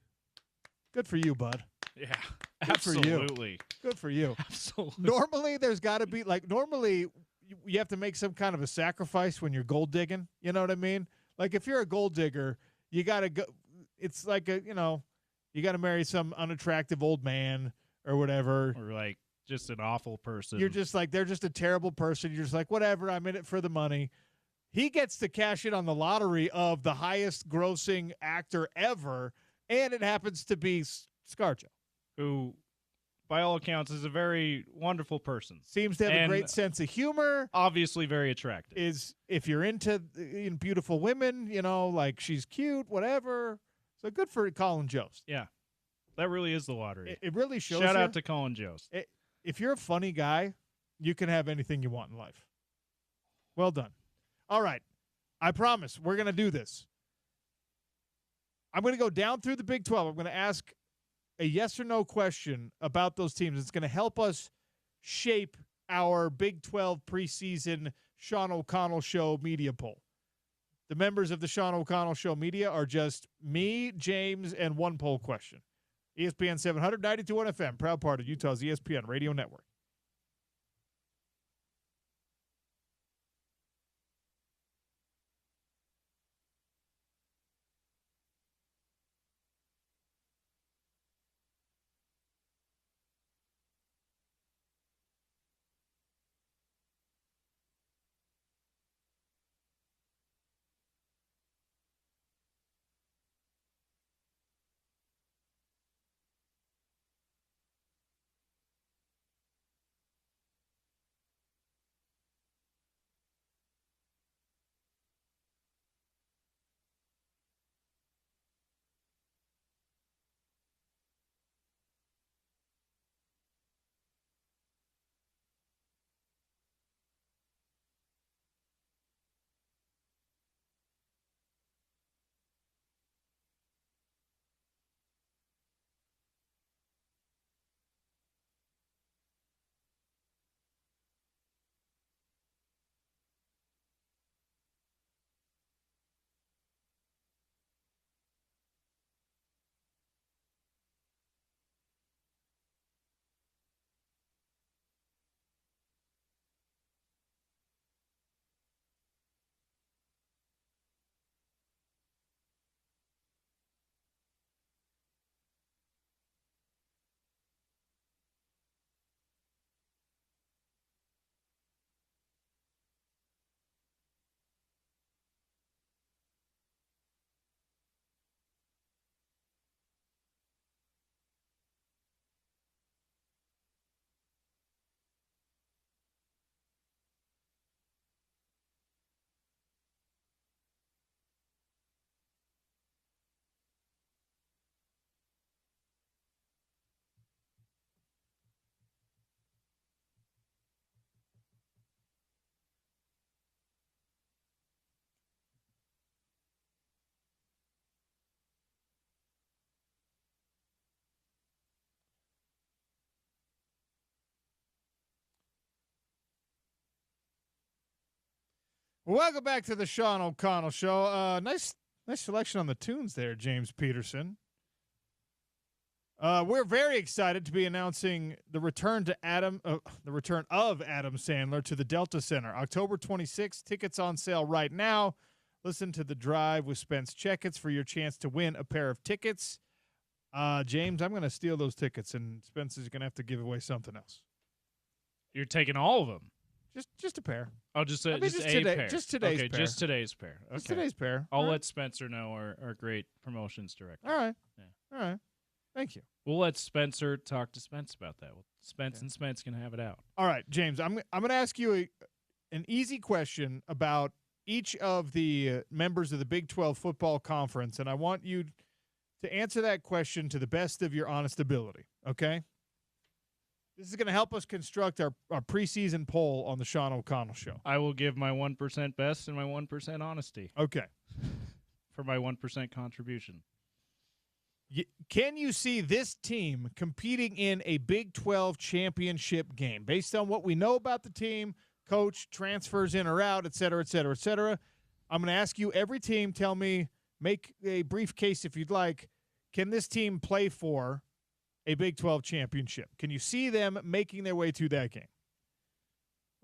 good for you, bud. Yeah, absolutely. Good for you. Good for you. Absolutely. Normally, there's got to be, like, normally you have to make some kind of a sacrifice when you're gold digging. You know what I mean? Like if you're a gold digger, you got to go. It's like you got to marry some unattractive old man or whatever. Or like just an awful person. You're just like, they're just a terrible person. You're just like, whatever, I'm in it for the money. He gets to cash in on the lottery of the highest grossing actor ever, and it happens to be ScarJo, who, by all accounts, is a very wonderful person. Seems to have a great sense of humor. Obviously very attractive. Is if you're into beautiful women, like she's cute, whatever. So good for Colin Jost. Yeah. That really is the lottery. It really shows. Shout out to Colin Jost. If you're a funny guy, you can have anything you want in life. Well done. All right. I promise we're going to do this. I'm going to go down through the Big 12. I'm going to ask a yes or no question about those teams. It's going to help us shape our Big 12 preseason Sean O'Connell Show media poll. The members of the Sean O'Connell Show media are just me, James, and one poll question. ESPN 700, 92.1 FM, proud part of Utah's ESPN radio network. Welcome back to the Sean O'Connell Show. Nice selection on the tunes there, James Peterson. We're very excited to be announcing the return of Adam Sandler to the Delta Center, October 26th. Tickets on sale right now. Listen to The Drive with Spence Checketts for your chance to win a pair of tickets. James, I'm going to steal those tickets, and Spence is going to have to give away something else. You're taking all of them. Just a pair. Oh, just a pair. Just today's okay, pair. just today's pair. Okay. Just today's pair. I'll let Spencer know, our great promotions director. All right. Yeah. All right. Thank you. We'll let Spencer talk to Spence about that. Spence and Spence can have it out. All right, James, I'm going to ask you an easy question about each of the members of the Big 12 football conference, and I want you to answer that question to the best of your honest ability, okay? This is going to help us construct our preseason poll on the Sean O'Connell Show. I will give my 1% best and my 1% honesty. Okay. For my 1% contribution. Can you see this team competing in a Big 12 championship game? Based on what we know about the team, coach, transfers in or out, et cetera, et cetera, et cetera. I'm going to ask you every team, tell me, make a brief case if you'd like. Can this team play for a Big 12 championship? Can you see them making their way to that game?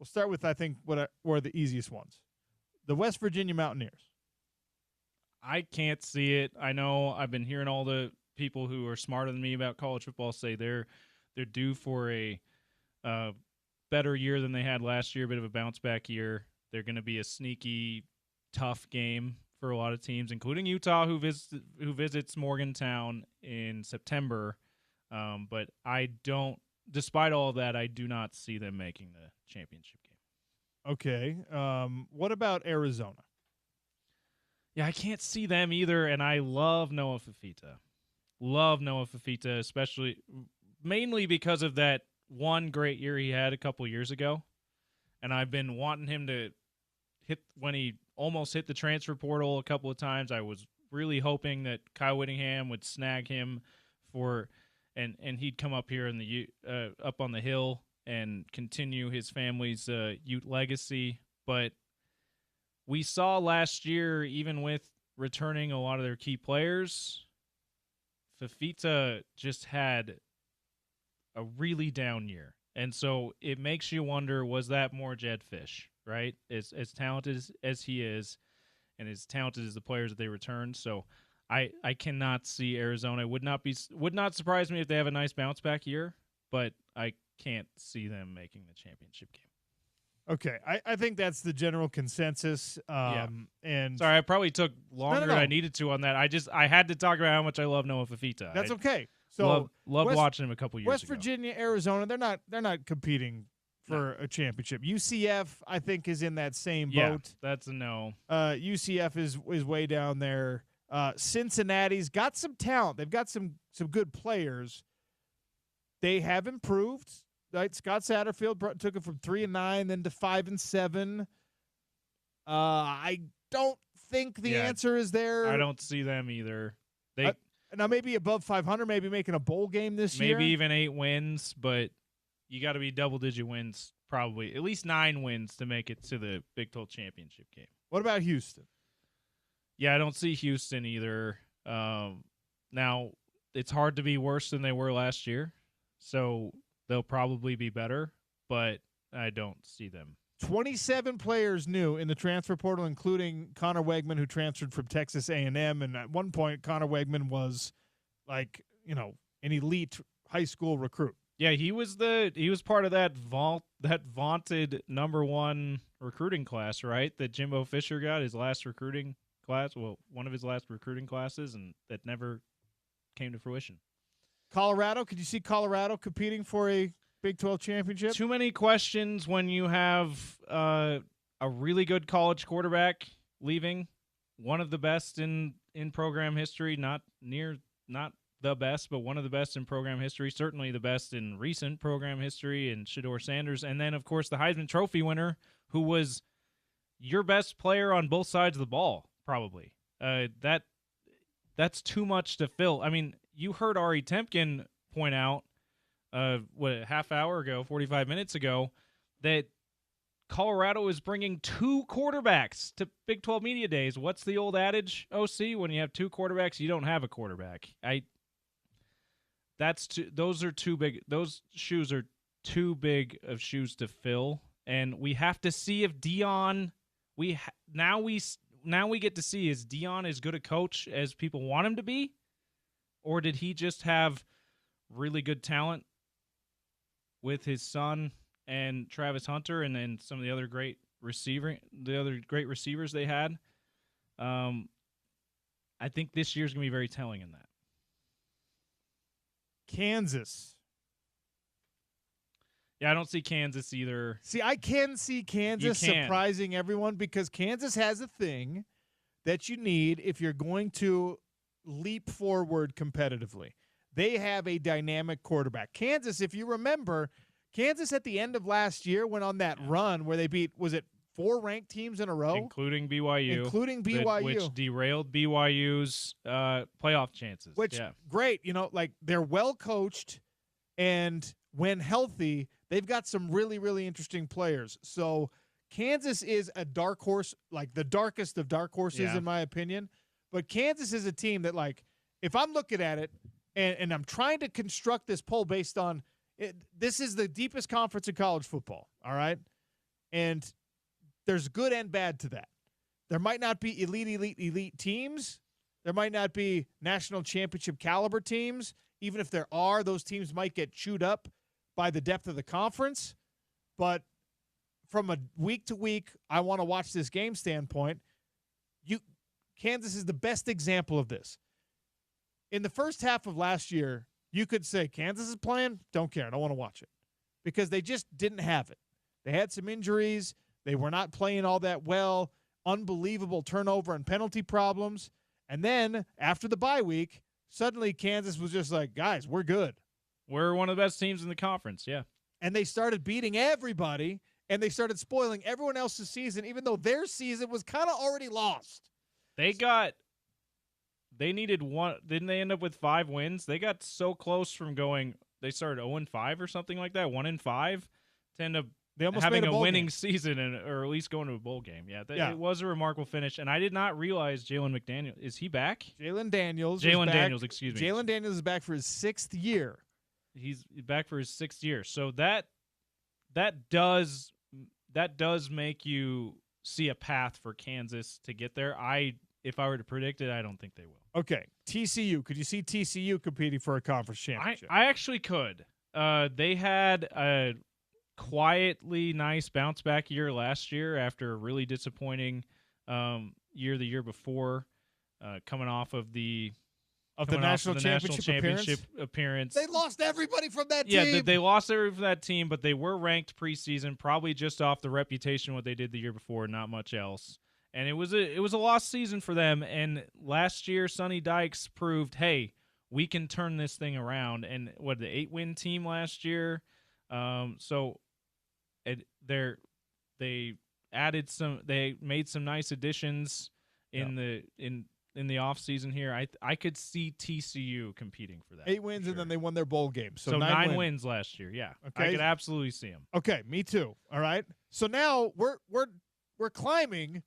We'll start with, I think, what are the easiest ones. The West Virginia Mountaineers. I can't see it. I know I've been hearing all the people who are smarter than me about college football say they're due for a better year than they had last year, a bit of a bounce back year. They're going to be a sneaky, tough game for a lot of teams, including Utah, who visits Morgantown in September. But despite all of that, I do not see them making the championship game. Okay. What about Arizona? Yeah, I can't see them either, and I love Noah Fifita. Especially mainly because of that one great year he had a couple years ago. And I've been wanting him to when he almost hit the transfer portal a couple of times. I was really hoping that Kyle Whittingham would snag him and he'd come up here in the up on the hill and continue his family's Ute legacy. But we saw last year, even with returning a lot of their key players, Fifita just had a really down year. And so it makes you wonder, was that more Jed Fish, right? As talented as he is and as talented as the players that they returned. So I cannot see Arizona. Would not surprise me if they have a nice bounce back year, but I can't see them making the championship game. Okay, I think that's the general consensus. And sorry, I probably took longer than I needed to on that. I had to talk about how much I love Noah Fifita. That's okay. So love watching him a couple years West ago. Virginia, Arizona, they're not competing for a championship. UCF, I think, is in that same boat. That's a no. UCF is way down there. Cincinnati's got some talent. They've got some good players. They have improved. Right, Scott Satterfield took it from 3-9, then to 5-7. I don't think the answer is there. I don't see them either. Now maybe above 500, maybe making a bowl game this year. Maybe even 8 wins, but you got to be double-digit wins, probably at least 9 wins to make it to the Big 12 championship game. What about Houston? Yeah, I don't see Houston either. Now it's hard to be worse than they were last year, so they'll probably be better, but I don't see them. 27 players new in the transfer portal, including Connor Wegman, who transferred from Texas A&M. And at one point, Connor Wegman was like, an elite high school recruit. Yeah, he was part of that vaunted number 1 recruiting class, right? That Jimbo Fisher got his last recruiting class. Well, one of his last recruiting classes, and that never came to fruition. Colorado, could you see Colorado competing for a Big 12 championship? Too many questions when you have a really good college quarterback leaving, one of the best in program history, not the best, but one of the best in program history, certainly the best in recent program history, and Shedeur Sanders. And then, of course, the Heisman Trophy winner, who was your best player on both sides of the ball, probably. That's too much to fill. I mean, you heard Ari Temkin point out, a half hour ago, 45 minutes ago, that Colorado is bringing 2 quarterbacks to Big 12 Media Days. What's the old adage, OC? When you have 2 quarterbacks, you don't have a quarterback. Those are too big. Those shoes are too big of shoes to fill, and we have to see if Deion. Now we get to see, is Deion as good a coach as people want him to be? Or did he just have really good talent with his son and Travis Hunter, and then some of the other great receivers they had? I think this year's going to be very telling in that. Kansas. Yeah, I don't see Kansas either. See, I can see Kansas surprising everyone, because Kansas has a thing that you need if you're going to leap forward competitively. They have a dynamic quarterback. Kansas, if you remember, Kansas at the end of last year went on that run where they beat, was it 4 ranked teams in a row? Including BYU. Which derailed BYU's playoff chances. Great. They're well coached, and when healthy, they've got some really, really interesting players. So Kansas is a dark horse, like the darkest of dark horses, in my opinion. But Kansas is a team that, if I'm looking at it and I'm trying to construct this poll based on it, this is the deepest conference in college football, all right? And there's good and bad to that. There might not be elite teams. There might not be national championship caliber teams. Even if there are, those teams might get chewed up by the depth of the conference. But from a week-to-week, I want to watch this game standpoint, Kansas is the best example of this. In the first half of last year, you could say, Kansas is playing? Don't care. I don't want to watch it. Because they just didn't have it. They had some injuries. They were not playing all that well. Unbelievable turnover and penalty problems. And then, after the bye week, suddenly Kansas was just like, guys, we're good. We're one of the best teams in the conference, yeah. And they started beating everybody, and they started spoiling everyone else's season, even though their season was kind of already lost. They needed one. Didn't they end up with 5 wins? They got so close from going, they started 0-5 or something like that, 1-5, to end up having a winning season or at least going to a bowl game. Yeah, it was a remarkable finish. And I did not realize Jalen McDaniel, is he back? Jalen Daniels, excuse me. Jalen Daniels is back for his 6th year. He's back for his 6th year. So that does make you see a path for Kansas to get there. If I were to predict it, I don't think they will. Okay, TCU. Could you see TCU competing for a conference championship? I actually could. They had a quietly nice bounce-back year last year after a really disappointing year the year before, coming off of the national championship appearance. They lost everybody from that team. Yeah, they lost everybody from that team, but they were ranked preseason, probably just off the reputation what they did the year before, not much else. And it was a lost season for them. And last year, Sonny Dykes proved, hey, we can turn this thing around. And the 8-win team last year. They made some nice additions in the off season here. I could see TCU competing for that. 8 wins, and then they won their bowl game. So 9 wins last year. Yeah, okay. I could absolutely see them. Okay, me too. All right. So now we're climbing.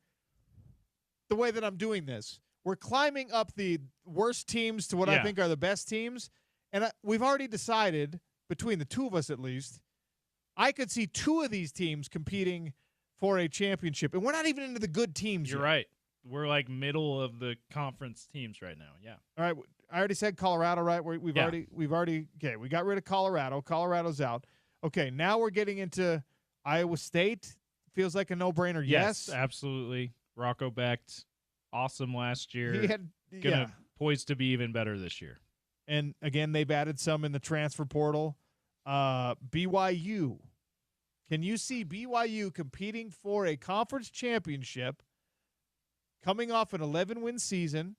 The way that I'm doing this, we're climbing up the worst teams to what I think are the best teams, and we've already decided, between the two of us at least, I could see 2 of these teams competing for a championship, and we're not even into the good teams yet. You're right. We're like middle of the conference teams right now. Yeah. All right. I already said Colorado, right? We've already okay. We got rid of Colorado. Colorado's out. Okay. Now we're getting into Iowa State. Feels like a no-brainer. Yes, absolutely. Rocco Becht, awesome last year. He had poised to be even better this year. And again, they've added some in the transfer portal. BYU. Can you see BYU competing for a conference championship, coming off an 11-win season?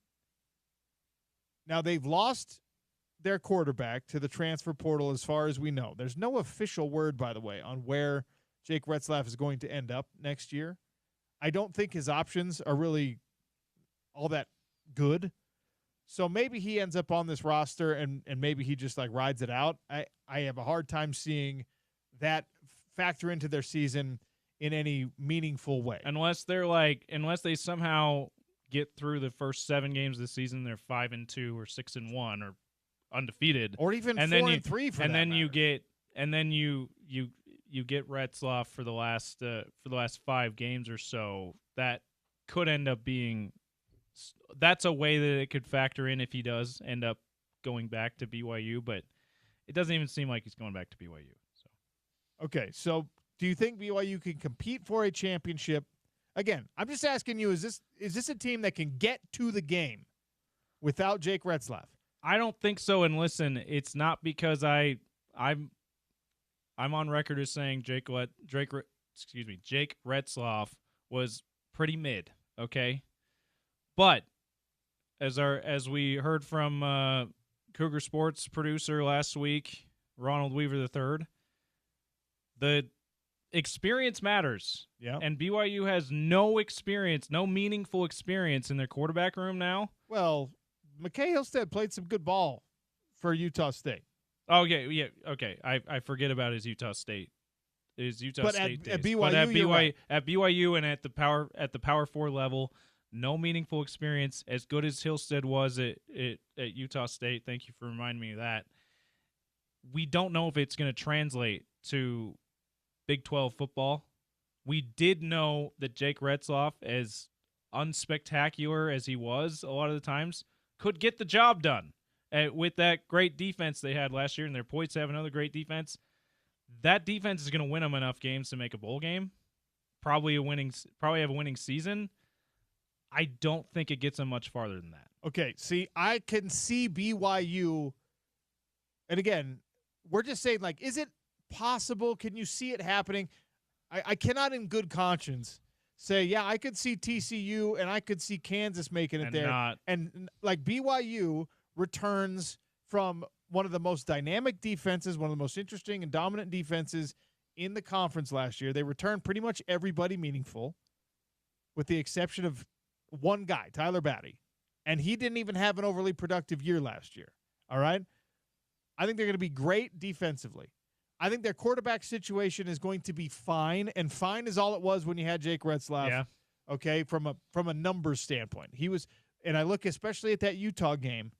Now, they've lost their quarterback to the transfer portal as far as we know. There's no official word, by the way, on where Jake Retzlaff is going to end up next year. I don't think his options are really all that good. So maybe he ends up on this roster and maybe he just like rides it out. I have a hard time seeing that factor into their season in any meaningful way. Unless they somehow get through the first 7 games of the season, they're 5-2 or 6-1 or undefeated, or even 4-3 for that matter. And then you get Retzlaff for the last 5 games or so. That could end up being. That's a way that it could factor in if he does end up going back to BYU, but it doesn't even seem like he's going back to BYU. So, okay, so do you think BYU can compete for a championship? Again, I'm just asking you: is this a team that can get to the game without Jake Retzlaff? I don't think so. And listen, it's not because I'm on record as saying Jake Retzlaff was pretty mid. Okay. But as we heard from Cougar Sports producer last week, Ronald Weaver III, the experience matters. Yeah. And BYU has no meaningful experience in their quarterback room now. Well, McKay Hillstead played some good ball for Utah State. Oh, yeah. Okay. I forget about his Utah State. State days. At BYU, but at BYU and at the Power 4 level, no meaningful experience. As good as Hillstead was at Utah State, thank you for reminding me of that. We don't know if it's going to translate to Big 12 football we did know that Jake Retzloff, as unspectacular as he was a lot of the times, could get the job done with that great defense they had last year, and they're poised to have another great defense. That defense is going to win them enough games to make a bowl game. Probably have a winning season. I don't think it gets them much farther than that. Okay, see, I can see BYU, and again, we're just saying, like, is it possible? Can you see it happening? I cannot in good conscience say, yeah, I could see TCU and I could see Kansas making it there. And like BYU returns from one of the most dynamic defenses, one of the most interesting and dominant defenses in the conference last year. They returned pretty much everybody meaningful, with the exception of one guy, Tyler Batty. And he didn't even have an overly productive year last year. All right? I think they're going to be great defensively. I think their quarterback situation is going to be fine, and fine is all it was when you had Jake Retzloff. Yeah. Okay, from a numbers standpoint. He was, and I look especially at that Utah game,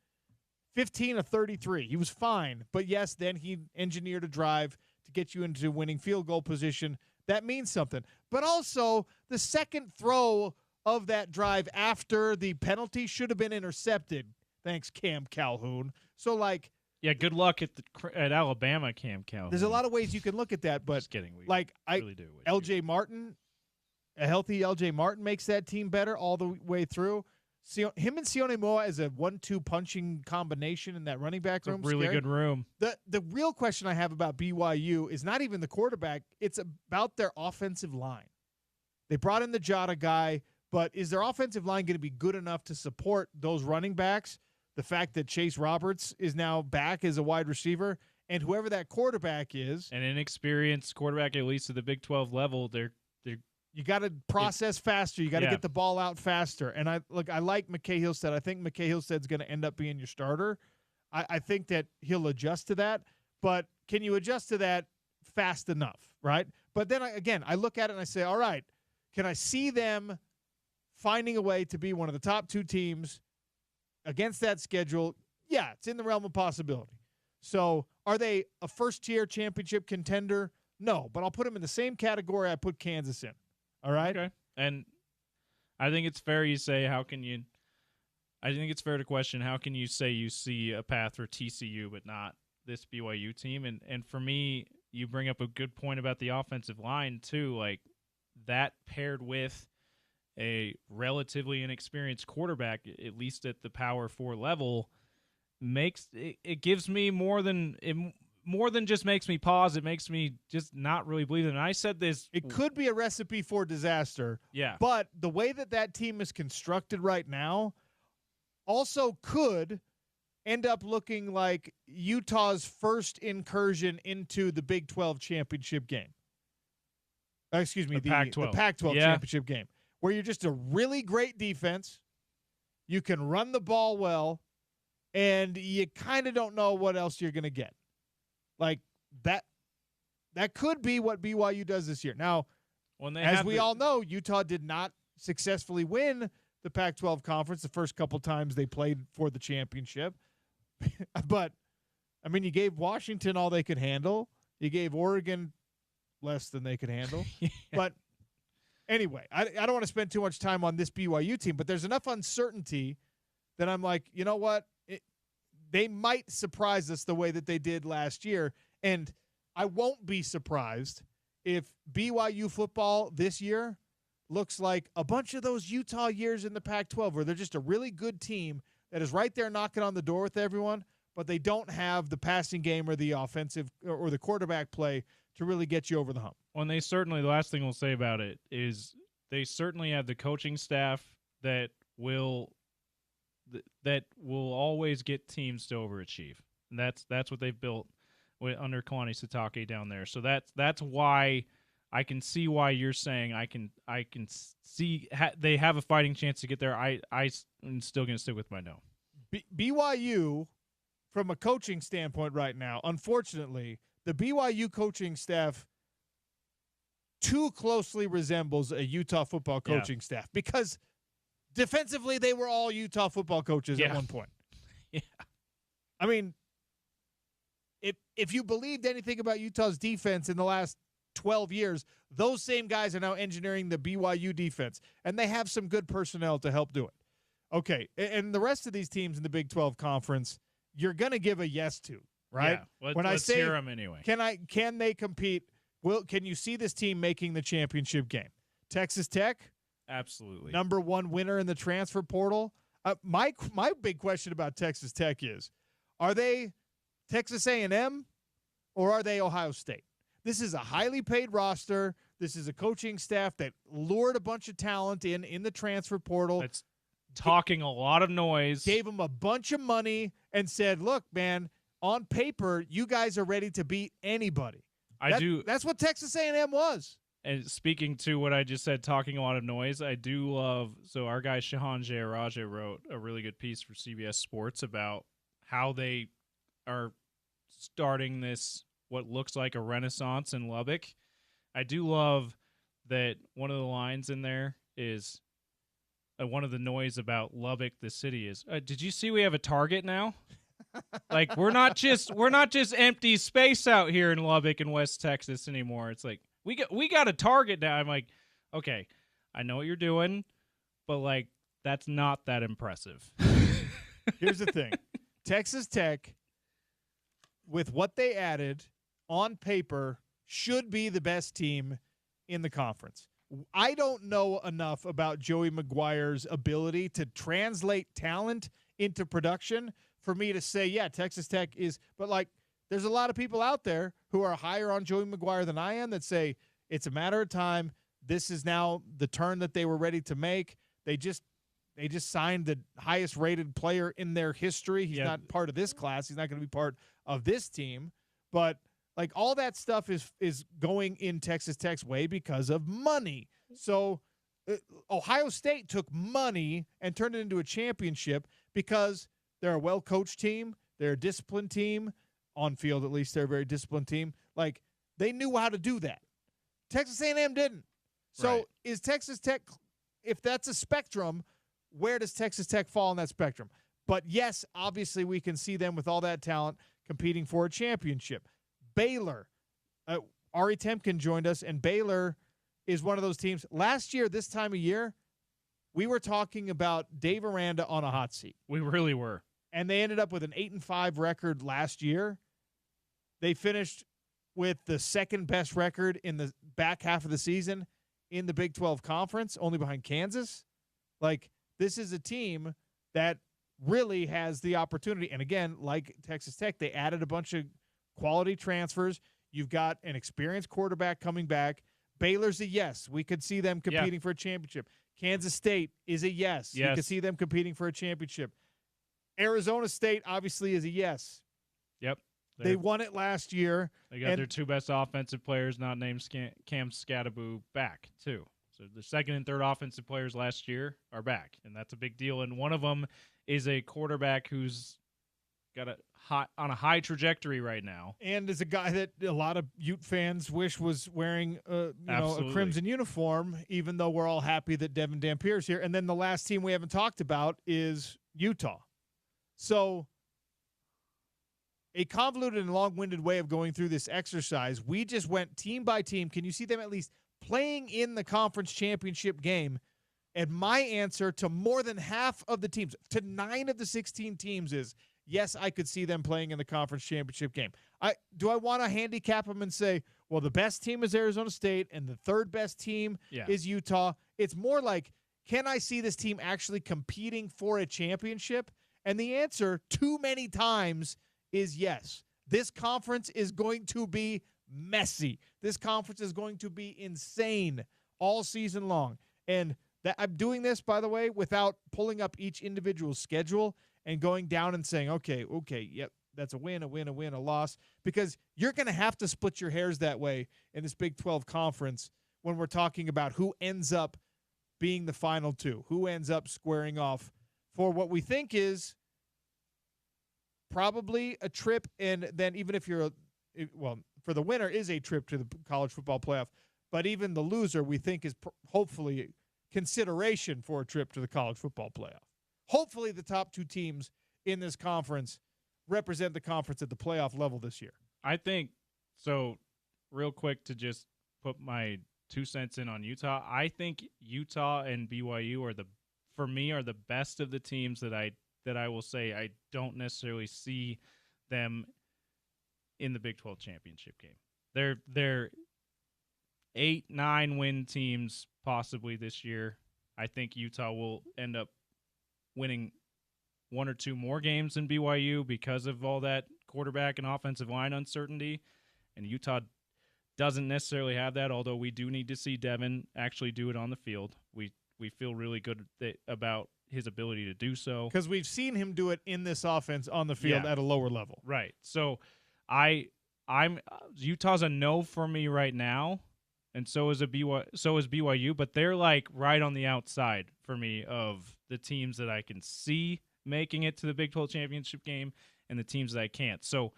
15 of 33. He was fine, but yes, then he engineered a drive to get you into winning field goal position. That means something. But also, the second throw of that drive after the penalty should have been intercepted. Thanks, Cam Calhoun. So, like, yeah, good luck at Alabama, Cam Calhoun. There's a lot of ways you can look at that, but just kidding. I really do. LJ Martin, a healthy LJ Martin makes that team better all the way through. Him and Sione Moa as a 1-2 punching combination in that running back room. It's a really good room. The real question I have about BYU is not even the quarterback. It's about their offensive line. They brought in the Jota guy, but is their offensive line going to be good enough to support those running backs? The fact that Chase Roberts is now back as a wide receiver, and whoever that quarterback is, an inexperienced quarterback, at least at the Big 12 level, you got to process faster. You got to get the ball out faster. And I like McKay Hillstead. I think McKay Hillstead's going to end up being your starter. I think that he'll adjust to that, but can you adjust to that fast enough, right? But then I look at it and I say, all right, can I see them finding a way to be one of the top two teams against that schedule? Yeah, it's in the realm of possibility. So are they a first-tier championship contender? No, but I'll put them in the same category I put Kansas in. All right? Okay. And I think it's fair I think it's fair to question, how can you say you see a path for TCU but not this BYU team? And for me, you bring up a good point about the offensive line too. Like, that paired with a relatively inexperienced quarterback, at least at the Power 4 level, makes it gives me more than just makes me pause. It makes me just not really believe it. And I said this. It could be a recipe for disaster. Yeah. But the way that team is constructed right now also could end up looking like Utah's first incursion into the Big 12 championship game. Excuse me, the Pac-12 championship game, where you're just a really great defense. You can run the ball well, and you kind of don't know what else you're going to get. Like, that could be what BYU does this year. Now, as we all know, Utah did not successfully win the Pac-12 conference the first couple times they played for the championship. But, I mean, you gave Washington all they could handle. You gave Oregon less than they could handle. Yeah. But anyway, I don't want to spend too much time on this BYU team, but there's enough uncertainty that I'm like, you know what? They might surprise us the way that they did last year, and I won't be surprised if BYU football this year looks like a bunch of those Utah years in the Pac-12 where they're just a really good team that is right there knocking on the door with everyone, but they don't have the passing game or the offensive or the quarterback play to really get you over the hump. Well, and the last thing we'll say about it is they certainly have the coaching staff that will always get teams to overachieve. And that's what they've built under Kalani Sitake down there. So that's why I can see why you're saying I can see they have a fighting chance to get there. I'm still going to stick with my no. BYU, from a coaching standpoint right now, unfortunately, the BYU coaching staff too closely resembles a Utah football coaching staff, because defensively they were all Utah football coaches at one point. Yeah. I mean, if you believed anything about Utah's defense in the last 12 years, those same guys are now engineering the BYU defense, and they have some good personnel to help do it. Okay, and the rest of these teams in the Big 12 Conference, you're going to give a yes to, right? Yeah, let's hear them anyway. Can they compete? Can you see this team making the championship game? Texas Tech? Absolutely. Number one winner in the transfer portal. My big question about Texas Tech is, are they Texas A&M or are they Ohio State? This is a highly paid roster. This is a coaching staff that lured a bunch of talent in the transfer portal. That's talking a lot of noise. Gave them a bunch of money and said, look, man, on paper, you guys are ready to beat anybody. That's what Texas A&M was. And speaking to what I just said, talking a lot of noise, I do love. So our guy Shahan Jayaraja wrote a really good piece for CBS Sports about how they are starting this, what looks like a renaissance in Lubbock. I do love that one of the lines in there is one of the noise about Lubbock, the city, is, did you see we have a Target now? Like we're not just empty space out here in Lubbock and West Texas anymore. It's like we got a Target now. I'm like, okay, I know what you're doing, but like that's not that impressive. Here's the thing. Texas Tech, with what they added on paper, should be the best team in the conference. I don't know enough about Joey McGuire's ability to translate talent into production for me to say, yeah, Texas Tech is, but like there's a lot of people out there who are higher on Joey McGuire than I am that say it's a matter of time. This is now the turn that they were ready to make. They just signed the highest rated player in their history. He's not part of this class. He's not going to be part of this team, but like all that stuff is going in Texas Tech's way because of money. So Ohio State took money and turned it into a championship because they're a well-coached team. They're a disciplined team. On field, at least, they're a very disciplined team. Like, they knew how to do that. Texas A&M didn't. So Is Texas Tech, if that's a spectrum, where does Texas Tech fall in that spectrum? But, yes, obviously we can see them with all that talent competing for a championship. Baylor, Ari Temkin joined us, and Baylor is one of those teams. Last year, this time of year, we were talking about Dave Aranda on a hot seat. We really were. And they ended up with an 8-5 record last year. They finished with the second-best record in the back half of the season in the Big 12 Conference, only behind Kansas. Like, this is a team that really has the opportunity. And, again, like Texas Tech, they added a bunch of quality transfers. You've got an experienced quarterback coming back. Baylor's a yes. We could see them competing for a championship. Kansas State is a yes. You could see them competing for a championship. Arizona State obviously is a yes. Yep. They won it last year. They got their two best offensive players, not named Cam Scattaboo, back, too. So the second and third offensive players last year are back, and that's a big deal. And one of them is a quarterback who's got on a high trajectory right now. And is a guy that a lot of Ute fans wish was wearing a crimson uniform, even though we're all happy that Devin Dampier's here. And then the last team we haven't talked about is Utah. So a convoluted and long-winded way of going through this exercise, we just went team by team. Can you see them at least playing in the conference championship game? And my answer to more than half of the teams, to 9 of the 16 teams, is yes, I could see them playing in the conference championship game. Do I want to handicap them and say, well, the best team is Arizona State and the third best team is Utah? It's more like, can I see this team actually competing for a championship? And the answer too many times is yes. This conference is going to be messy. This conference is going to be insane all season long. And I'm doing this, by the way, without pulling up each individual schedule and going down and saying, okay, yep, that's a win, a loss. Because you're going to have to split your hairs that way in this Big 12 conference when we're talking about who ends up being the final two, who ends up squaring off for what we think is probably a trip, and then even if you're for the winner is a trip to the college football playoff, but even the loser we think is hopefully consideration for a trip to the college football playoff. Hopefully the top two teams in this conference represent the conference at the playoff level this year. I think so. Real quick to just put my 2 cents in on Utah. I think Utah and BYU are the best of the teams that I will say I don't necessarily see them in the Big 12 championship game. They're 8-9 win teams possibly this year. I think Utah will end up winning 1 or 2 more games than BYU because of all that quarterback and offensive line uncertainty. And Utah doesn't necessarily have that, although we do need to see Devin actually do it on the field. We feel really good about his ability to do so. Because we've seen him do it in this offense on the field at a lower level. Right. So I'm Utah's a no for me right now, and so is BYU, but they're like right on the outside for me of the teams that I can see making it to the Big 12 championship game and the teams that I can't. So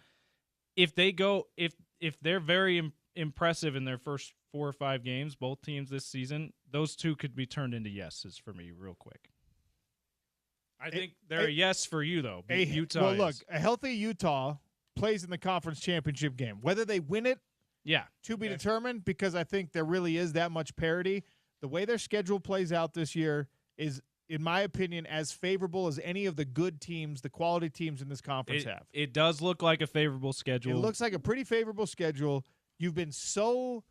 if they're very impressive in their first 4 or 5 games, both teams this season, those two could be turned into yeses for me real quick. I think they're a yes for you, though. Utah. Well, look, a healthy Utah plays in the conference championship game. Whether they win it, to be determined, because I think there really is that much parity. The way their schedule plays out this year is, in my opinion, as favorable as any of the good teams, the quality teams in this conference have. It does look like a favorable schedule. It looks like a pretty favorable schedule. You've been so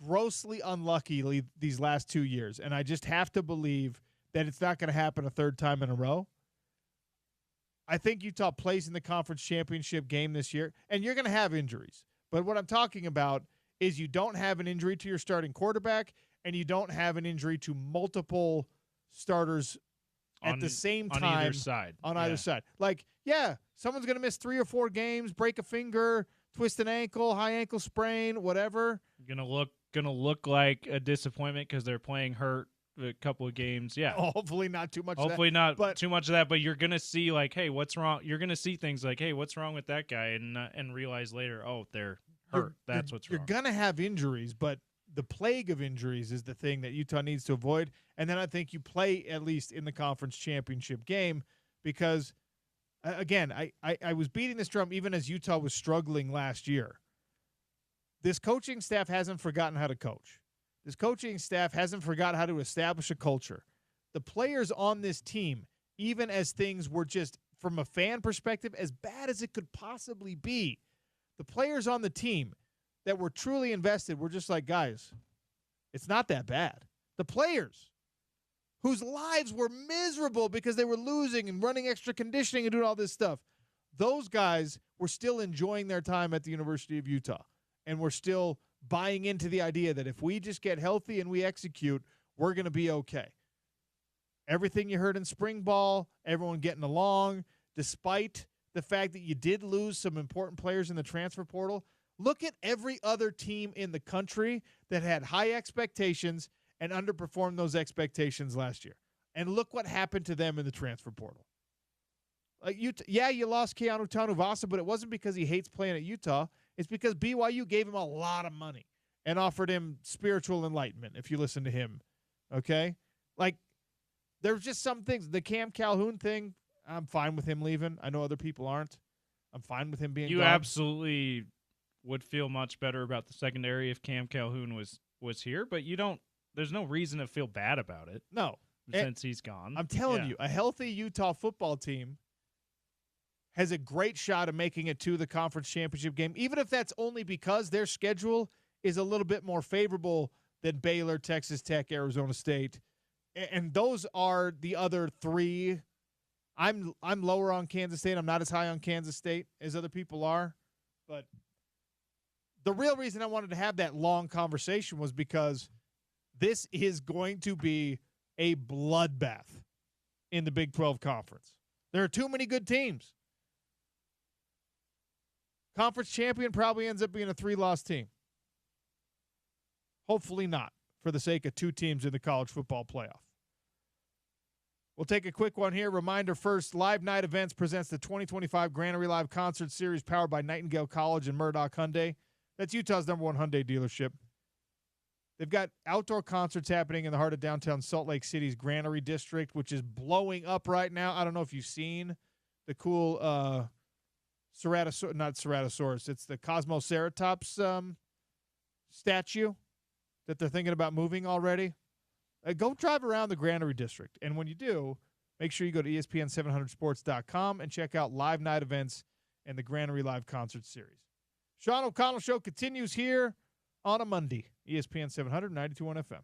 grossly unlucky these last 2 years, and I just have to believe that it's not going to happen a third time in a row. I think Utah plays in the conference championship game this year, and you're going to have injuries. But what I'm talking about is you don't have an injury to your starting quarterback, and you don't have an injury to multiple starters at the same time on either side. Either side. Like, someone's going to miss 3 or 4 games, break a finger, twist an ankle, high ankle sprain, whatever. Gonna look like a disappointment because they're playing hurt a couple of games. Yeah. Hopefully not too much. Hopefully not too much of that. But you're gonna see like, hey, what's wrong? You're gonna see things like, hey, what's wrong with that guy, and realize later, oh, they're hurt. That's what's wrong. You're gonna have injuries, but the plague of injuries is the thing that Utah needs to avoid. And then I think you play at least in the conference championship game because, again, I was beating this drum even as Utah was struggling last year. This coaching staff hasn't forgotten how to coach. This coaching staff hasn't forgotten how to establish a culture. The players on this team, even as things were just, from a fan perspective, as bad as it could possibly be, the players on the team that were truly invested were just like, guys, it's not that bad. The players whose lives were miserable because they were losing and running extra conditioning and doing all this stuff, those guys were still enjoying their time at the University of Utah and were still buying into the idea that if we just get healthy and we execute, we're going to be okay. Everything you heard in spring ball, everyone getting along, despite the fact that you did lose some important players in the transfer portal. Look at every other team in the country that had high expectations and underperformed those expectations last year. And look what happened to them in the transfer portal. Like you lost Keanu Tanuvasa, but it wasn't because he hates playing at Utah. It's because BYU gave him a lot of money and offered him spiritual enlightenment, if you listen to him. Okay? Like, there's just some things. The Cam Calhoun thing, I'm fine with him leaving. I know other people aren't. I'm fine with him being gone. You absolutely would feel much better about the secondary if Cam Calhoun was here, but you don't. There's no reason to feel bad about it. No. Since he's gone. I'm telling you, a healthy Utah football team has a great shot of making it to the conference championship game, even if that's only because their schedule is a little bit more favorable than Baylor, Texas Tech, Arizona State. And those are the other 3. I'm lower on Kansas State. I'm not as high on Kansas State as other people are. But the real reason I wanted to have that long conversation was because this is going to be a bloodbath in the Big 12 Conference. There are too many good teams. Conference champion probably ends up being a 3-loss team. Hopefully not, for the sake of 2 teams in the college football playoff. We'll take a quick one here. Reminder first, Live Night Events presents the 2025 Granary Live Concert Series powered by Nightingale College and Murdoch Hyundai. That's Utah's #1 Hyundai dealership. They've got outdoor concerts happening in the heart of downtown Salt Lake City's Granary District, which is blowing up right now. I don't know if you've seen the cool Ceratosaurus. It's the Cosmoceratops statue that they're thinking about moving already, go drive around the Granary District. And when you do, make sure you go to ESPN700sports.com and check out live night events and the Granary Live Concert Series. Sean O'Connell Show continues here on a Monday. ESPN 700, 92.1 FM.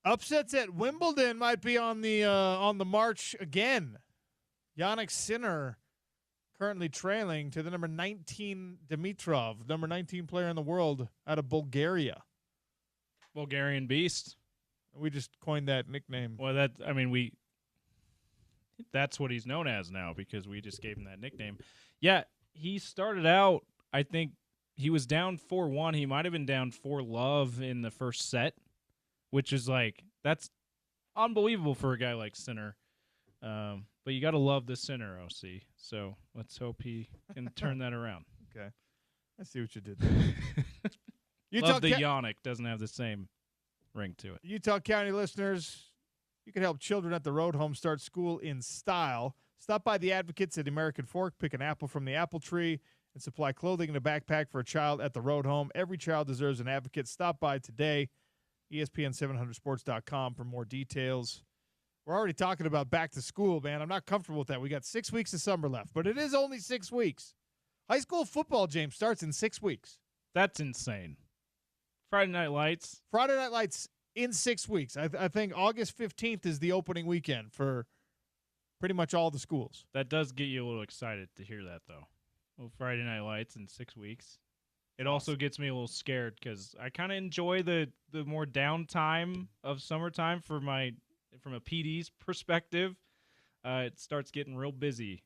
Upsets at Wimbledon might be on the march again. Yannick Sinner currently trailing to the number 19 Dimitrov, number 19 player in the world out of Bulgaria. Bulgarian Beast. We just coined that nickname. Well, that's what he's known as now because we just gave him that nickname. Yeah, he started out, I think he was down 4-1. He might have been down 4-love in the first set, which is that's unbelievable for a guy like Sinner. But you got to love the Sinner, OC. So let's hope he can turn that around. Okay. I see what you did there. Love the Yannick doesn't have the same ring to it. Utah County listeners, you can help children at the road home start school in style. Stop by the Advocates at American Fork, pick an apple from the apple tree, and supply clothing and a backpack for a child at the road home. Every child deserves an advocate. Stop by today. ESPN700sports.com for more details. We're already talking about back to school, man. I'm not comfortable with that. We got 6 weeks of summer left, but it is only 6 weeks. High school football, James, starts in 6 weeks. That's insane. Friday Night Lights. Friday Night Lights in 6 weeks. I think August 15th is the opening weekend for pretty much all the schools. That does get you a little excited to hear that, though. Well, Friday Night Lights in 6 weeks. It also gets me a little scared because I kind of enjoy the more downtime of summertime from a PD's perspective. It starts getting real busy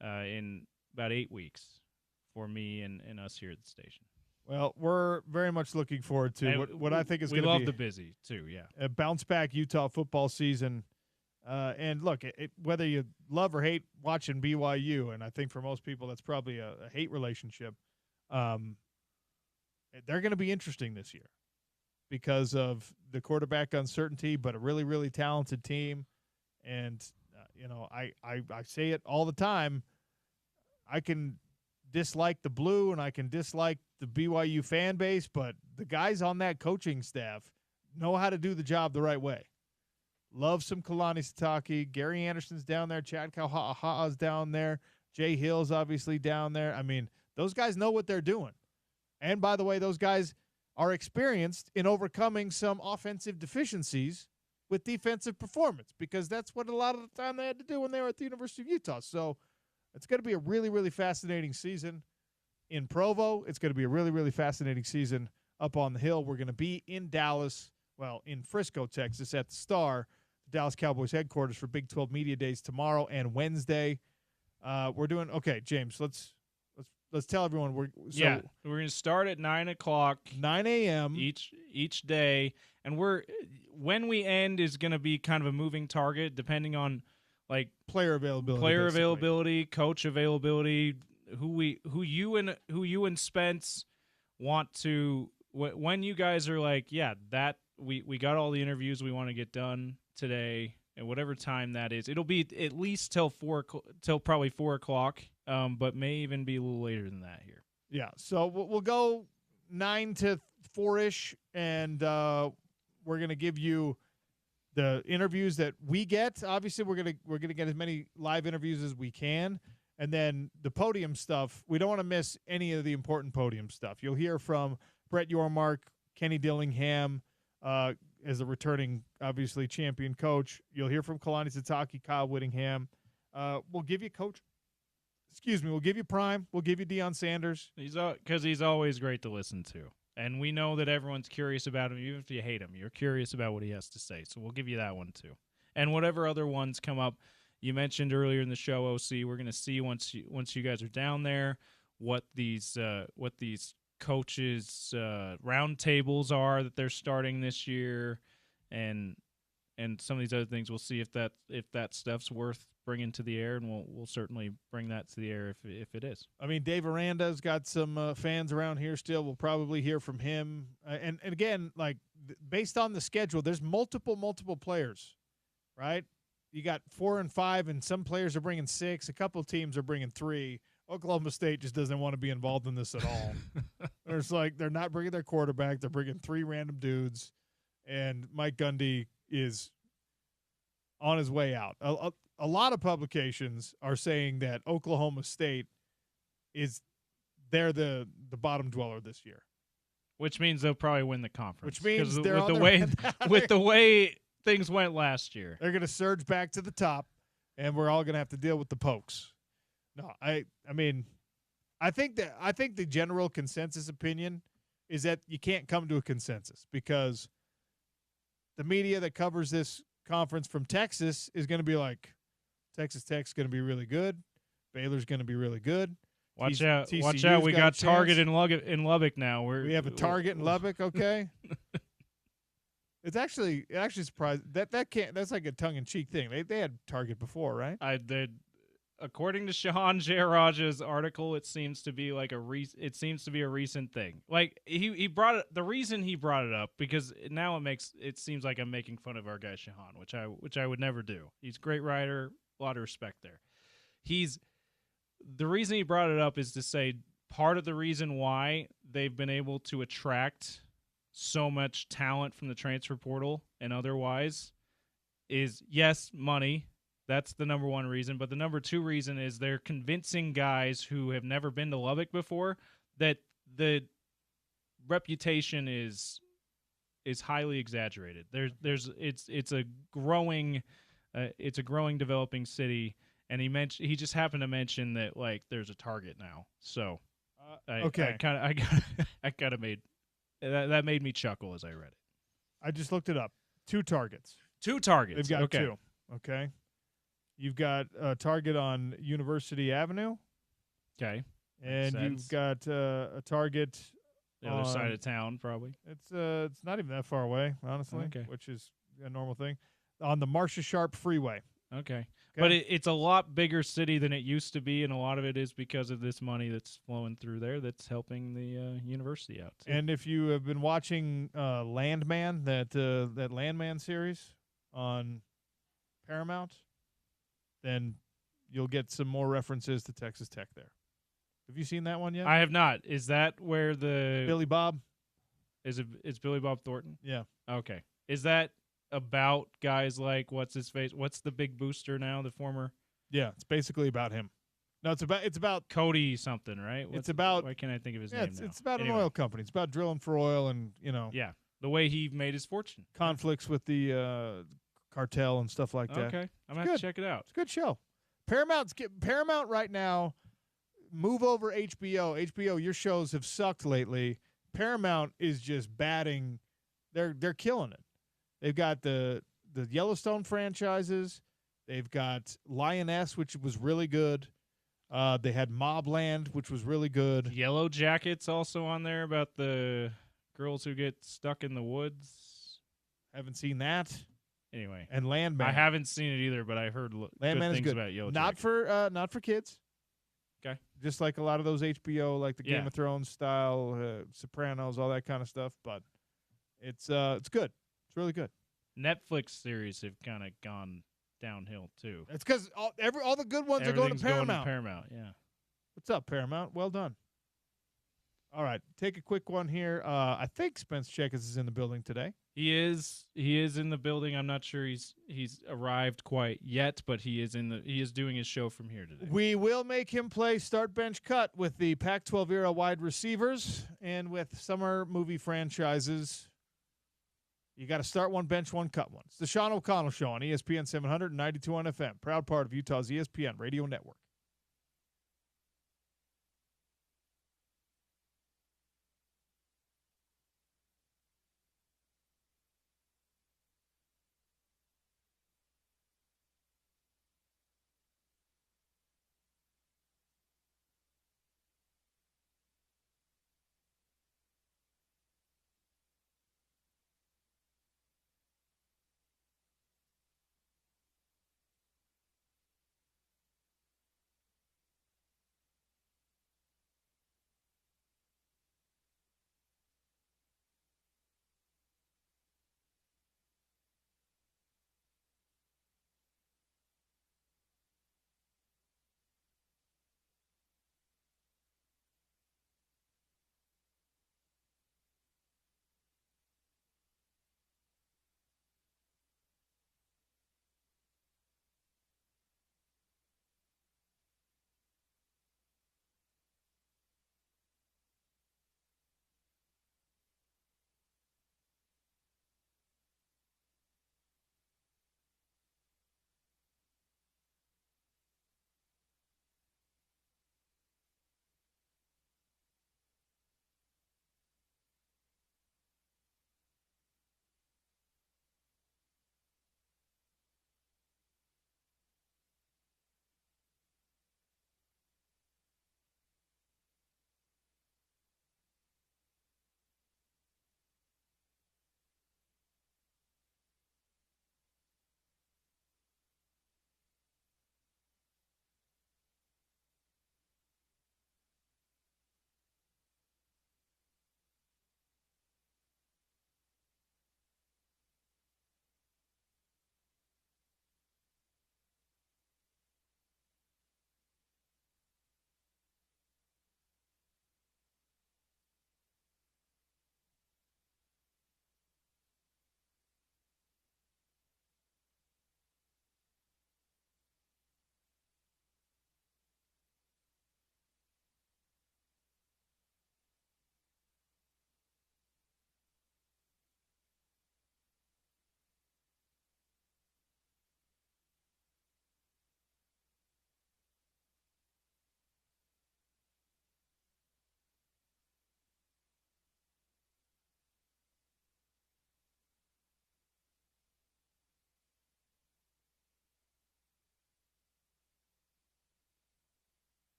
in about 8 weeks for me and us here at the station. Well, we're very much looking forward to what I think is going to be. We love the busy, too, yeah. A bounce-back Utah football season. And look, whether you love or hate watching BYU, and I think for most people that's probably a hate relationship, they're going to be interesting this year because of the quarterback uncertainty, but a really, really talented team. And, I say it all the time. I can dislike the blue and I can dislike the BYU fan base, but the guys on that coaching staff know how to do the job the right way. Love some Kalani Sitake. Gary Anderson's down there. Chad Kauha'a's down there. Jay Hill's obviously down there. I mean, those guys know what they're doing. And, by the way, those guys are experienced in overcoming some offensive deficiencies with defensive performance because that's what a lot of the time they had to do when they were at the University of Utah. So it's going to be a really, really fascinating season in Provo. It's going to be a really, really fascinating season up on the hill. We're going to be in Dallas, in Frisco, Texas, at the Star, the Dallas Cowboys headquarters for Big 12 Media Days tomorrow and Wednesday. We're doing okay, James. Let's tell everyone we're going to start at 9:00, 9 a.m. each day, and when we end is going to be kind of a moving target depending on like player availability, coach availability, who you and Spence want to. When you guys are like, that we got all the interviews we want to get done today, and whatever time that is, it'll be at least till probably 4:00, but may even be a little later than that here. Yeah, so we'll go 9 to 4-ish, and we're gonna give you the interviews that we get. Obviously, we're gonna get as many live interviews as we can, and then the podium stuff. We don't want to miss any of the important podium stuff. You'll hear from Brett Yormark, Kenny Dillingham, as a returning, obviously, champion coach. You'll hear from Kalani Sitake, Kyle Whittingham. We'll give you we'll give you Prime. We'll give you Deion Sanders. Because he's always great to listen to. And we know that everyone's curious about him. Even if you hate him, you're curious about what he has to say. So we'll give you that one, too. And whatever other ones come up, you mentioned earlier in the show, OC, we're going to see once you guys are down there what these coaches roundtables are that they're starting this year, and some of these other things. We'll see if that stuff's worth bringing to the air, and we'll certainly bring that to the air if it is. I mean, Dave Aranda's got some fans around here still. We'll probably hear from him. And again, like based on the schedule, there's multiple players, right? You got 4 and 5, and some players are bringing 6. A couple of teams are bringing 3. Oklahoma State just doesn't want to be involved in this at all. There's they're not bringing their quarterback. They're bringing 3 random dudes, and Mike Gundy is on his way out. A lot of publications are saying that Oklahoma State they're the bottom dweller this year, which means they'll probably win the conference. Which means with the way things went last year, they're going to surge back to the top, and we're all going to have to deal with the Pokes. No, I mean, I think the general consensus opinion is that you can't come to a consensus because the media that covers this conference from Texas is going to be like, Texas Tech's going to be really good. Baylor's going to be really good. Watch out! Watch out! We got Target in Lubbock now. We have a Target in Lubbock. Okay. It's actually surprised that's like a tongue-in-cheek thing. They had Target before, right? according to Shahan Jayarajah's article, it seems to be like a recent thing. Like he brought it. The reason he brought it up, because now it seems like I'm making fun of our guy Shahan, which I would never do. He's a great writer, a lot of respect there. The reason he brought it up is to say part of the reason why they've been able to attract so much talent from the transfer portal and otherwise is, yes, money. That's the number one reason. But the number two reason is they're convincing guys who have never been to Lubbock before that the reputation is highly exaggerated. It's a growing developing city, and he just happened to mention that like there's a Target now. So okay, I kind of made that made me chuckle as I read it. I just looked it up. 2 Targets. 2 Targets. They've got okay. 2. Okay. You've got a Target on University Avenue. Okay. And you've got a Target the other side of town, probably. It's not even that far away, honestly, which is a normal thing. On the Marcia Sharp Freeway. Okay. But it's a lot bigger city than it used to be, and a lot of it is because of this money that's flowing through there that's helping the university out, too. And if you have been watching Landman, that Landman series on Paramount, then you'll get some more references to Texas Tech there. Have you seen that one yet? I have not. Is that where the Billy Bob? It's Billy Bob Thornton? Yeah. Okay. Is that about guys like what's his face? What's the big booster now? The former? Yeah, it's basically about him. No, it's about Cody something, right? Why can't I think of his name now? It's about an oil company. It's about drilling for oil and, Yeah, the way he made his fortune. Conflicts with the cartel and stuff like that. Okay. I'm going to have to check it out. It's a good show. Paramount right now, move over HBO. HBO, your shows have sucked lately. Paramount is just batting. They're killing it. They've got the Yellowstone franchises. They've got Lioness, which was really good. They had Mobland, which was really good. Yellow Jackets also on there about the girls who get stuck in the woods. Haven't seen that. Anyway, and Landman. I haven't seen it either, but I heard Landman good is things good. about Yellow Not Jackets. Not for kids. Okay. Just like a lot of those HBO, like the Game of Thrones style, Sopranos, all that kind of stuff. But it's good. It's really good. Netflix series have kind of gone downhill too. It's because all the good ones are going to Paramount. Going to Paramount, yeah. What's up, Paramount? Well done. All right, take a quick one here. I think Spence Checketts is in the building today. He is in the building. I'm not sure he's arrived quite yet, but he is doing his show from here today. We will make him play start, bench, cut with the Pac-12 era wide receivers and with summer movie franchises. You got to start one, bench one, cut one. It's the Sean O'Connell Show on ESPN 700 and 92 on FM. Proud part of Utah's ESPN radio network.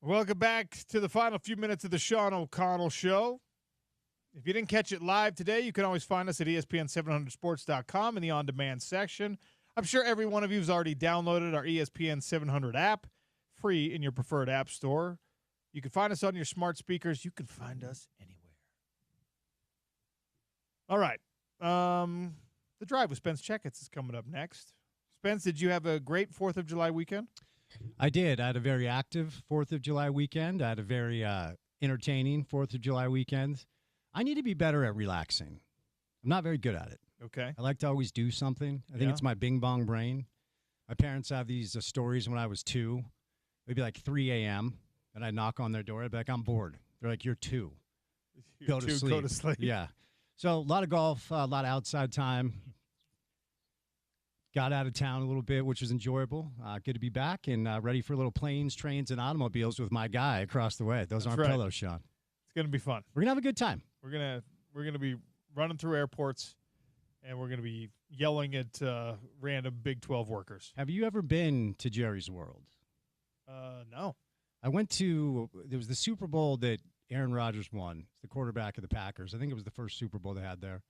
Welcome back to the final few minutes of the Sean O'Connell Show. If you didn't catch it live today, you can always find us at ESPN700sports.com in the on-demand section. I'm sure every one of you has already downloaded our ESPN 700 app, free in your preferred app store. You can find us on your smart speakers. You can find us anywhere. All right. The Drive with Spence Checketts is coming up next. Spence, did you have a great 4th of July weekend? I did. I had a very active 4th of July weekend. I had a very entertaining 4th of July weekend. I need to be better at relaxing. I'm not very good at it. Okay. I like to always do something. I think it's my bing bong brain. My parents have these stories when I was 2. It'd be like 3 a.m., and I'd knock on their door. I'd be like, I'm bored. They're like, you're 2. Go to sleep. Go to sleep. Yeah. So a lot of golf, a lot of outside time. Got out of town a little bit, which was enjoyable. Good to be back and ready for little planes, trains, and automobiles with my guy across the way. Those aren't pillows, Sean. It's going to be fun. We're going to have a good time. We're gonna be running through airports, and we're going to be yelling at random Big 12 workers. Have you ever been to Jerry's World? No. I went to – there was the Super Bowl that Aaron Rodgers won, the quarterback of the Packers. I think it was the first Super Bowl they had there.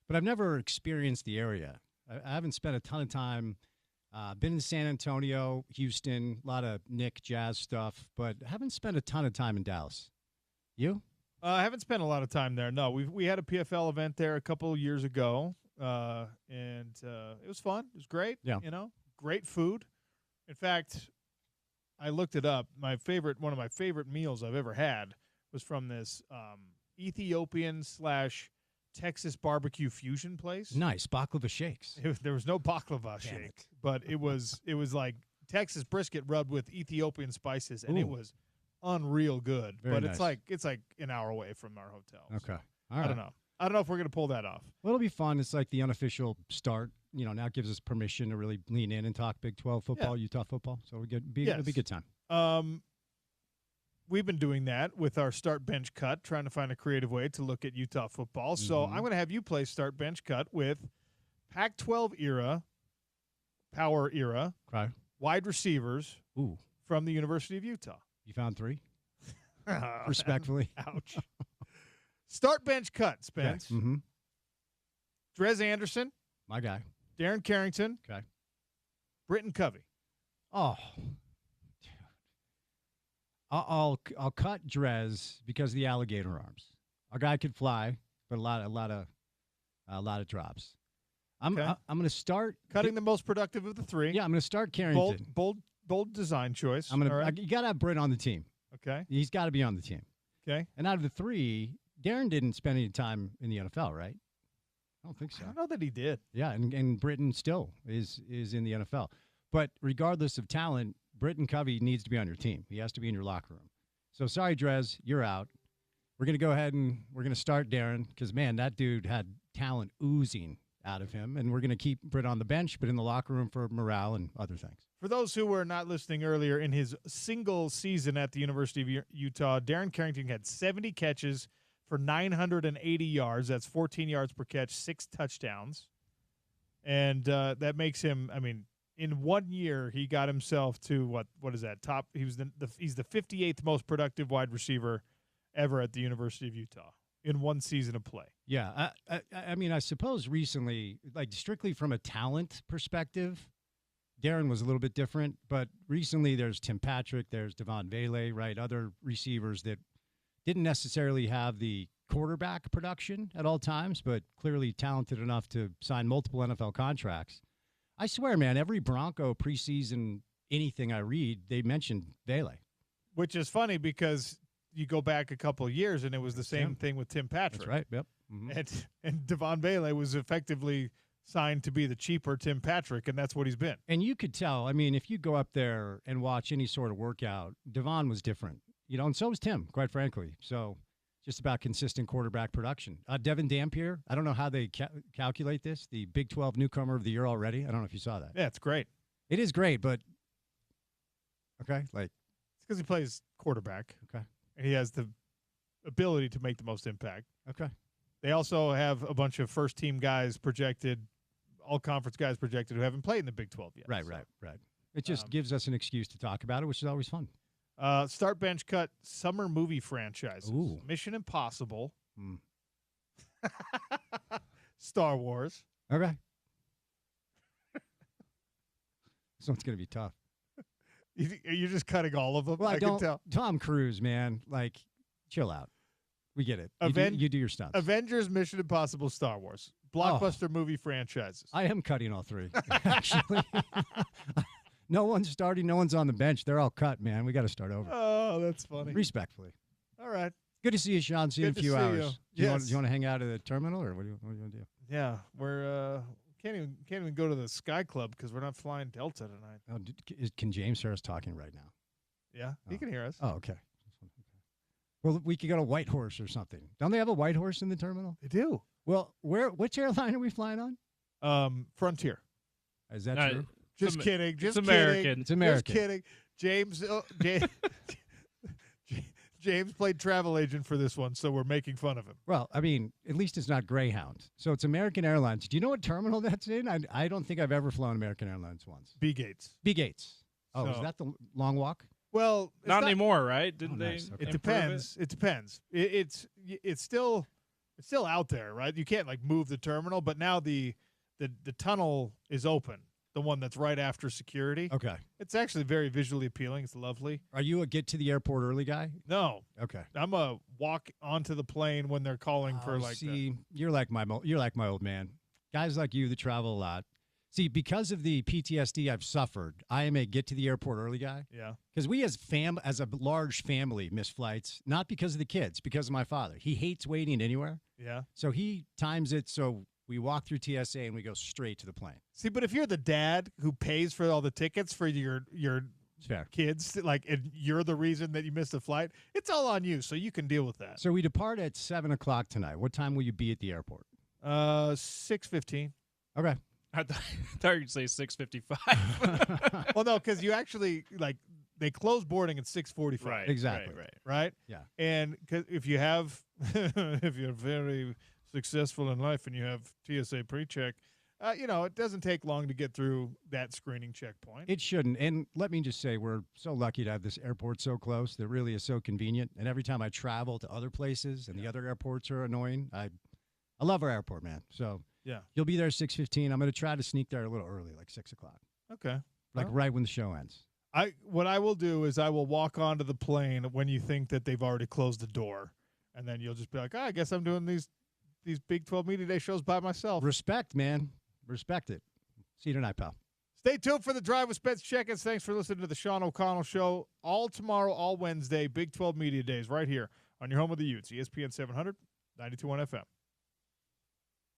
But I've never experienced the area. I haven't spent a ton of time. Been in San Antonio, Houston, a lot of Nick Jazz stuff, but haven't spent a ton of time in Dallas. You? I haven't spent a lot of time there. No, we had a PFL event there a couple of years ago, and it was fun. It was great. Yeah. Great food. In fact, I looked it up. One of my favorite meals I've ever had was from this Ethiopian / Texas barbecue fusion place. Nice. Baklava shakes. There was no baklava shake, but it was like Texas brisket rubbed with Ethiopian spices, and it was unreal good. Very but nice. it's like an hour away from our hotel. Okay. So All right. I don't know if we're going to pull that off. Well, it'll be fun. It's like the unofficial start. Now it gives us permission to really lean in and talk Big 12 football, Utah football. So it'll be a good time. We've been doing that with our start bench cut, trying to find a creative way to look at Utah football. So I'm going to have you play start bench cut with Pac-12 era, power era, wide receivers from the University of Utah. You found 3? Respectfully. Ouch. Start bench cut, Spence. Okay. Mm-hmm. Drez Anderson. My guy. Darren Carrington. Okay. Britton Covey. Oh, dude. I'll cut Drez because of the alligator arms. Our guy could fly, but a lot of drops. I'm going to start cutting the most productive of the 3. Yeah, I'm going to start Carrington. Bold design choice. You got to have Britt on the team. Okay. He's got to be on the team. Okay. And out of the 3, Darren didn't spend any time in the NFL, right? I don't think so. I don't know that he did. Yeah, and Britton still is in the NFL. But regardless of talent, Britton Covey needs to be on your team. He has to be in your locker room. So sorry, Drez, you're out. We're going to go ahead and we're going to start Darren because, man, that dude had talent oozing out of him. And we're going to keep Britt on the bench, but in the locker room for morale and other things. For those who were not listening earlier, in his single season at the University of Utah, Darren Carrington had 70 catches for 980 yards. That's 14 yards per catch, 6 touchdowns. And that makes him, in 1 year, he got himself to what is that? Top. He's the 58th most productive wide receiver ever at the University of Utah in one season of play. Yeah, I suppose recently, like strictly from a talent perspective, Darren was a little bit different. But recently, there's Tim Patrick, there's Devon Vele, right? Other receivers that didn't necessarily have the quarterback production at all times, but clearly talented enough to sign multiple NFL contracts. I swear, man, every Bronco preseason anything I read, they mentioned Vele. Which is funny because you go back a couple of years and it was the same thing with Tim Patrick. That's right, yep. Mm-hmm. And Devon Vele was effectively signed to be the cheaper Tim Patrick, and that's what he's been. And you could tell, if you go up there and watch any sort of workout, Devon was different. And so was Tim, quite frankly. So just about consistent quarterback production. Devin Dampier, I don't know how they calculate this, the Big 12 newcomer of the year already. I don't know if you saw that. Yeah, it's great. It is great, but okay, it's because he plays quarterback. Okay. And he has the ability to make the most impact. Okay. They also have a bunch of first-team guys projected, all-conference guys projected who haven't played in the Big 12 yet. Right. It just gives us an excuse to talk about it, which is always fun. Start, bench, cut, summer movie franchises. Ooh. Mission Impossible. Hmm. Star Wars. Okay. This one's going to be tough. You're just cutting all of them? Well, I can don't. tell. Tom Cruise, man. Like, chill out. We get it. You do your stunts. Avengers, Mission Impossible, Star Wars. Blockbuster movie franchises. I am cutting all three, actually. No one's starting. No one's on the bench. They're all cut, man. We got to start over. Oh, that's funny. Respectfully. All right. Good to see you, Sean. See you in a Good few to see hours. you. Do you want to hang out at the terminal, or what do you want to do? Yeah, we're can't even go to the Sky Club because we're not flying Delta tonight. Oh, can James hear us talking right now? Yeah, he can hear us. Oh, okay. Well, we could go to Whitehorse or something. Don't they have a Whitehorse in the terminal? They do. Well, which airline are we flying on? Frontier. Is that true? Just kidding. Just it's kidding. American. It's American. Just kidding. James played travel agent for this one, so we're making fun of him. Well, I mean, at least it's not Greyhound. So it's American Airlines. Do you know what terminal that's in? I don't think I've ever flown American Airlines once. B Gates. B Gates. Oh, So- is that the long walk? Well, it's Not anymore, right? Didn't they? nice. Okay. It improve depends. It depends. It's still out there, right? You can't like move the terminal, but now the tunnel is open. The one that's right after security. Okay. It's actually very visually appealing. It's lovely. Are you a get to the airport early guy? No, Okay. I'm a walk onto the plane when they're calling for like. See, you're like my old man. Guys like you that travel a lot. See, because of the PTSD I've suffered, I am a get to the airport early guy. Yeah. Because we as a large family miss flights, not because of the kids, because of my father. He hates waiting anywhere. Yeah. So he times it so we walk through TSA and we go straight to the plane. See, but if you're the dad who pays for all the tickets for your It's fair. kids, like, and you're the reason that you missed a flight, it's all on you, so you can deal with that. So we depart at 7 o'clock tonight. What time will you be at the airport? 6:15. Okay. I thought you'd say 6:55. Well, no, because you actually like they close boarding at 6:45. Right. Exactly. Right. Right. Yeah. And cause if you have, if you're very successful in life and you have TSA pre-check, it doesn't take long to get through that screening checkpoint. It shouldn't. And let me just say, we're so lucky to have this airport so close. That really is so convenient. And every time I travel to other places and the other airports are annoying, I love our airport, man. So Yeah. you'll be there at 6:15. I'm going to try to sneak there a little early, like 6 o'clock, Okay. like Well, right when the show ends. What I will do is I will walk onto the plane when you think that they've already closed the door, and then you'll just be like, I guess I'm doing these Big 12 Media Day shows by myself. Respect, man. Respect it. See you tonight, pal. Stay tuned for The Drive with Spence Checketts. Thanks for listening to the Sean O'Connell Show. All tomorrow, all Wednesday, Big 12 Media Days right here on your home of the Utes, ESPN 700, 92.1 FM.